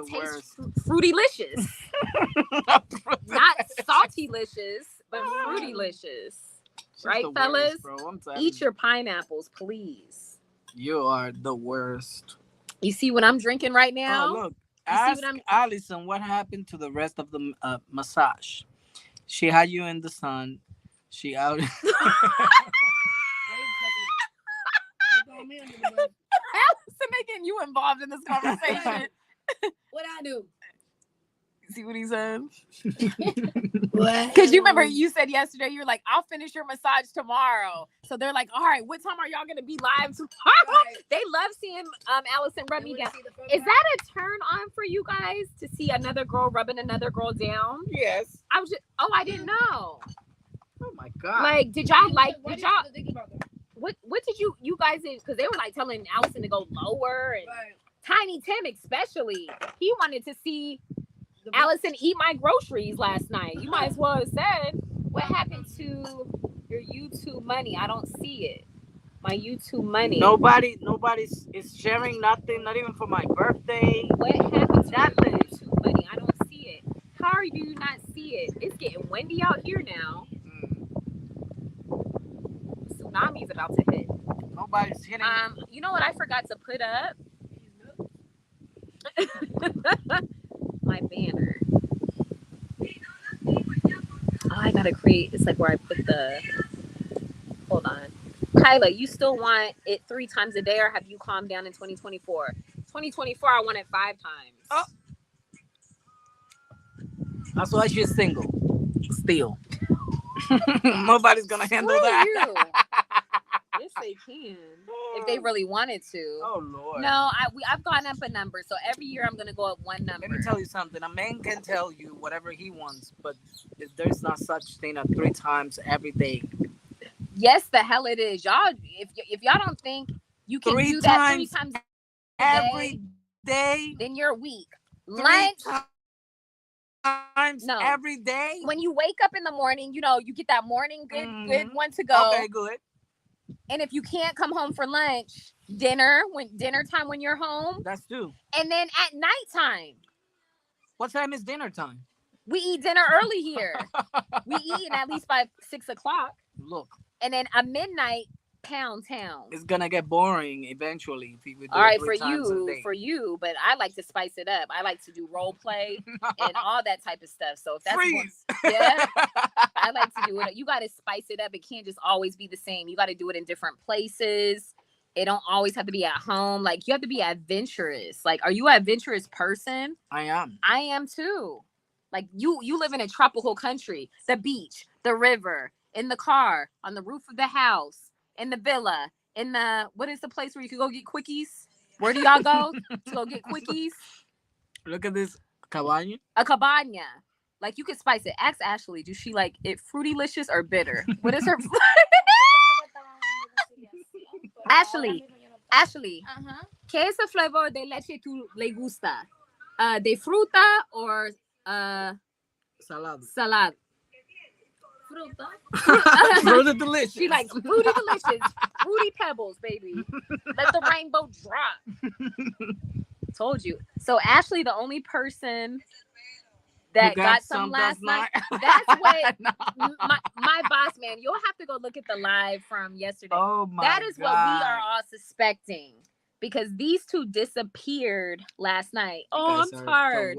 taste fruity-licious. Not salty-licious, but fruity-licious. Right, fellas? Bro, Eat your pineapples, please. You are the worst. You see what I'm drinking right now? Oh, look. Ask Allison what happened to the rest of the massage. She had you in the sun. She out. Allison making you involved in this conversation. What I do? See what he said? What? Because you remember you said yesterday, you were like, I'll finish your massage tomorrow. So they're like, all right, what time are y'all going to be live tomorrow? Right. They love seeing Allison rub me down. Is that a turn on for you guys to see another girl rubbing another girl down? Yes. I didn't know. Oh my God. Like, did y'all what did you guys, because they were like telling Allison to go lower, and Tiny Tim especially, he wanted to see Allison eat my groceries last night. You might as well have said, what happened to your YouTube money? I don't see it. My YouTube money. Nobody is sharing nothing, not even for my birthday. What happened to your YouTube money? I don't see it. How do you not see it? It's getting windy out here now. Tsunami's about to hit. Nobody's hitting. You know what I forgot to put up? My banner. Oh, I gotta create. It's like where I put the. Hold on, Kyla. You still want it 3 times a day, or have you calmed down in 2024? 2024, I want it 5 times. Oh. That's why she's single. Still. Nobody's gonna handle that. You. Yes, they can. If they really wanted to. Oh Lord. No, I've gone up a number, so every year I'm gonna go up 1 number. Let me tell you something. A man can tell you whatever he wants, but there's not such thing as 3 times every day. Yes, the hell it is, y'all. If y'all don't think you can do that 3 times every day, then you're weak. 3 Lunch times every day. When you wake up in the morning, you get that morning good one to go. Okay, good. And if you can't come home for lunch, dinner time when you're home. That's 2. And then at nighttime. What time is dinner time? We eat dinner early here. We eat at least by 6 o'clock. Look. And then a midnight pound town. It's gonna get boring eventually if you would do all right, it 3 times a day. For you, but I like to spice it up. I like to do role play and all that type of stuff. So if that's yeah, I like to do it. You got to spice it up. It can't just always be the same. You got to do it in different places. It don't always have to be at home. Like, you have to be adventurous. Like, are you an adventurous person? I am. I am too. Like, you live in a tropical country. The beach, the river, in the car, on the roof of the house, in the villa, in the, what is the place where you can go get quickies? Where do y'all go to go get quickies? Look at this cabana. A cabana. Like, you could spice it. Ask Ashley, do she like it fruity-licious or bitter? What is her? Ashley, ¿qué es el flavor de leche tú le gusta? ¿De fruta or salado? Fruity delicious. She likes fruity delicious, fruity pebbles, baby. Let the rainbow drop. Told you. So Ashley, the only person that got some last night. That's what my boss man. You'll have to go look at the live from yesterday. Oh my! That is what we are all suspecting, because these 2 disappeared last night. Oh, I'm tired.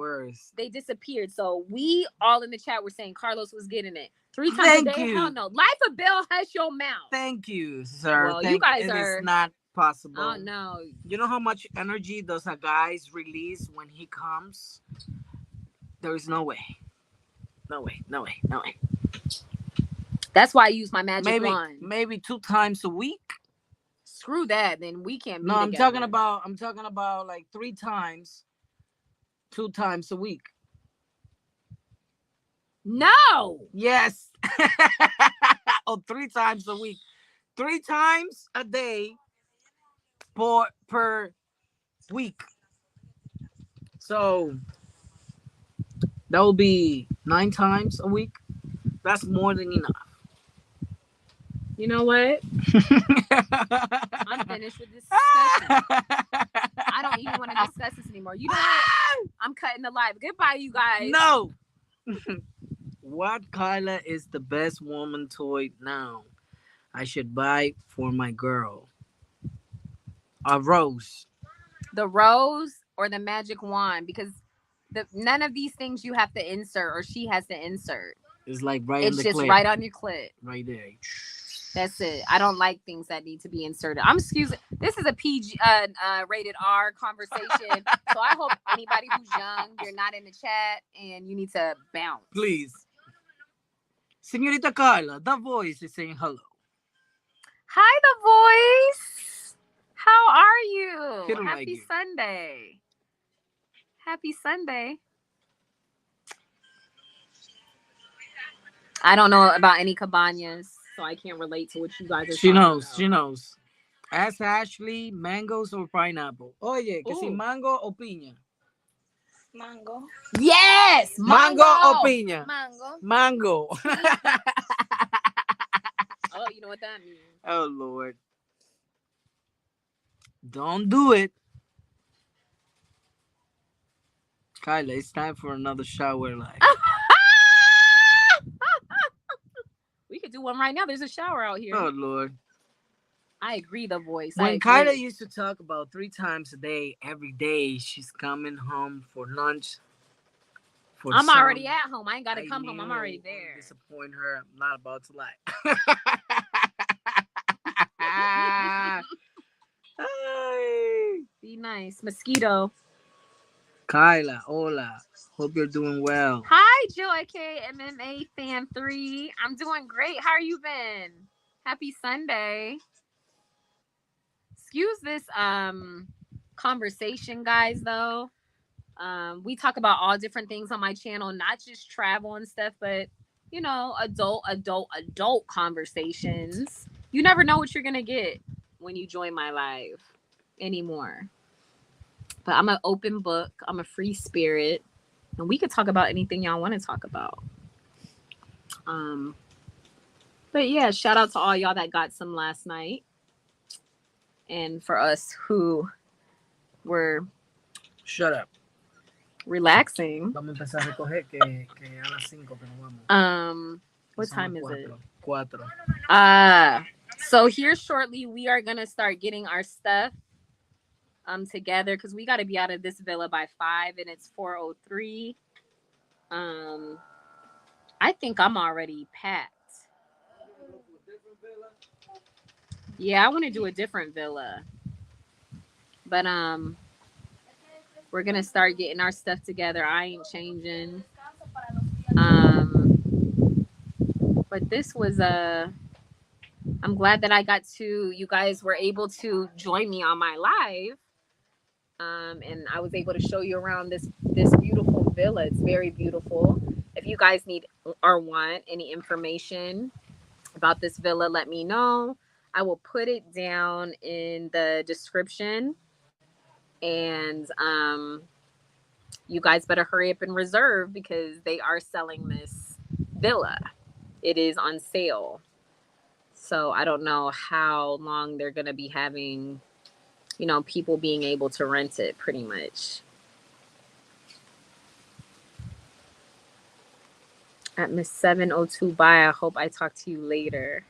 They disappeared. So we all in the chat were saying Carlos was getting it 3 times a day. Hell no. Life of Bill has your mouth. Thank you, sir. Well, you guys it are. Is not possible. Oh no. You know how much energy does a guy release when he comes? There is no way. No way. That's why I use my magic wand. Maybe 2 times a week. screw that. Then we can't be No, I'm together. talking about like 3 times, 2 times a week. No. Yes. Or 3 times a week. 3 times a day per week. So that will be 9 times a week. That's more than enough. You know what? I'm finished with this discussion. I don't even want to discuss this anymore. You know what? I'm cutting the live. Goodbye, you guys. No. What Kyla is the best woman toy now? I should buy for my girl. A rose. The rose or the magic wand, because none of these things you have to insert or she has to insert. It's like right It's in the just clit. right on your clit. Right there. That's it. I don't like things that need to be inserted. I'm excusing. This is a PG rated R conversation. So I hope anybody who's young, you're not in the chat and you need to bounce. Please. Señorita Carla, the voice is saying hello. Hi, the voice. How are you? He don't Happy like you. Sunday. Happy Sunday. I don't know about any cabañas, so I can't relate to what you guys are She talking knows. about. She knows. Ask Ashley, mangoes or pineapple. Oye, que si Ooh. mango o piña. Mango. Yes, Mango o piña. Mango. Mango. Oh, you know what that means. Oh, Lord. Don't do it. Kyla, it's time for another shower live. We could do one right now. There's a shower out here. Oh, Lord. I agree, the voice. When Kyla used to talk about 3 times a day, every day, she's coming home for lunch. I'm already at home. I ain't got to come home. I'm already I there. disappoint her. I'm not about to lie. Be nice. Mosquito. Kyla, hola. Hope you're doing well. Hi, Joy K MMA Fan 3. I'm doing great. How are you been? Happy Sunday. Excuse this conversation, guys, though. We talk about all different things on my channel, not just travel and stuff, but you know, adult conversations. You never know what you're gonna get when you join my live anymore. But I'm an open book. I'm a free spirit, and we could talk about anything y'all want to talk about. But yeah, shout out to all y'all that got some last night, and for us who were Shut up. relaxing. Vamos a empezar a recoger que a las 5 que nos vamos. What Son time las is it? 4. 4. So here shortly we are gonna start getting our stuff together because we got to be out of this villa by 5 and it's 4:03. I think I'm already packed. Yeah, I want to do a different villa, but we're gonna start getting our stuff together. I ain't changing. But this was I'm glad that you guys were able to join me on my live. And I was able to show you around this beautiful villa. It's very beautiful. If you guys need or want any information about this villa, let me know. I will put it down in the description. And you guys better hurry up and reserve because they are selling this villa. It is on sale. So I don't know how long they're going to be having, you know, people being able to rent it pretty much. At Miss 702, bye. I hope I talk to you later.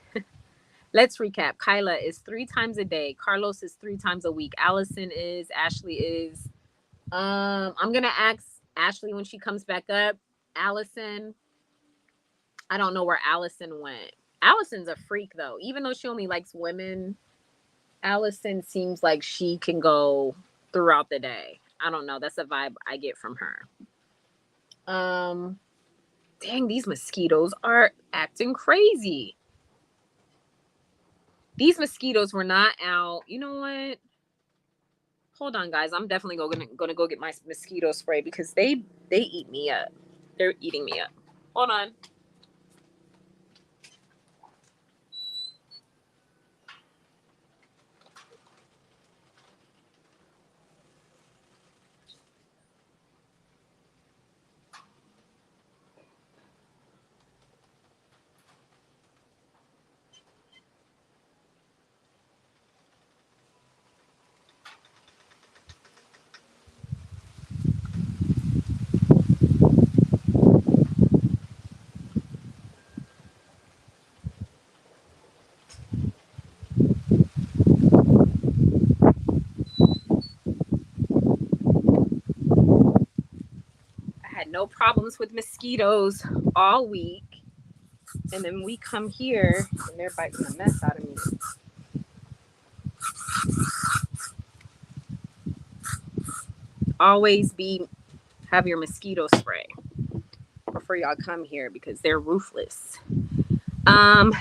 Let's recap. Kyla is 3 times a day. Carlos is 3 times a week. Allison is. Ashley is. I'm going to ask Ashley when she comes back up. Allison. I don't know where Allison went. Allison's a freak, though. Even though she only likes women, Allison seems like she can go throughout the day. I don't know. That's a vibe I get from her. Dang, these mosquitoes are acting crazy. These mosquitoes were not out. You know what? Hold on, guys. I'm definitely gonna go get my mosquito spray because they eat me up. They're eating me up. Hold on. I had no problems with mosquitoes all week. And then we come here and they're biting the mess out of me. Always have your mosquito spray before y'all come here because they're ruthless.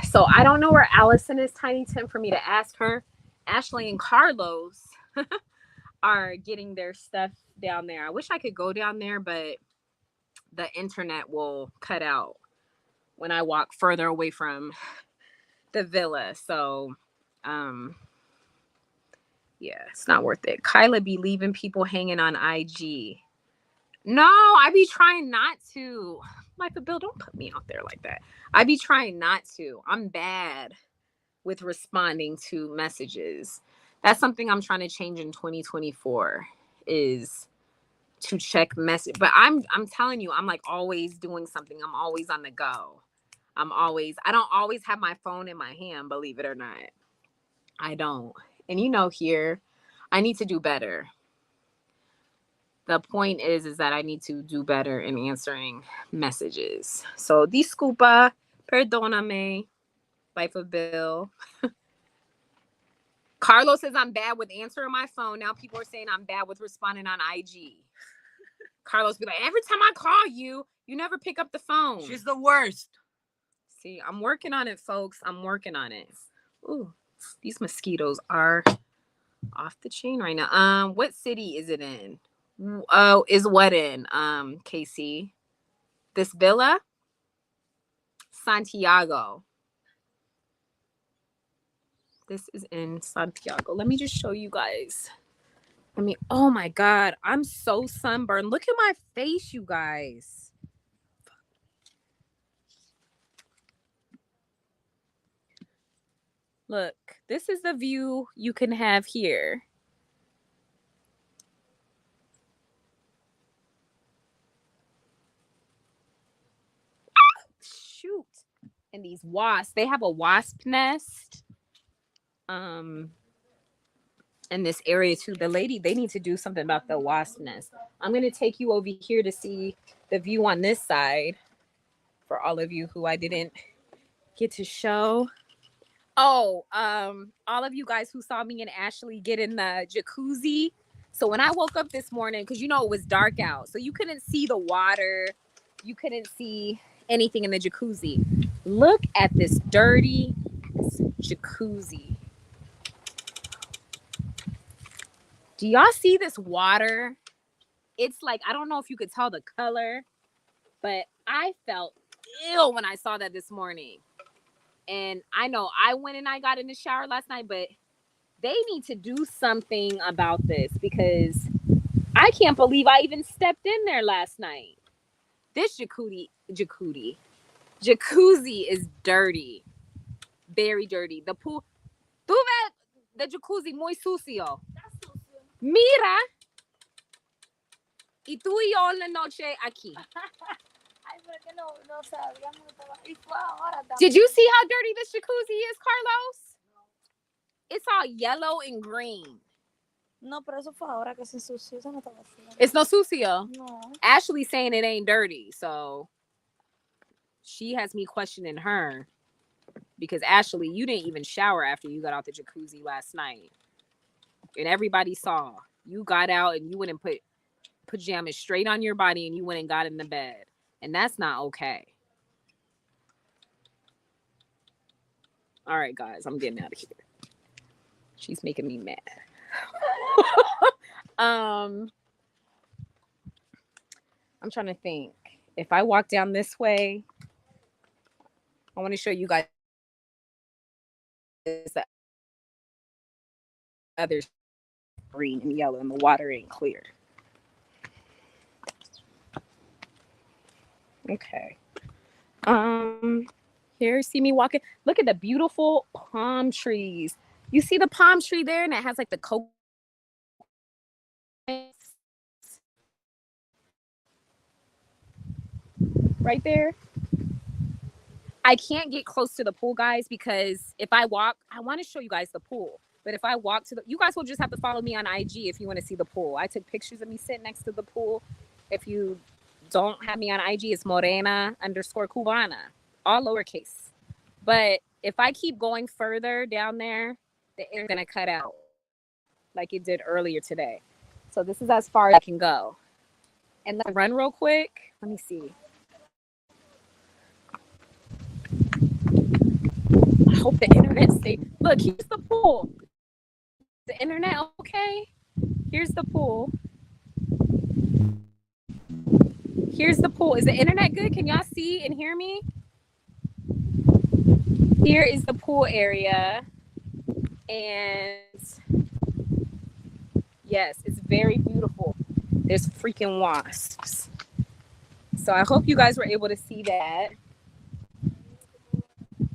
So I don't know where Allison is, Tiny Tim, for me to ask her. Ashley and Carlos are getting their stuff down there. I wish I could go down there, but the internet will cut out when I walk further away from the villa. So yeah, it's not worth it. Kyla be leaving people hanging on IG. No, I be trying not to. Michael Bill, don't put me out there like that. I be trying not to. I'm bad with responding to messages. That's something I'm trying to change in 2024 is to check message. But I'm telling you, I'm like always doing something. I'm always on the go. I don't always have my phone in my hand, believe it or not. I don't. And you know, here, I need to do better. The point is that I need to do better in answering messages. So, disculpa, perdóname, Life of Bill. Carlos says I'm bad with answering my phone. Now people are saying I'm bad with responding on IG. Carlos be like, every time I call you, you never pick up the phone. She's the worst. See, I'm working on it, folks. I'm working on it. Ooh, these mosquitoes are off the chain right now. What city is it in? Oh, is what in? KC. This villa? Santiago. This is in Santiago. Let me just show you guys. Oh my God, I'm so sunburned. Look at my face, you guys. Look, this is the view you can have here. Shoot. And these wasps, they have a wasp nest. In this area too. The lady, they need to do something about the wasp nest. I'm going to take you over here to see the view on this side for all of you who I didn't get to show. Oh, all of you guys who saw me and Ashley get in the jacuzzi. So when I woke up this morning, because you know it was dark out, so you couldn't see the water, you couldn't see anything in the jacuzzi. Look at this dirty jacuzzi. Do y'all see this water? It's like, I don't know if you could tell the color, but I felt ill when I saw that this morning. And I know I went and I got in the shower last night, but they need to do something about this because I can't believe I even stepped in there last night. This jacuzzi is dirty. Very dirty. The pool, tú ves the jacuzzi muy sucio. Mira. Y tú y yo en la noche aquí. Did you see how dirty this jacuzzi is, Carlos? It's all yellow and green. No, pero eso fue ahora que se ensució. Eso no estaba así. It's no sucio. No. Ashley's saying it ain't dirty, so she has me questioning her because Ashley, you didn't even shower after you got out the jacuzzi last night, and everybody saw you got out and you went and put pajamas straight on your body and you went and got in the bed, and that's not okay. All right, guys, I'm getting out of here. She's making me mad. I'm trying to think. If I walk down this way, I want to show you guys the other green and yellow, and the water ain't clear. Okay. Here, see me walking. Look at the beautiful palm trees. You see the palm tree there, and it has like the coconut right there. I can't get close to the pool, guys, because if I walk, I want to show you guys the pool. But if I walk to the, you guys will just have to follow me on IG if you want to see the pool. I took pictures of me sitting next to the pool. If you don't have me on IG, it's Morena_Cubana, all lowercase. But if I keep going further down there, the air's gonna cut out like it did earlier today. So this is as far as I can go. And let's run real quick. Let me see. I hope the internet stays. Look, here's the pool. The internet okay? Here's the pool. Here's the pool. Is the internet good? Can y'all see and hear me? Here is the pool area. And yes, it's very beautiful. There's freaking wasps. So I hope you guys were able to see that.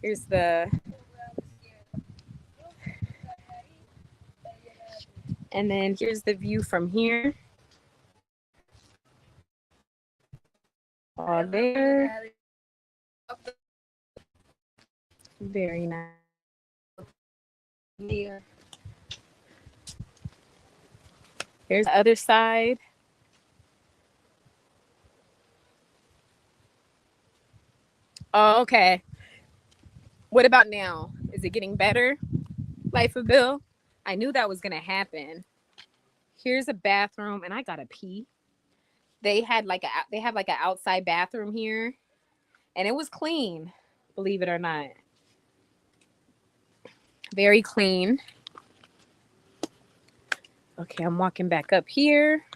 Here's the... And then here's the view from here. All there. Very nice. Yeah. Here's the other side. Oh, okay. What about now? Is it getting better? Life of Bill? I knew that was gonna happen. Here's a bathroom, and I gotta pee. They have like an outside bathroom here, and it was clean, believe it or not. Very clean. Okay, I'm walking back up here.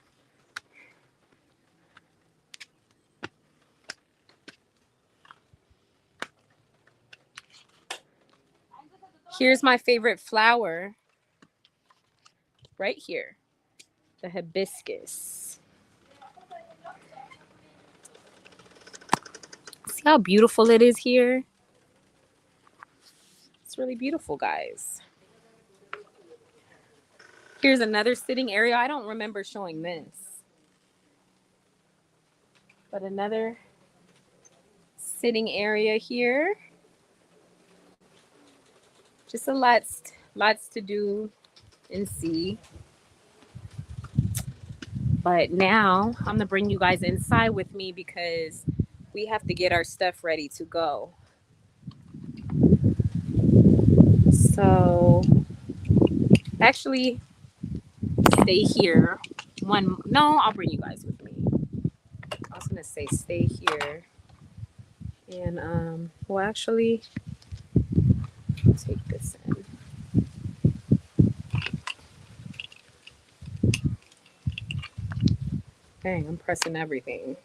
Here's my favorite flower. Right here. The hibiscus. See how beautiful it is here? It's really beautiful, guys. Here's another sitting area. I don't remember showing this. But another sitting area here. Just lots to do and see. But now I'm gonna bring you guys inside with me because we have to get our stuff ready to go. So actually stay here. No, I'll bring you guys with me. I was gonna say stay here. And well actually I'll take this in. Dang, I'm pressing everything.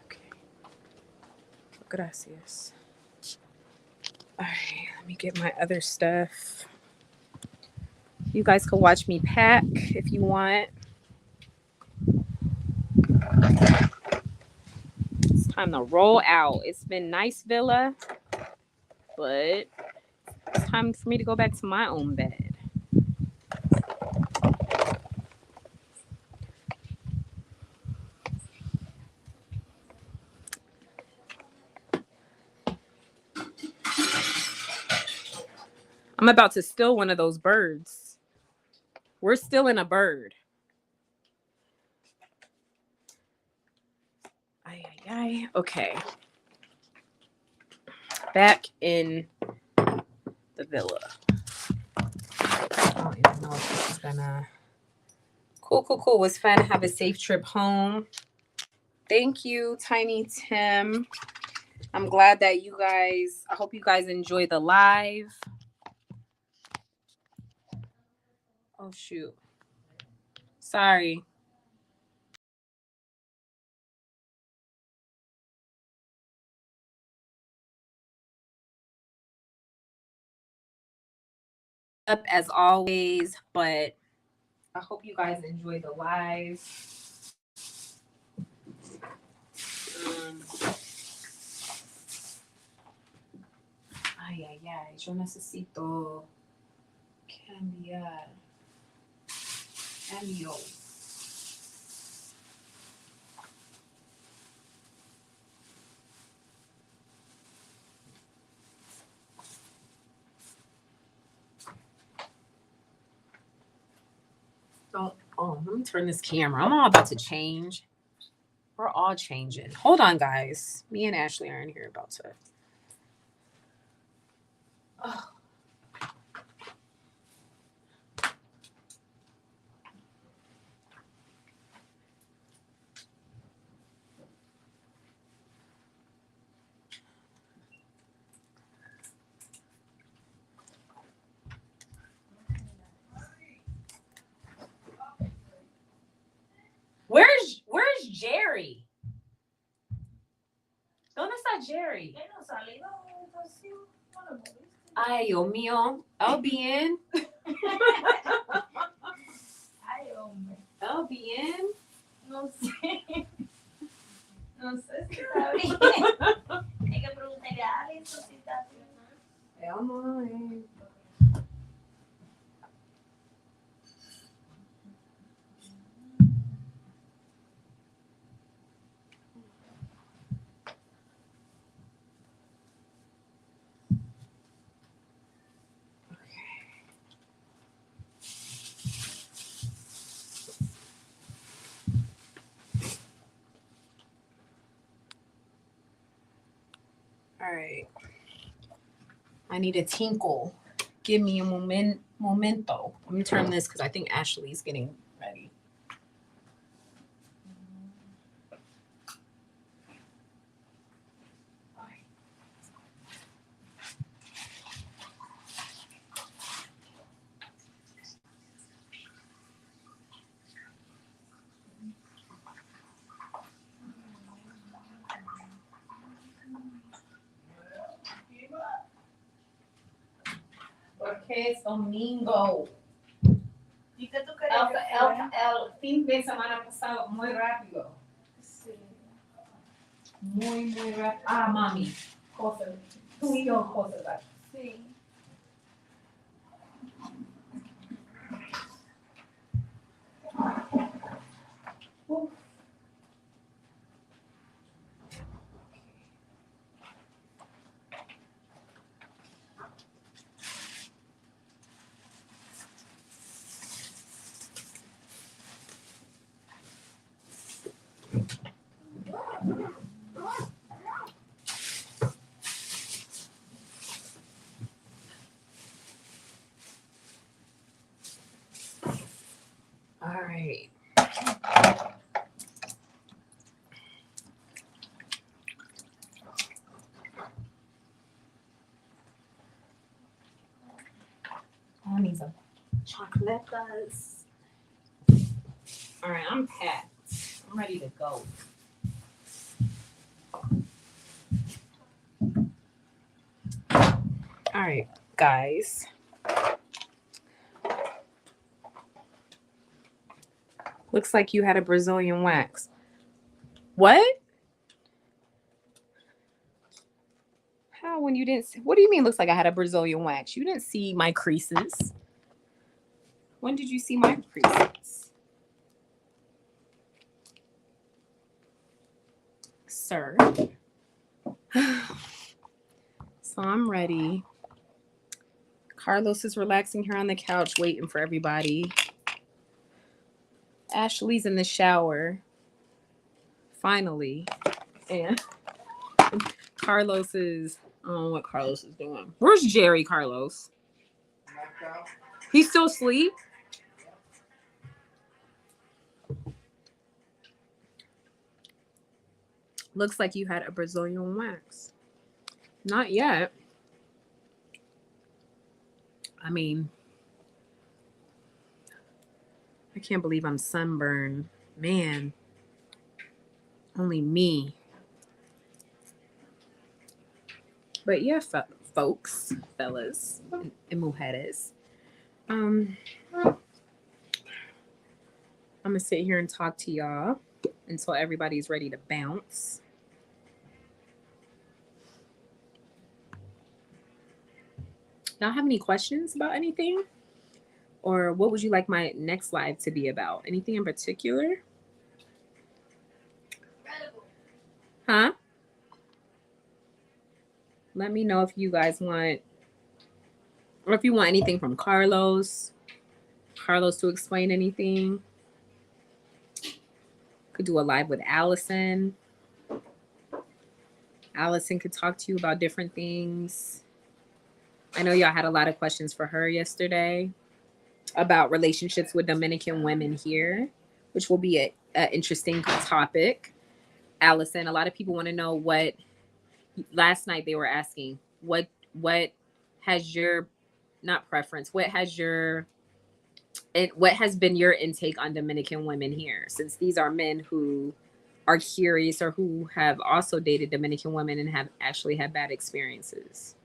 Okay. Gracias. All right, let me get my other stuff. You guys can watch me pack if you want. It's time to roll out. It's been nice, Villa, but it's time for me to go back to my own bed. I'm about to steal one of those birds. We're still in a bird. Okay. Back in the villa. I don't even know if this is gonna... Cool. It was fun. Have a safe trip home. Thank you, Tiny Tim. I'm glad that I hope you guys enjoy the live. Oh, shoot. Sorry. Up as always, but I hope you guys enjoy the live. Ay, yo necesito cambiar. Cambio. Let me turn this camera. I'm all about to change. We're all changing. Hold on, guys. Me and Ashley are in here about to. Oh. Where's Jerry? ¿Dónde está Jerry? Ay, Dios mío. I'll be in. I'll be in. No sé. No sé si está bien. Hay que preguntarle a Alex si está bien. Vamos a ver. All right. I need a tinkle. Give me a momento. Let me turn this because I think Ashley's getting ready. Porque es domingo. ¿Y qué tú querías? El fin de semana pasado muy rápido. Sí. Muy rápido. Ah, mami. Cosas. Tú y yo, cosas. Sí. All right. I need some chocolates. All right, I'm packed. I'm ready to go. All right, guys. Looks like you had a Brazilian wax. What? How when you didn't see, what do you mean looks like I had a Brazilian wax? You didn't see my creases. When did you see my creases? Sir. So I'm ready. Carlos is relaxing here on the couch waiting for everybody. Ashley's in the shower. Finally. And Carlos is, I don't know what Carlos is doing. Where's Jerry, Carlos? He's still asleep? Looks like you had a Brazilian wax. Not yet. I mean, I can't believe I'm sunburned. Man, only me. But yeah, folks, fellas, and mujeres. I'm gonna sit here and talk to y'all until everybody's ready to bounce. Y'all have any questions about anything? Or what would you like my next live to be about? Anything in particular? Huh? Let me know if you guys want, or if you want anything from Carlos. Carlos to explain anything. Could do a live with Allison. Allison could talk to you about different things. I know y'all had a lot of questions for her yesterday about relationships with Dominican women here, which will be an interesting topic. Allison, a lot of people want to know what, last night they were asking, what has your, not preference, what has been your intake on Dominican women here, since these are men who are curious or who have also dated Dominican women and have actually had bad experiences?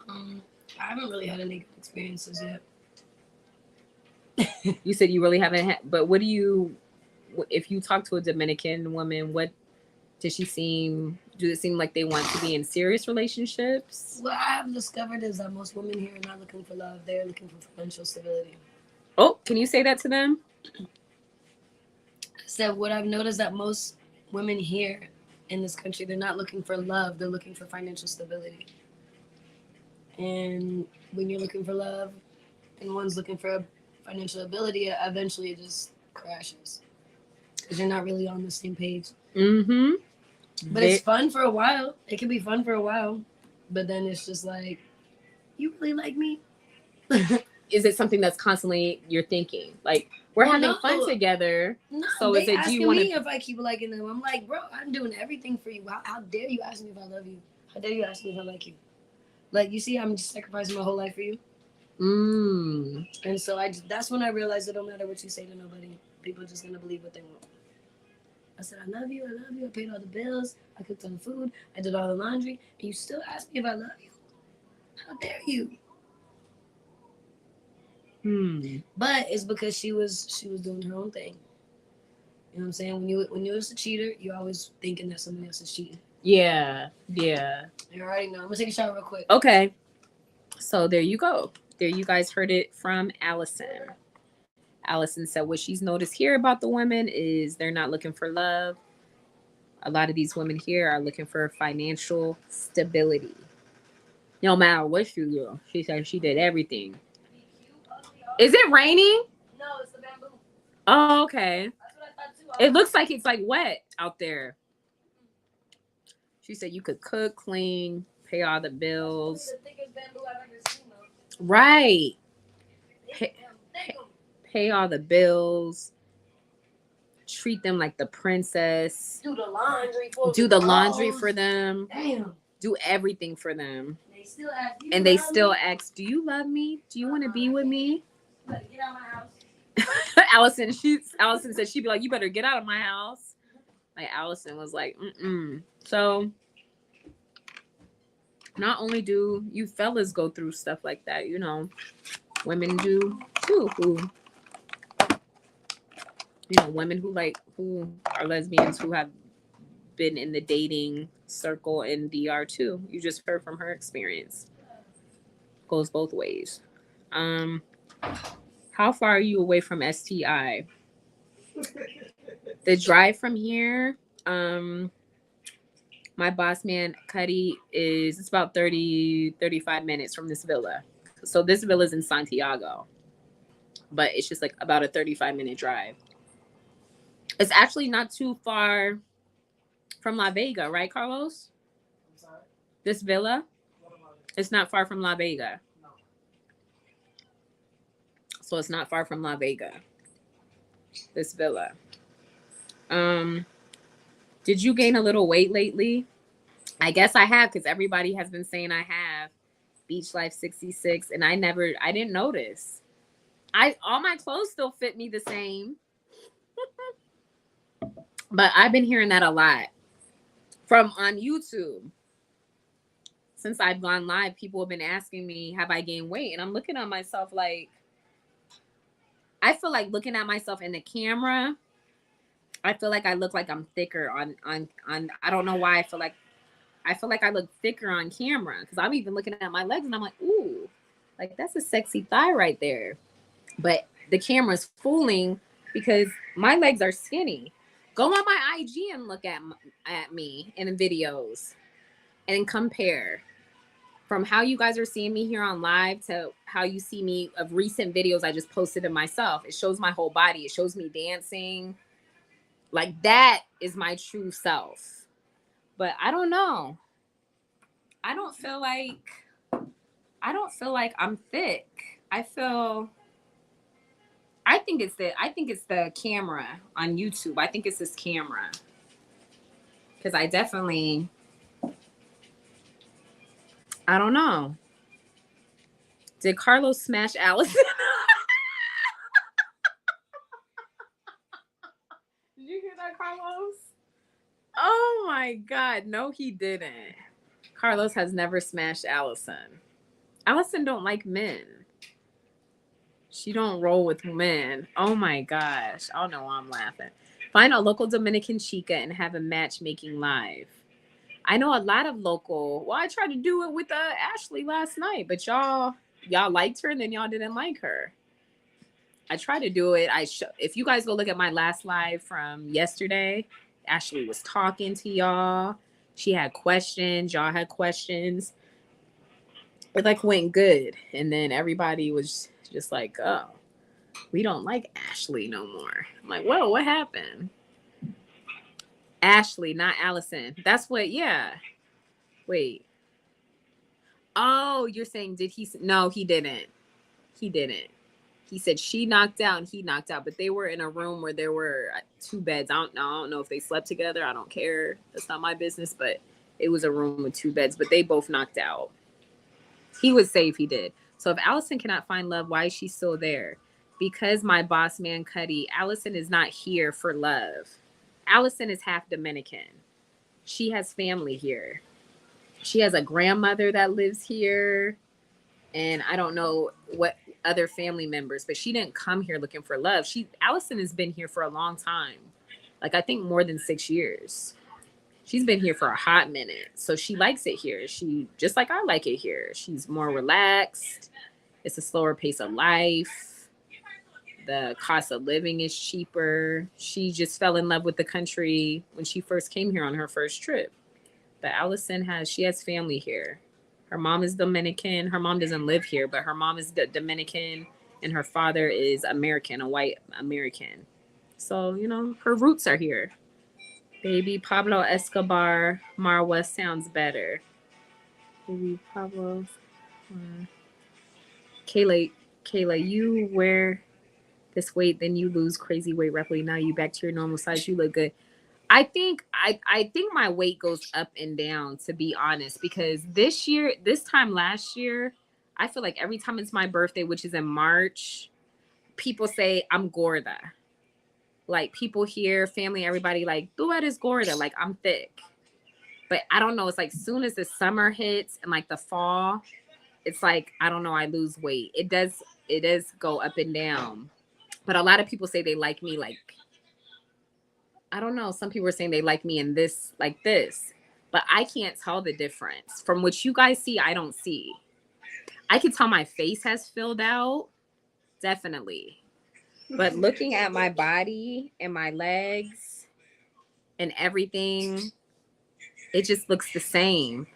I haven't really had any good experiences yet. You said you really haven't had, but what do you, if you talk to a Dominican woman, what does she seem, do it seem like they want to be in serious relationships? What I have discovered is that most women here are not looking for love. They're looking for financial stability. Oh, can you say that to them? I said what I've noticed that most women here in this country, they're not looking for love. They're looking for financial stability. And when you're looking for love and one's looking for financial ability, eventually it just crashes because you're not really on the same page. Mm-hmm. But it's fun for a while. It can be fun for a while, but then it's just like, you really like me? Is it something that's constantly you're thinking? Like, we're having fun together. No, so they is it, do you want me to, if I keep liking them? I'm like, bro, I'm doing everything for you. How dare you ask me if I love you? How dare you ask me if I like you? Like, you see, I'm just sacrificing my whole life for you. And so that's when I realized it don't matter what you say to nobody. People are just going to believe what they want. I said, I love you. I paid all the bills. I cooked all the food. I did all the laundry. And you still ask me if I love you? How dare you? But it's because she was doing her own thing. You know what I'm saying? When you was a cheater, you're always thinking that somebody else is cheating. Yeah. You already know. I'm going to take a shower real quick. Okay. So there you go. There you guys heard it from Allison. Allison said what she's noticed here about the women is they're not looking for love. A lot of these women here are looking for financial stability. No matter what you do. She said she did everything. Is it raining? No, it's the bamboo. Oh, okay. That's what I thought too. It looks like it's like wet out there. She said you could cook, clean, pay all the bills. The thickest bamboo I've ever seen, though. Right. Pay all the bills. Treat them like the princess. Do the laundry for them. Damn. Do everything for them. They still ask. And they still ask, do you love me? Do you want to be with me? Get out of my house. Allison said she'd be like, you better get out of my house. Like Allison was like, So not only do you fellas go through stuff like that, you know, women do too, women who are lesbians who have been in the dating circle in DR too. You just heard from her experience. Goes both ways. How far are you away from STI? The drive from here, my boss man, Cuddy, it's about 35 minutes from this villa. So this villa is in Santiago, but it's just like about a 35-minute drive. It's actually not too far from La Vega, right, Carlos? I'm sorry? This villa? It's not far from La Vega. No. So it's not far from La Vega. This villa. Did you gain a little weight lately? I guess I have, because everybody has been saying I have. Beach Life 66, and I didn't notice. All my clothes still fit me the same. But I've been hearing that a lot from on YouTube. Since I've gone live, people have been asking me, have I gained weight? And I'm looking at myself like, I feel like looking at myself in the camera, I feel like I look like I'm thicker on I don't know why I feel like I look thicker on camera, because I'm even looking at my legs and I'm like, ooh, like that's a sexy thigh right there. But the camera's fooling because my legs are skinny. Go on my IG and look at me in the videos and compare from how you guys are seeing me here on live to how you see me of recent videos I just posted of myself. It shows my whole body. It shows me dancing. Like that is my true self. But I don't know. I don't feel like I'm thick. I think it's the camera on YouTube. I think it's this camera. Because I don't know. Did Carlos smash Allison? Did you hear that, Carlos? Oh my God. No, he didn't. Carlos has never smashed Allison. Allison don't like men. She don't roll with men. Oh my gosh. I don't know why I'm laughing. Find a local Dominican chica and have a matchmaking live. I know a lot of local. Well, I tried to do it with Ashley last night, but y'all liked her and then y'all didn't like her. I tried to do it. If you guys go look at my last live from yesterday, Ashley was talking to y'all. She had questions. Y'all had questions. It like went good, and then everybody was just like, "Oh, we don't like Ashley no more." I'm like, "Whoa, what happened?" Ashley, not Allison. That's what. Yeah. Wait. Oh, you're saying did he? No, he didn't. He didn't. He said she knocked out and he knocked out, but they were in a room where there were 2 beds. I don't know if they slept together. I don't care. That's not my business. But it was a room with 2 beds, but they both knocked out. He would say if he did. So if Allison cannot find love, why is she still there? Because my boss man, Cuddy, Allison is not here for love. Allison is half Dominican. She has family here. She has a grandmother that lives here. And I don't know what other family members, but she didn't come here looking for love. Allison has been here for a long time. Like I think more than 6 years. She's been here for a hot minute. So she likes it here. She just like I like it here. She's more relaxed. It's a slower pace of life. The cost of living is cheaper. She just fell in love with the country when she first came here on her first trip. But Allison has family here. Her mom is Dominican. Her mom doesn't live here, but her mom is Dominican and her father is American, a white American. So, her roots are here. Baby Pablo Escobar, Marwa sounds better. Baby Pablo. Kayla, you wear this weight, then you lose crazy weight rapidly. Now you back to your normal size. You look good. I think my weight goes up and down, to be honest, because this time last year, I feel like every time it's my birthday, which is in March, people say I'm gorda. Like people here, family, everybody like, tú eres gorda, like I'm thick. But I don't know, it's like soon as the summer hits and like the fall, it's like, I don't know, I lose weight. It does go up and down. But a lot of people say they like me like, I don't know. Some people are saying they like me in this, like this, but I can't tell the difference. From what you guys see, I don't see. I can tell my face has filled out, definitely. But looking at my body and my legs and everything, it just looks the same.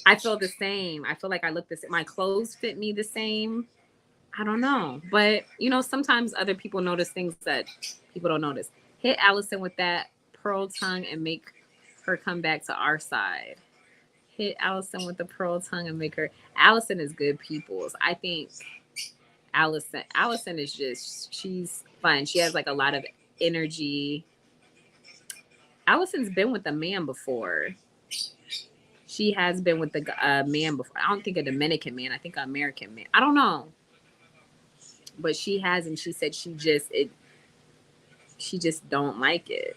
I feel the same. I feel like I look the same. My clothes fit me the same. I don't know. But, sometimes other people notice things that people don't notice. Hit Allison with that pearl tongue and make her come back to our side. Hit Allison with the pearl tongue and make her. Allison is good peoples. I think Allison is she's fun. She has like a lot of energy. Allison's been with a man before. She has been with the man before. I don't think a Dominican man. I think an American man. I don't know. But she has, and she said she just don't like it.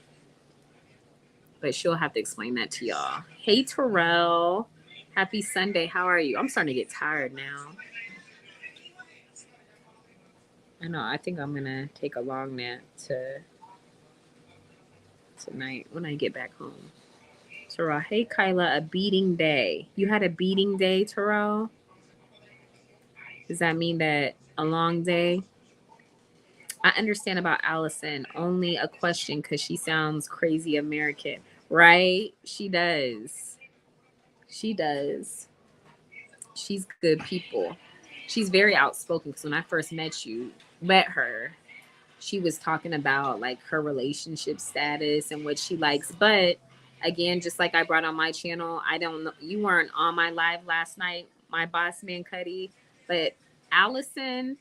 But she'll have to explain that to y'all. Hey, Terrell. Happy Sunday. How are you? I'm starting to get tired now. I know. I think I'm going to take a long nap tonight when I get back home. Terrell. Hey, Kyla. A beating day. You had a beating day, Terrell? Does that mean that a long day? I understand about Allison. Only a question because she sounds crazy American. Right? She does. She does. She's good people. She's very outspoken because when I first met her, she was talking about like her relationship status and what she likes. But again, just like I brought on my channel, I don't know, you weren't on my live last night, my boss man Cuddy, but Allison,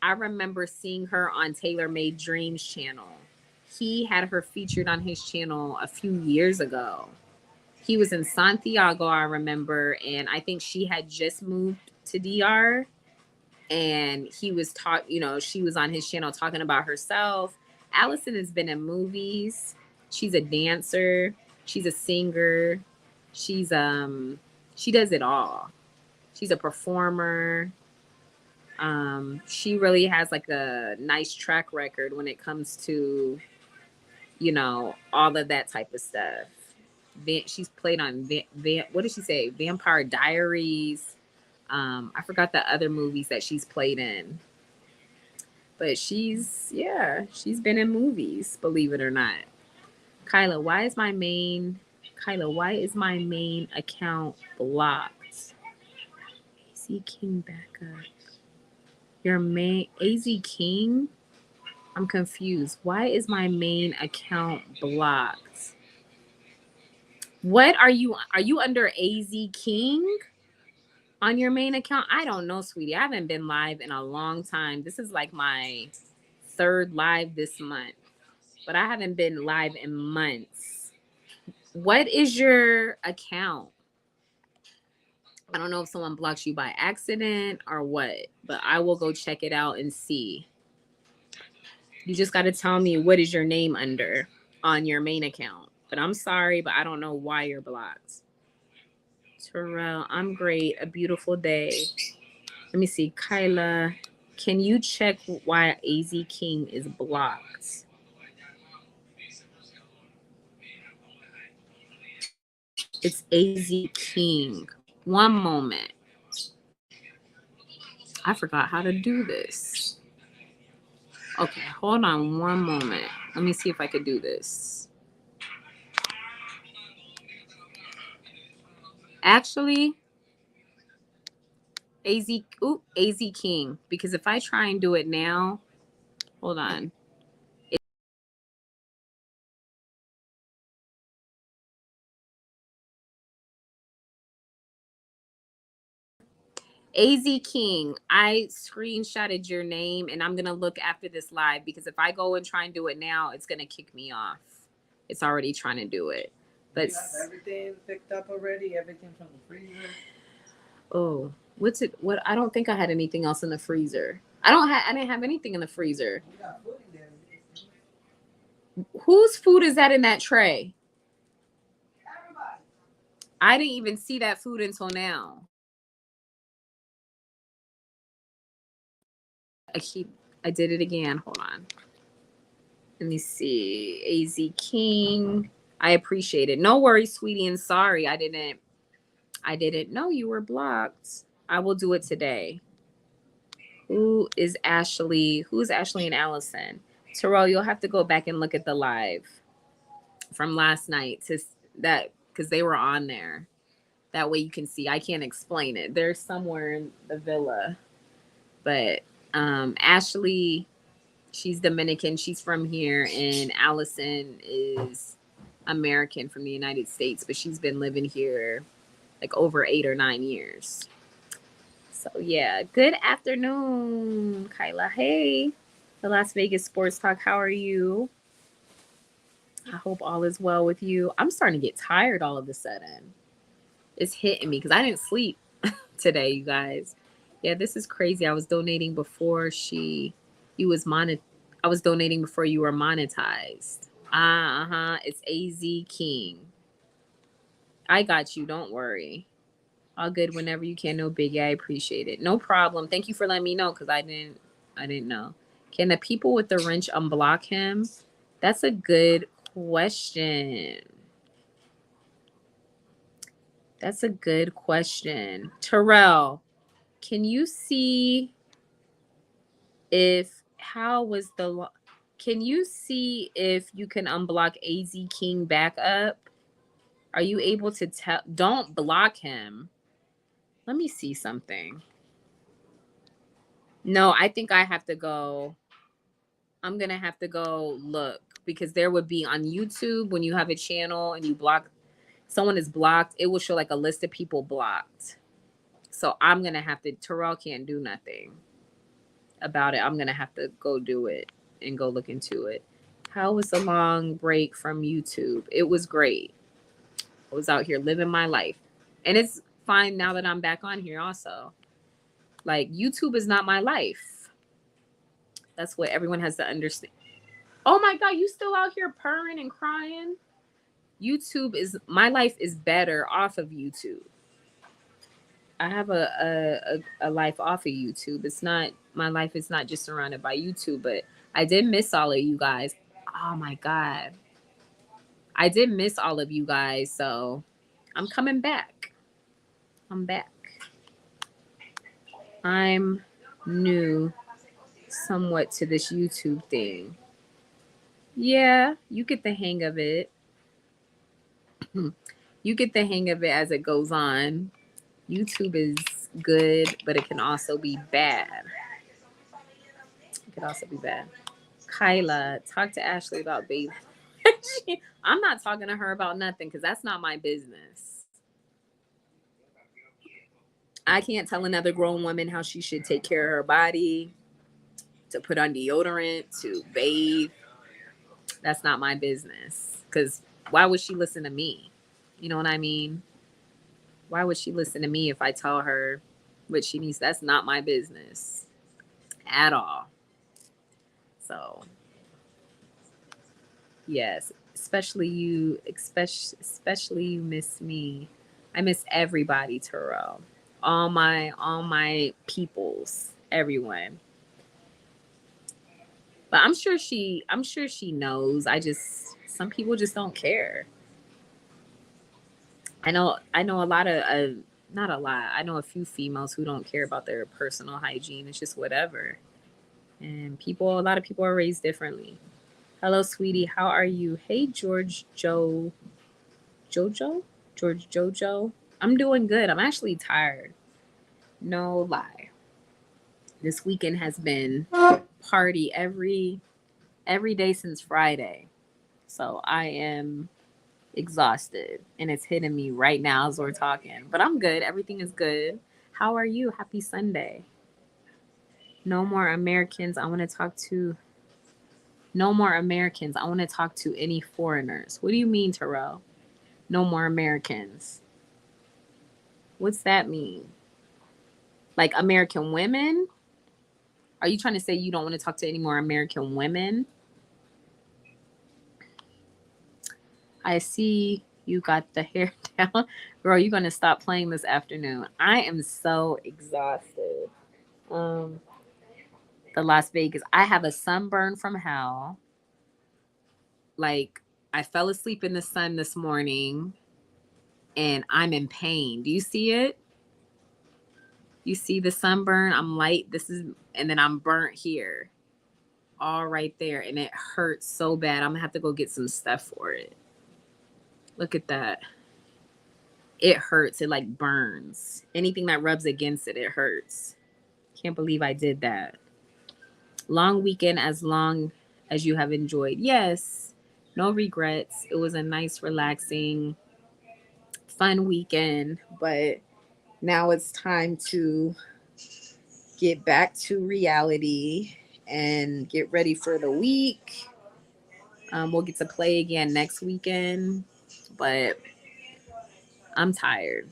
I remember seeing her on Taylor Made Dreams channel. He had her featured on his channel a few years ago. He was in Santiago, I remember, and I think she had just moved to DR. And he was she was on his channel talking about herself. Allison has been in movies. She's a dancer. She's a singer. She's she does it all. She's a performer. She really has like a nice track record when it comes to, all of that type of stuff. She's played on what did she say? Vampire Diaries. I forgot the other movies that she's played in. But she's been in movies, believe it or not. Kyla, why is my main account blocked? AZ King back up. Your main AZ King? I'm confused. Why is my main account blocked? What are you under AZ King on your main account? I don't know, sweetie. I haven't been live in a long time. This is like my third live this month, but I haven't been live in months. What is your account? I don't know if someone blocks you by accident or what, but I will go check it out and see. You just got to tell me what is your name under on your main account. But I'm sorry, but I don't know why you're blocked. Terrell, I'm great. A beautiful day. Let me see. Kyla, can you check why AZ King is blocked? It's AZ King. One moment. I forgot how to do this. Okay, hold on one moment. Let me see if I could do this. Actually, AZ King. Because if I try and do it now, hold on. AZ King, I screenshotted your name and I'm going to look after this live because if I go and try and do it now, it's going to kick me off. It's already trying to do it. But you have everything picked up already? Everything from the freezer? Oh, what's it? What? I don't think I had anything else in the freezer. I didn't have anything in the freezer. You got food in there. Whose food is that in that tray? Everybody. I didn't even see that food until now. I did it again. Hold on. Let me see. AZ King. I appreciate it. No worries, sweetie, and sorry. I didn't know you were blocked. I will do it today. Who is Ashley? Who's Ashley and Allison? Terrell, you'll have to go back and look at the live from last night because they were on there. That way you can see. I can't explain it. They're somewhere in the villa. But Ashley, she's Dominican. She's from here. And Allison is American from the United States. But she's been living here like over 8 or 9 years. So, yeah. Good afternoon, Kyla. Hey, the Las Vegas Sports Talk. How are you? I hope all is well with you. I'm starting to get tired all of a sudden. It's hitting me because I didn't sleep today, you guys. Yeah, this is crazy. I was donating before you was monet. I was donating before you were monetized. Uh-huh. It's AZ King. I got you. Don't worry. All good whenever you can. No biggie. I appreciate it. No problem. Thank you for letting me know because I didn't know. Can the people with the wrench unblock him? That's a good question. That's a good question. Terrell, can you see if how was the can you see if you can unblock AZ King back up? Are you able to tell? Don't block him. Let me see something. No, I think I have to go. I'm going to have to go look because there would be on YouTube when you have a channel and you block someone is blocked, it will show like a list of people blocked. So I'm going to have to Terrell can't do nothing about it. I'm going to have to go do it and go look into it. How was the long break from YouTube? It was great. I was out here living my life. And it's fine now that I'm back on here also. Like YouTube is not my life. That's what everyone has to understand. Oh my God, you still out here purring and crying? YouTube is my life is better off of YouTube. I have a life off of YouTube. It's not my life is not just surrounded by YouTube, but I did miss all of you guys. Oh my God. I did miss all of you guys, so I'm coming back. I'm back. I'm new somewhat to this YouTube thing. Yeah, you get the hang of it. You get the hang of it as it goes on. YouTube is good, but it can also be bad. It can also be bad. Kyla, talk to Ashley about baby. I'm not talking to her about nothing because that's not my business. I can't tell another grown woman how she should take care of her body, to put on deodorant, to bathe. That's not my business. Because why would she listen to me? You know what I mean? Why would she listen to me if I tell her what she needs? That's not my business at all. So, yes, especially you miss me. I miss everybody, Terrell. All my peoples, everyone. But I'm sure she knows. Some people just don't care. I know a lot of not a lot. I know a few females who don't care about their personal hygiene. It's just whatever. And a lot of people are raised differently. Hello, sweetie. How are you? Hey, Jojo. I'm doing good. I'm actually tired. No lie. This weekend has been party every day since Friday. So I am exhausted and it's hitting me right now as we're talking. But I'm good. Everything is good. How are you? Happy Sunday. No more Americans. I want to talk to any foreigners. What do you mean, Terrell? No more Americans. What's that mean? Like American women? Are you trying to say you don't want to talk to any more American women? I see you got the hair down. Girl, you're going to stop playing this afternoon. I am so exhausted. The Las Vegas. I have a sunburn from hell. Like, I fell asleep in the sun this morning and I'm in pain. Do you see it? You see the sunburn? I'm light. And then I'm burnt here. All right there. And it hurts so bad. I'm going to have to go get some stuff for it. Look at that. It hurts. It like burns. Anything that rubs against it, it hurts. Can't believe I did that. Long weekend as long as you have enjoyed. Yes. No regrets. It was a nice, relaxing, fun weekend. But now it's time to get back to reality and get ready for the week. We'll get to play again next weekend, but I'm tired.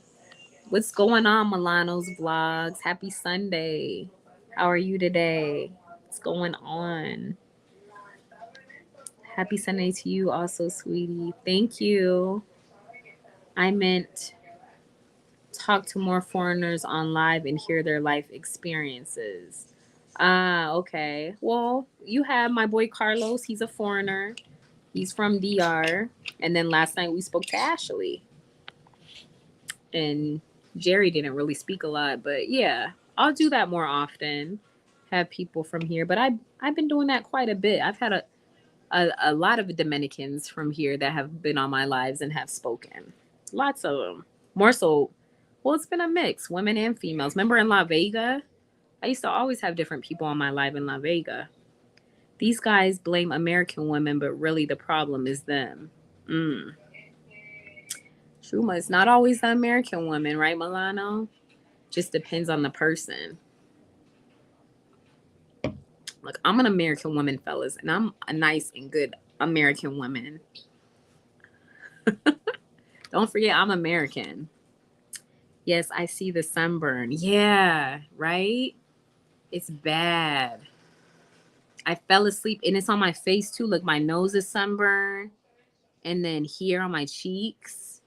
What's going on, Milano's Vlogs? Happy Sunday. How are you today? What's going on? Happy Sunday to you also, sweetie. Thank you. I meant talk to more foreigners on live and hear their life experiences. Ah, okay. Well, you have my boy Carlos. He's a foreigner. He's from DR. And then last night we spoke to Ashley. And Jerry didn't really speak a lot, but yeah, I'll do that more often. Have people from here, but I've been doing that quite a bit. I've had a lot of Dominicans from here that have been on my lives and have spoken. Lots of them. More so, well, it's been a mix, women and females. Remember in La Vega? I used to always have different people on my live in La Vega. These guys blame American women, but really the problem is them. Truma, it's not always the American woman, right, Milano? Just depends on the person. Look, I'm an American woman, fellas, and I'm a nice and good American woman. Don't forget, I'm American. Yes, I see the sunburn. Yeah, right? It's bad. I fell asleep, and it's on my face, too. Look, my nose is sunburned. And then here on my cheeks.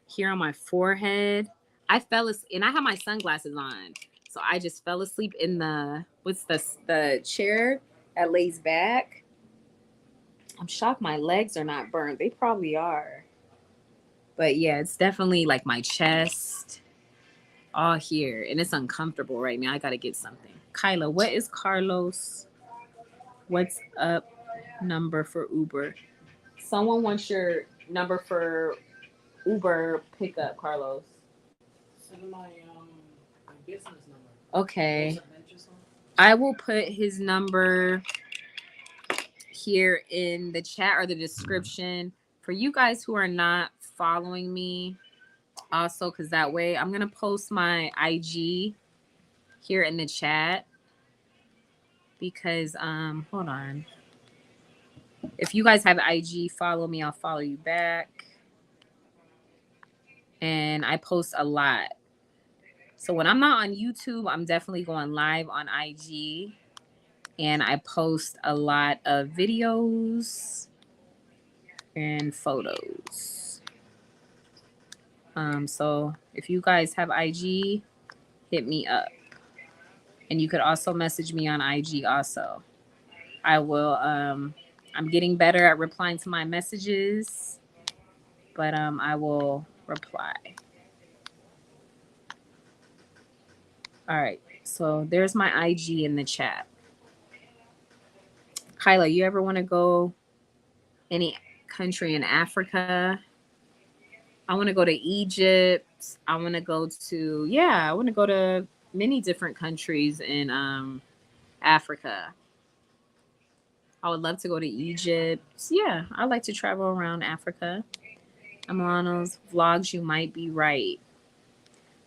Here on my forehead. I fell asleep, and I have my sunglasses on. So I just fell asleep in the chair that lays back. I'm shocked my legs are not burned. They probably are. But yeah, it's definitely like my chest, all here. And it's uncomfortable right now. I got to get something. Kyla, what is Carlos? What's up number for Uber? Someone wants your number for Uber pickup, Carlos. Send my business number. Okay. I will put his number here in the chat or the description for you guys who are not following me. Also, because that way I'm going to post my IG here in the chat. Because, hold on. If you guys have IG, follow me. I'll follow you back. And I post a lot. So when I'm not on YouTube, I'm definitely going live on IG. And I post a lot of videos and photos. So if you guys have IG, hit me up. And you could also message me on IG also. I will, I'm getting better at replying to my messages, but I will reply. All right, so there's my IG in the chat. Kyla, you ever want to go any country in Africa? I want to go to Egypt. I want to go to many different countries in Africa. I would love to go to Egypt. Yeah, I like to travel around Africa. Milano's Vlogs, you might be right.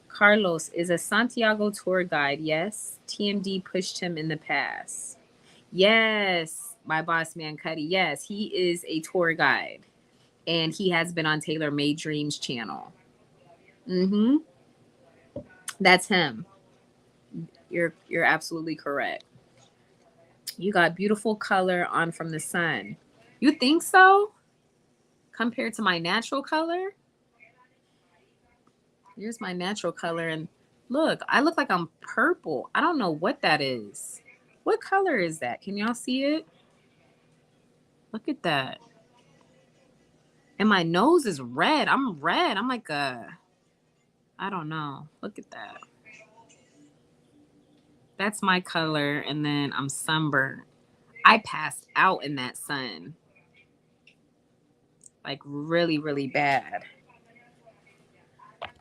Carlos is a Santiago tour guide. Yes. TMD pushed him in the past. Yes. My boss man, Cuddy. Yes, he is a tour guide. And he has been on Taylor Made Dreams channel. That's him. You're absolutely correct. You got beautiful color on from the sun. You think so? Compared to my natural color? Here's my natural color. And look, I look like I'm purple. I don't know what that is. What color is that? Can y'all see it? Look at that. And my nose is red. I'm red. I'm like I don't know. Look at that. That's my color. And then I'm sunburned. I passed out in that sun. Like really, really bad.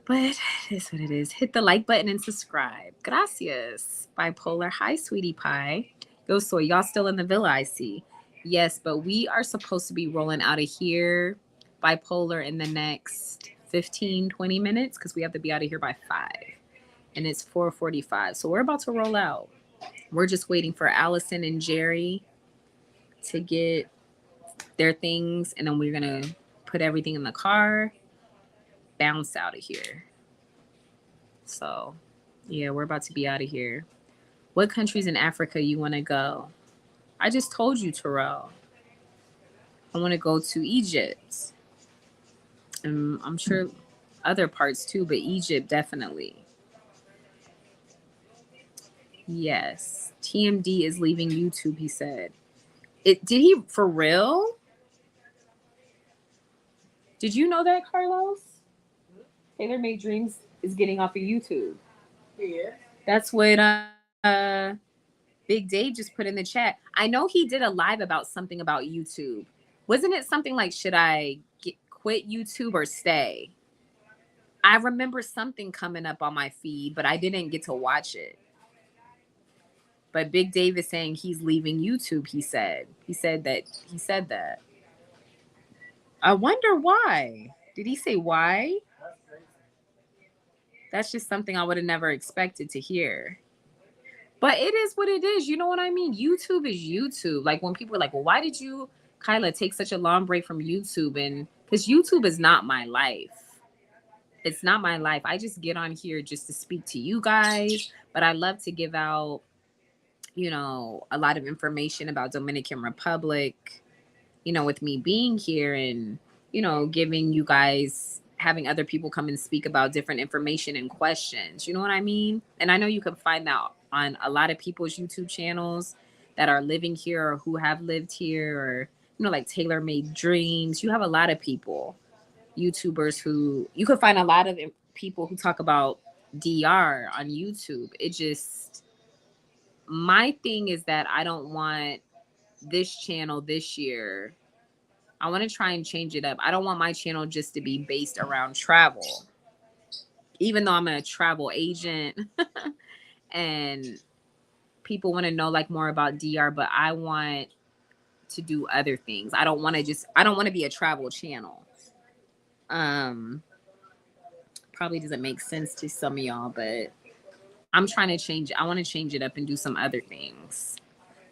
But it is what it is. Hit the like button and subscribe. Gracias. Bipolar. Hi, sweetie pie. Yo, soy. Y'all still in the villa, I see. Yes, but we are supposed to be rolling out of here, Bipolar, in the next 15, 20 minutes because we have to be out of here by 5. And it's 4:45. So we're about to roll out. We're just waiting for Allison and Jerry to get their things, and then we're gonna put everything in the car, bounce out of here. So, yeah, we're about to be out of here. What countries in Africa you want to go? I just told you, Terrell. I want to go to Egypt. And I'm sure other parts too, but Egypt definitely. Yes. TMD is leaving YouTube, he said. It did he for real? Did you know that, Carlos? Taylor Made Dreams is getting off of YouTube. Yeah. That's what Big Dave just put in the chat. I know he did a live about something about YouTube. Wasn't it something like, should I quit YouTube or stay? I remember something coming up on my feed, but I didn't get to watch it. But Big Dave is saying he's leaving YouTube, he said. He said that. I wonder why. Did he say why? That's just something I would have never expected to hear. But it is what it is. You know what I mean? YouTube is YouTube. Like when people are like, well, why did you, Kyla, take such a long break from YouTube? And because YouTube is not my life. It's not my life. I just get on here just to speak to you guys. But I love to give out, you know, a lot of information about Dominican Republic, you know, with me being here and, you know, giving you guys, having other people come and speak about different information and questions. You know what I mean? And I know you can find that on a lot of people's YouTube channels that are living here or who have lived here, or, you know, like Taylor Made Dreams. You have a lot of people, YouTubers, who you can find a lot of people who talk about DR on YouTube. It just, my thing is that I don't want this channel this year. I want to try and change it up. I don't want my channel just to be based around travel. Even though I'm a travel agent and people want to know like more about DR, but I want to do other things. I don't want to be a travel channel. Probably doesn't make sense to some of y'all, but I'm trying to change it. I want to change it up and do some other things.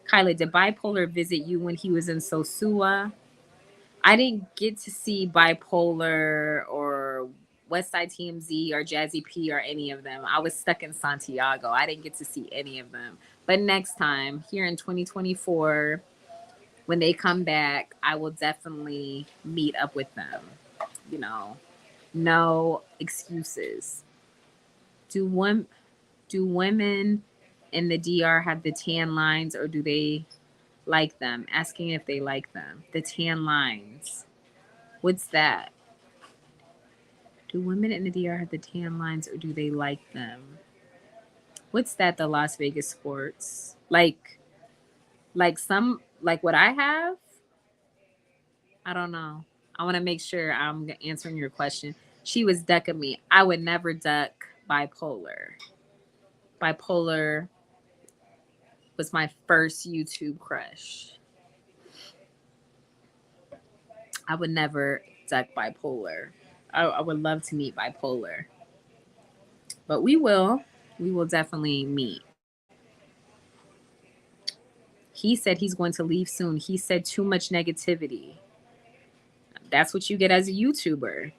Kyla, did Bipolar visit you when he was in Sosua? I didn't get to see Bipolar or Westside TMZ or Jazzy P or any of them. I was stuck in Santiago. I didn't get to see any of them. But next time, here in 2024, when they come back, I will definitely meet up with them. You know, no excuses. Do women in the DR have the tan lines, or do they like them? Asking if they like them. The tan lines. What's that? Do women in the DR have the tan lines, or do they like them? What's that? The Las Vegas sports, like some, like what I have. I don't know. I want to make sure I'm answering your question. She was ducking me. I would never duck Bipolar. Bipolar was my first YouTube crush. I would never duck Bipolar. I would love to meet Bipolar. But we will. We will definitely meet. He said he's going to leave soon. He said too much negativity. That's what you get as a YouTuber.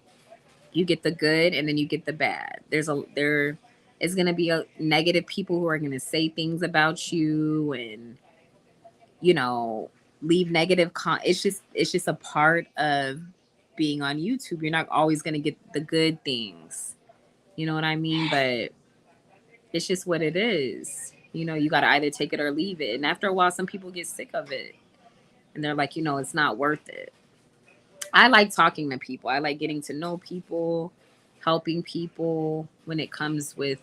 You get the good and then you get the bad. There is going to be a negative people who are going to say things about you and, you know, leave negative it's just a part of being on YouTube. You're not always going to get the good things. You know what I mean? But it's just what it is. You know, you got to either take it or leave it. And after a while, some people get sick of it. And they're like, you know, it's not worth it. I like talking to people. I like getting to know people, helping people when it comes with,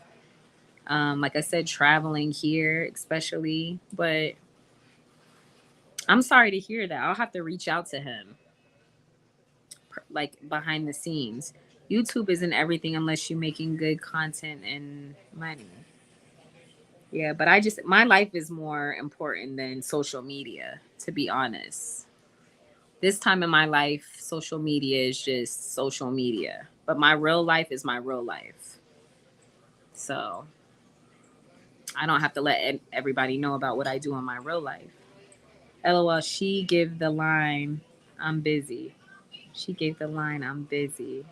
like I said, traveling here, especially. But I'm sorry to hear that. I'll have to reach out to him, like behind the scenes. YouTube isn't everything unless you're making good content and money. Yeah, but my life is more important than social media, to be honest. This time in my life, social media is just social media. But my real life is my real life. So I don't have to let everybody know about what I do in my real life. LOL, she give the line I'm busy. She gave the line, I'm busy.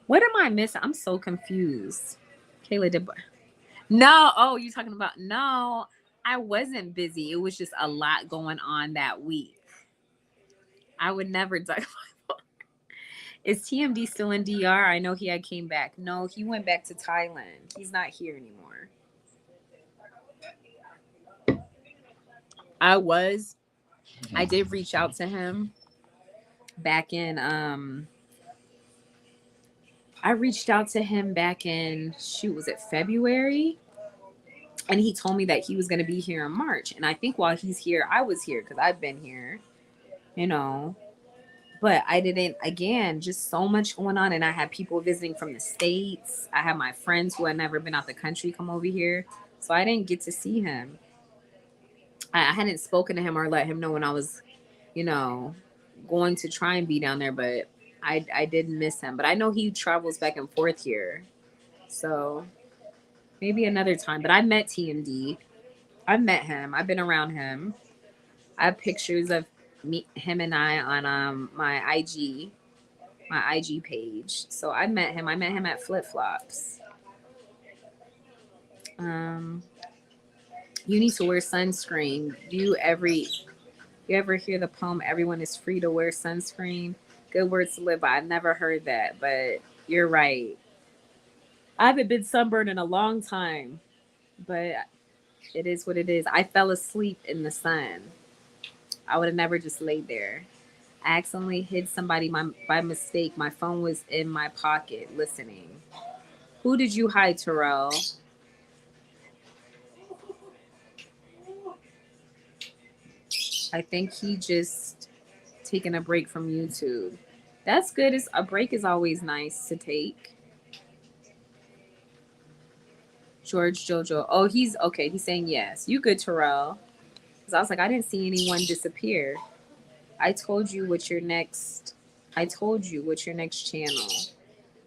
What am I missing? I'm so confused. Kayla did. No. Oh, you're talking about. No, I wasn't busy. It was just a lot going on that week. I would never talk about. Is TMD still in DR? I know he had came back. No, he went back to Thailand. He's not here anymore. I did reach out to him back in I reached out to him back in, shoot, was it February? And he told me that he was going to be here in March. And I think while he's here, I was here because I've been here, you know. But I didn't, again, just so much going on. And I had people visiting from the States. I had my friends who had never been out the country come over here. So I didn't get to see him. I hadn't spoken to him or let him know when I was, you know, going to try and be down there. But I did miss him. But I know he travels back and forth here. So maybe another time. But I met TMD. I met him. I've been around him. I have pictures of him and I on my IG page. So I met him. I met him at Flip Flops. You need to wear sunscreen. You ever hear the poem "Everyone is free to wear sunscreen"? Good words to live by. I've never heard that, but you're right. I haven't been sunburned in a long time, but it is what it is. I fell asleep in the sun. I would have never just laid there. I accidentally hit somebody by mistake. My phone was in my pocket listening. Who did you hide, Terrell? I think he just taking a break from YouTube. That's good. A break is always nice to take. George Jojo. Oh, he's okay. He's saying yes. You good, Terrell? Because I was like, I didn't see anyone disappear. I told you what your next. I told you what your next channel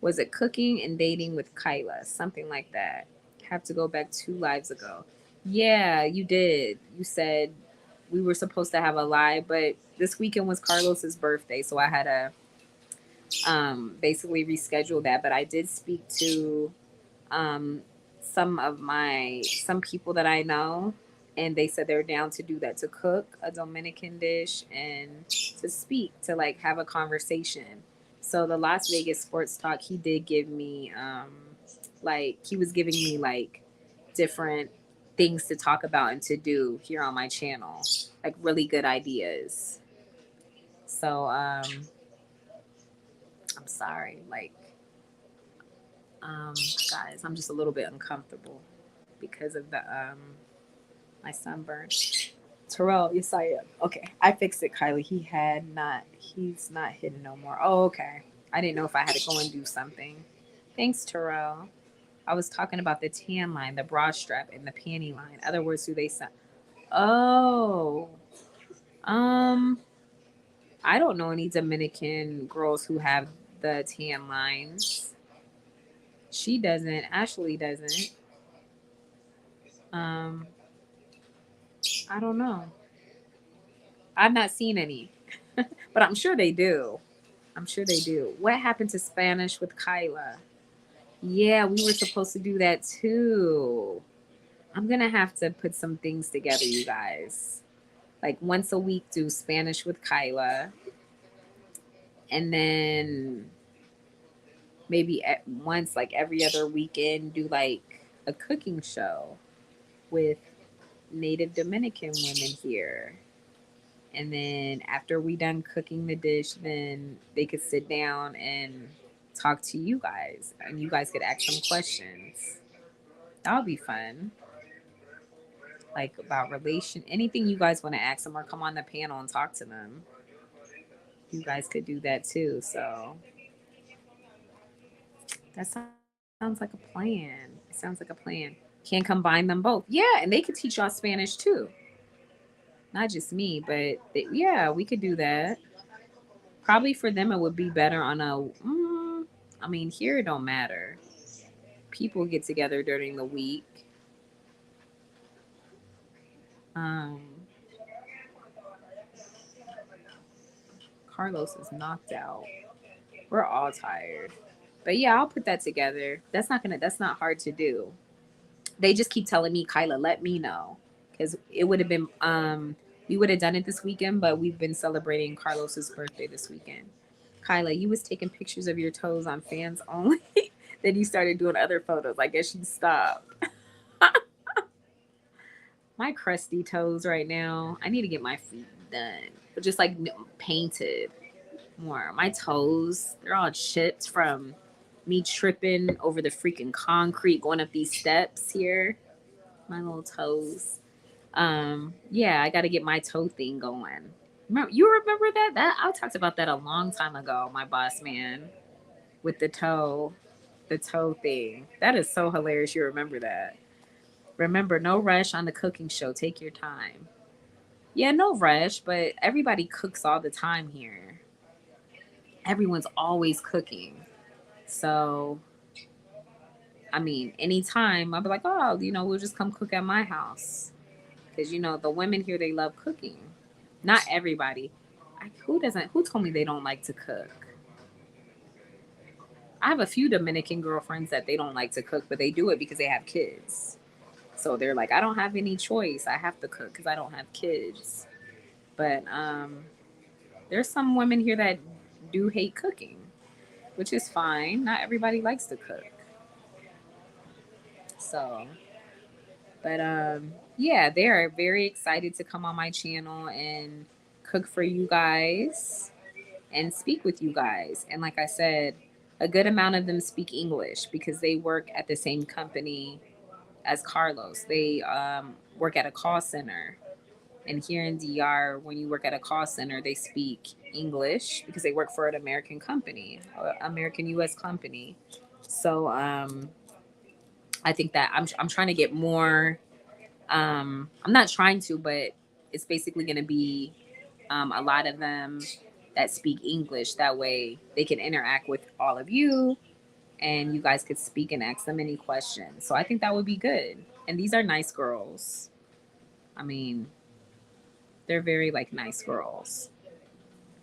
was. It cooking and dating with Kyla, something like that. Have to go back 2 lives ago. Yeah, you did. You said we were supposed to have a live, but this weekend was Carlos's birthday, so I had to basically reschedule that. But I did speak to um, some people that I know, and they said they're down to do that, to cook a Dominican dish and to speak, to like have a conversation. So the Las Vegas sports talk, he did give me like he was giving me like different things to talk about and to do here on my channel, like really good ideas. So I'm sorry, like guys, I'm just a little bit uncomfortable because of the my sunburn. Terrell, yes I am. Okay, I fixed it, Kylie. He's not hidden no more. Oh, okay. I didn't know if I had to go and do something. Thanks, Terrell. I was talking about the tan line, the bra strap, and the panty line. Other words, do they sound? Oh, I don't know any Dominican girls who have the tan lines. She doesn't. Ashley doesn't. Um, I don't know. I've not seen any, but I'm sure they do. I'm sure they do. What happened to Spanish with Kyla? Yeah, we were supposed to do that too. I'm gonna have to put some things together, you guys. Like once a week, do Spanish with Kyla, and then maybe once, like every other weekend, do like a cooking show with native Dominican women here. And then after we done cooking the dish, then they could sit down and talk to you guys, and you guys could ask some questions. That would be fun. Like about relation, anything you guys want to ask them, or come on the panel and talk to them. You guys could do that too. So that sounds like a plan. It sounds like a plan. Can combine them both. Yeah, and they could teach y'all Spanish too. Not just me, but yeah, we could do that. Probably for them, it would be better on a. I mean, here it don't matter. People get together during the week. Um, Carlos is knocked out. We're all tired. But yeah, I'll put that together. That's not hard to do. They just keep telling me, Kyla, let me know. Because it would have been we would have done it this weekend, but we've been celebrating Carlos's birthday this weekend. Kyla, you was taking pictures of your toes on fans only. Then you started doing other photos. I guess you stopped. My crusty toes right now. I need to get my feet done. But just like painted more. My toes, they're all chipped from me tripping over the freaking concrete going up these steps here. My little toes. Yeah, I got to get my toe thing going. You remember that? I talked about that a long time ago, my boss man, with the toe thing. That is so hilarious. You remember that. Remember, no rush on the cooking show. Take your time. Yeah, no rush, but everybody cooks all the time here. Everyone's always cooking. So, I mean, anytime I'll be like, oh, we'll just come cook at my house. Because, the women here, they love cooking. Not everybody. Who told me they don't like to cook? I have a few Dominican girlfriends that they don't like to cook, but they do it because they have kids. So they're like, I don't have any choice. I have to cook because I don't have kids. But there's some women here that do hate cooking, which is fine. Not everybody likes to cook. So, but yeah, they are very excited to come on my channel and cook for you guys and speak with you guys. And like I said, a good amount of them speak English because they work at the same company as Carlos. They work at a call center. And here in DR, when you work at a call center, they speak English because they work for an American company, American U.S. company. So I think that I'm trying to get more. I'm not trying to, but it's basically going to be a lot of them that speak English. That way they can interact with all of you and you guys could speak and ask them any questions. So I think that would be good. And these are nice girls. I mean, they're very nice girls.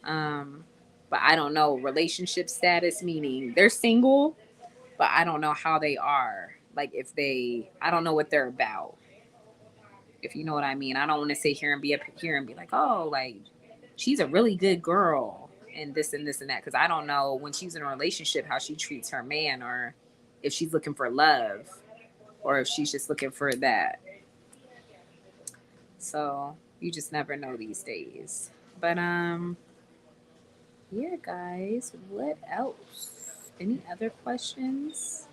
But I don't know relationship status, meaning they're single, but I don't know how they are. I don't know what they're about. If you know what I mean. I don't want to sit here and be up here and be like, oh, she's a really good girl and this and this and that. Because I don't know when she's in a relationship how she treats her man, or if she's looking for love, or if she's just looking for that. So you just never know these days. But yeah, guys, what else? Any other questions?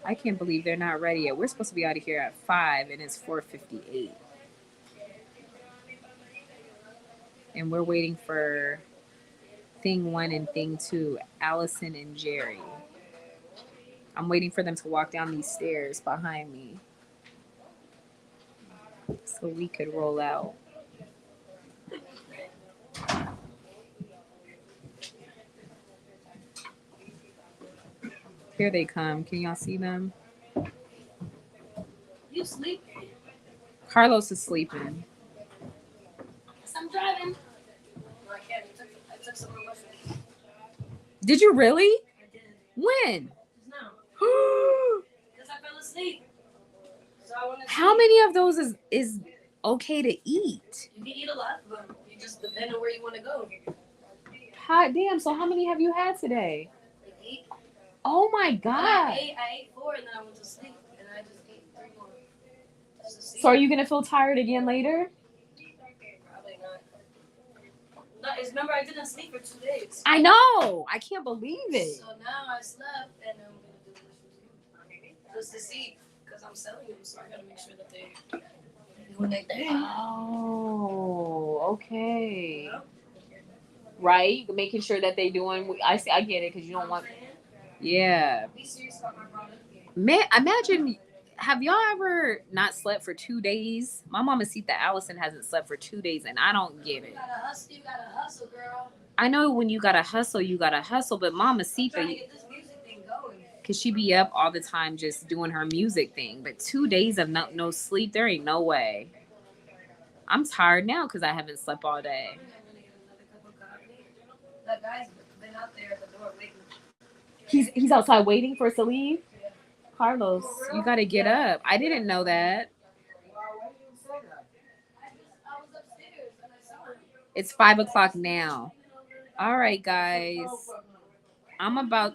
I can't believe they're not ready yet. We're supposed to be out of here at 5 and it's 4:58. And we're waiting for thing 1 and thing 2, Allison and Jerry. I'm waiting for them to walk down these stairs behind me so we could roll out. Here they come. Can y'all see them? You sleeping? Carlos is sleeping. I'm driving. No, I can't. I took some of my food. Did you really? I did. When? Just now. Because I fell asleep. So I want to. How many of those is okay to eat? You can eat a lot, but you just depend on where you want to go. Hot damn. So how many have you had today? 8. Oh my God. I ate 4 and then I went to sleep. And I just ate 3 more. So are you going to feel tired again later? Probably not. No, remember, I didn't sleep for 2 days. I know. I can't believe it. So now I slept and I'm going to do this just to see, because I'm selling them, so I got to make sure that they doing their thing. Oh, okay. You know? Right? Making sure that they doing. I get it, because you don't want. Yeah. Be serious about my product. Man, imagine. Have y'all ever not slept for 2 days? My mama Sita Allison hasn't slept for 2 days, and I don't get it. You gotta hustle, girl. I know when you gotta hustle, but Mama I'm trying to Sita, get this music thing going. cause she be up all the time just doing her music thing. But 2 days of no sleep, there ain't no way. I'm tired now because I haven't slept all day. That guy's been out there at the door waiting. He's outside waiting for us to leave. Carlos, you gotta get up. I didn't know that. It's 5 o'clock now. All right, guys. I'm about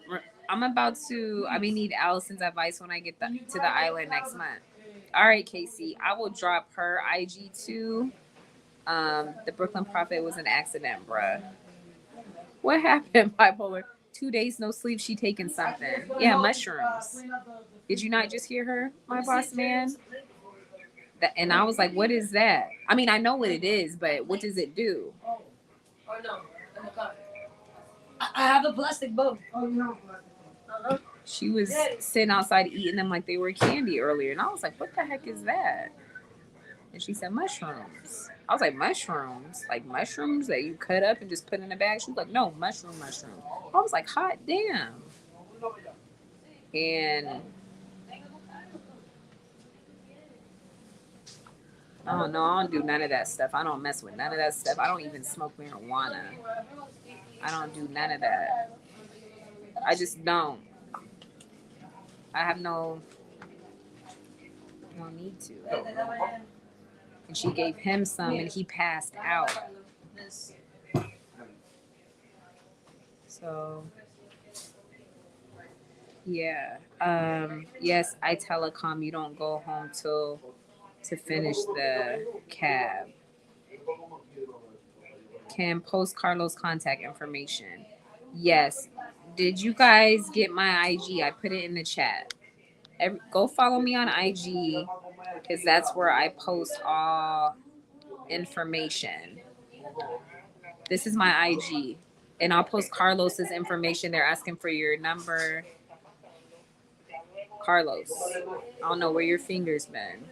to. I may need Allison's advice when I get to the island next month. All right, Casey. I will drop her IG too. The Brooklyn Prophet was an accident, bruh. What happened, bipolar? 2 days no sleep. She taking something. Yeah, mushrooms. Did you not just hear her, my boss man? And I was like, what is that? I mean, I know what it is, but what does it do? Or no, in the car. I have a plastic boat. Oh, no. She was sitting outside eating them like they were candy earlier. And I was like, what the heck is that? And she said, mushrooms. I was like, mushrooms? Like mushrooms that you cut up and just put in a bag? She was like, no, mushroom. I was like, hot damn. And I don't know. I don't do none of that stuff. I don't mess with none of that stuff. I don't even smoke marijuana. I don't do none of that. I just don't. I have no need to. And she gave him some and he passed out. So, yeah. Yes, I telecom. You don't go home to finish the cab. Can post Carlos contact information. Yes. Did you guys get my IG? I put it in the chat. Go follow me on IG because that's where I post all information. This is my IG. And I'll post Carlos's information. They're asking for your number. Carlos. I don't know where your fingers been.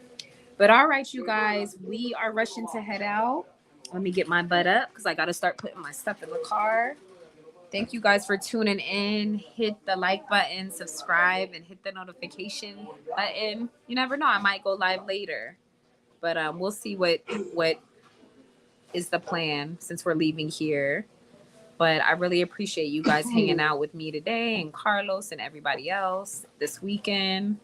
But all right, you guys, we are rushing to head out. Let me get my butt up because I got to start putting my stuff in the car. Thank you guys for tuning in. Hit the like button, subscribe, and hit the notification button. You never know. I might go live later. But we'll see what is the plan since we're leaving here. But I really appreciate you guys hanging out with me today and Carlos and everybody else this weekend.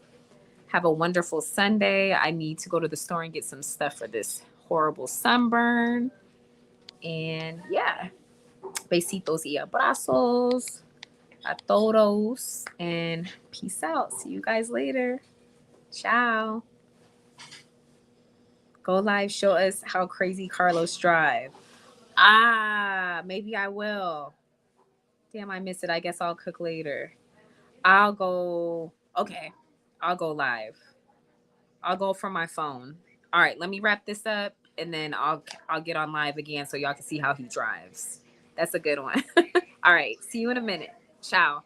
Have a wonderful Sunday. I need to go to the store and get some stuff for this horrible sunburn. And yeah, besitos y abrazos a todos. And peace out. See you guys later. Ciao. Go live. Show us how crazy Carlos drive. Maybe I will. Damn, I missed it. I guess I'll cook later. I'll go live. I'll go from my phone. All right, let me wrap this up and then I'll get on live again so y'all can see how he drives. That's a good one. All right, see you in a minute. Ciao.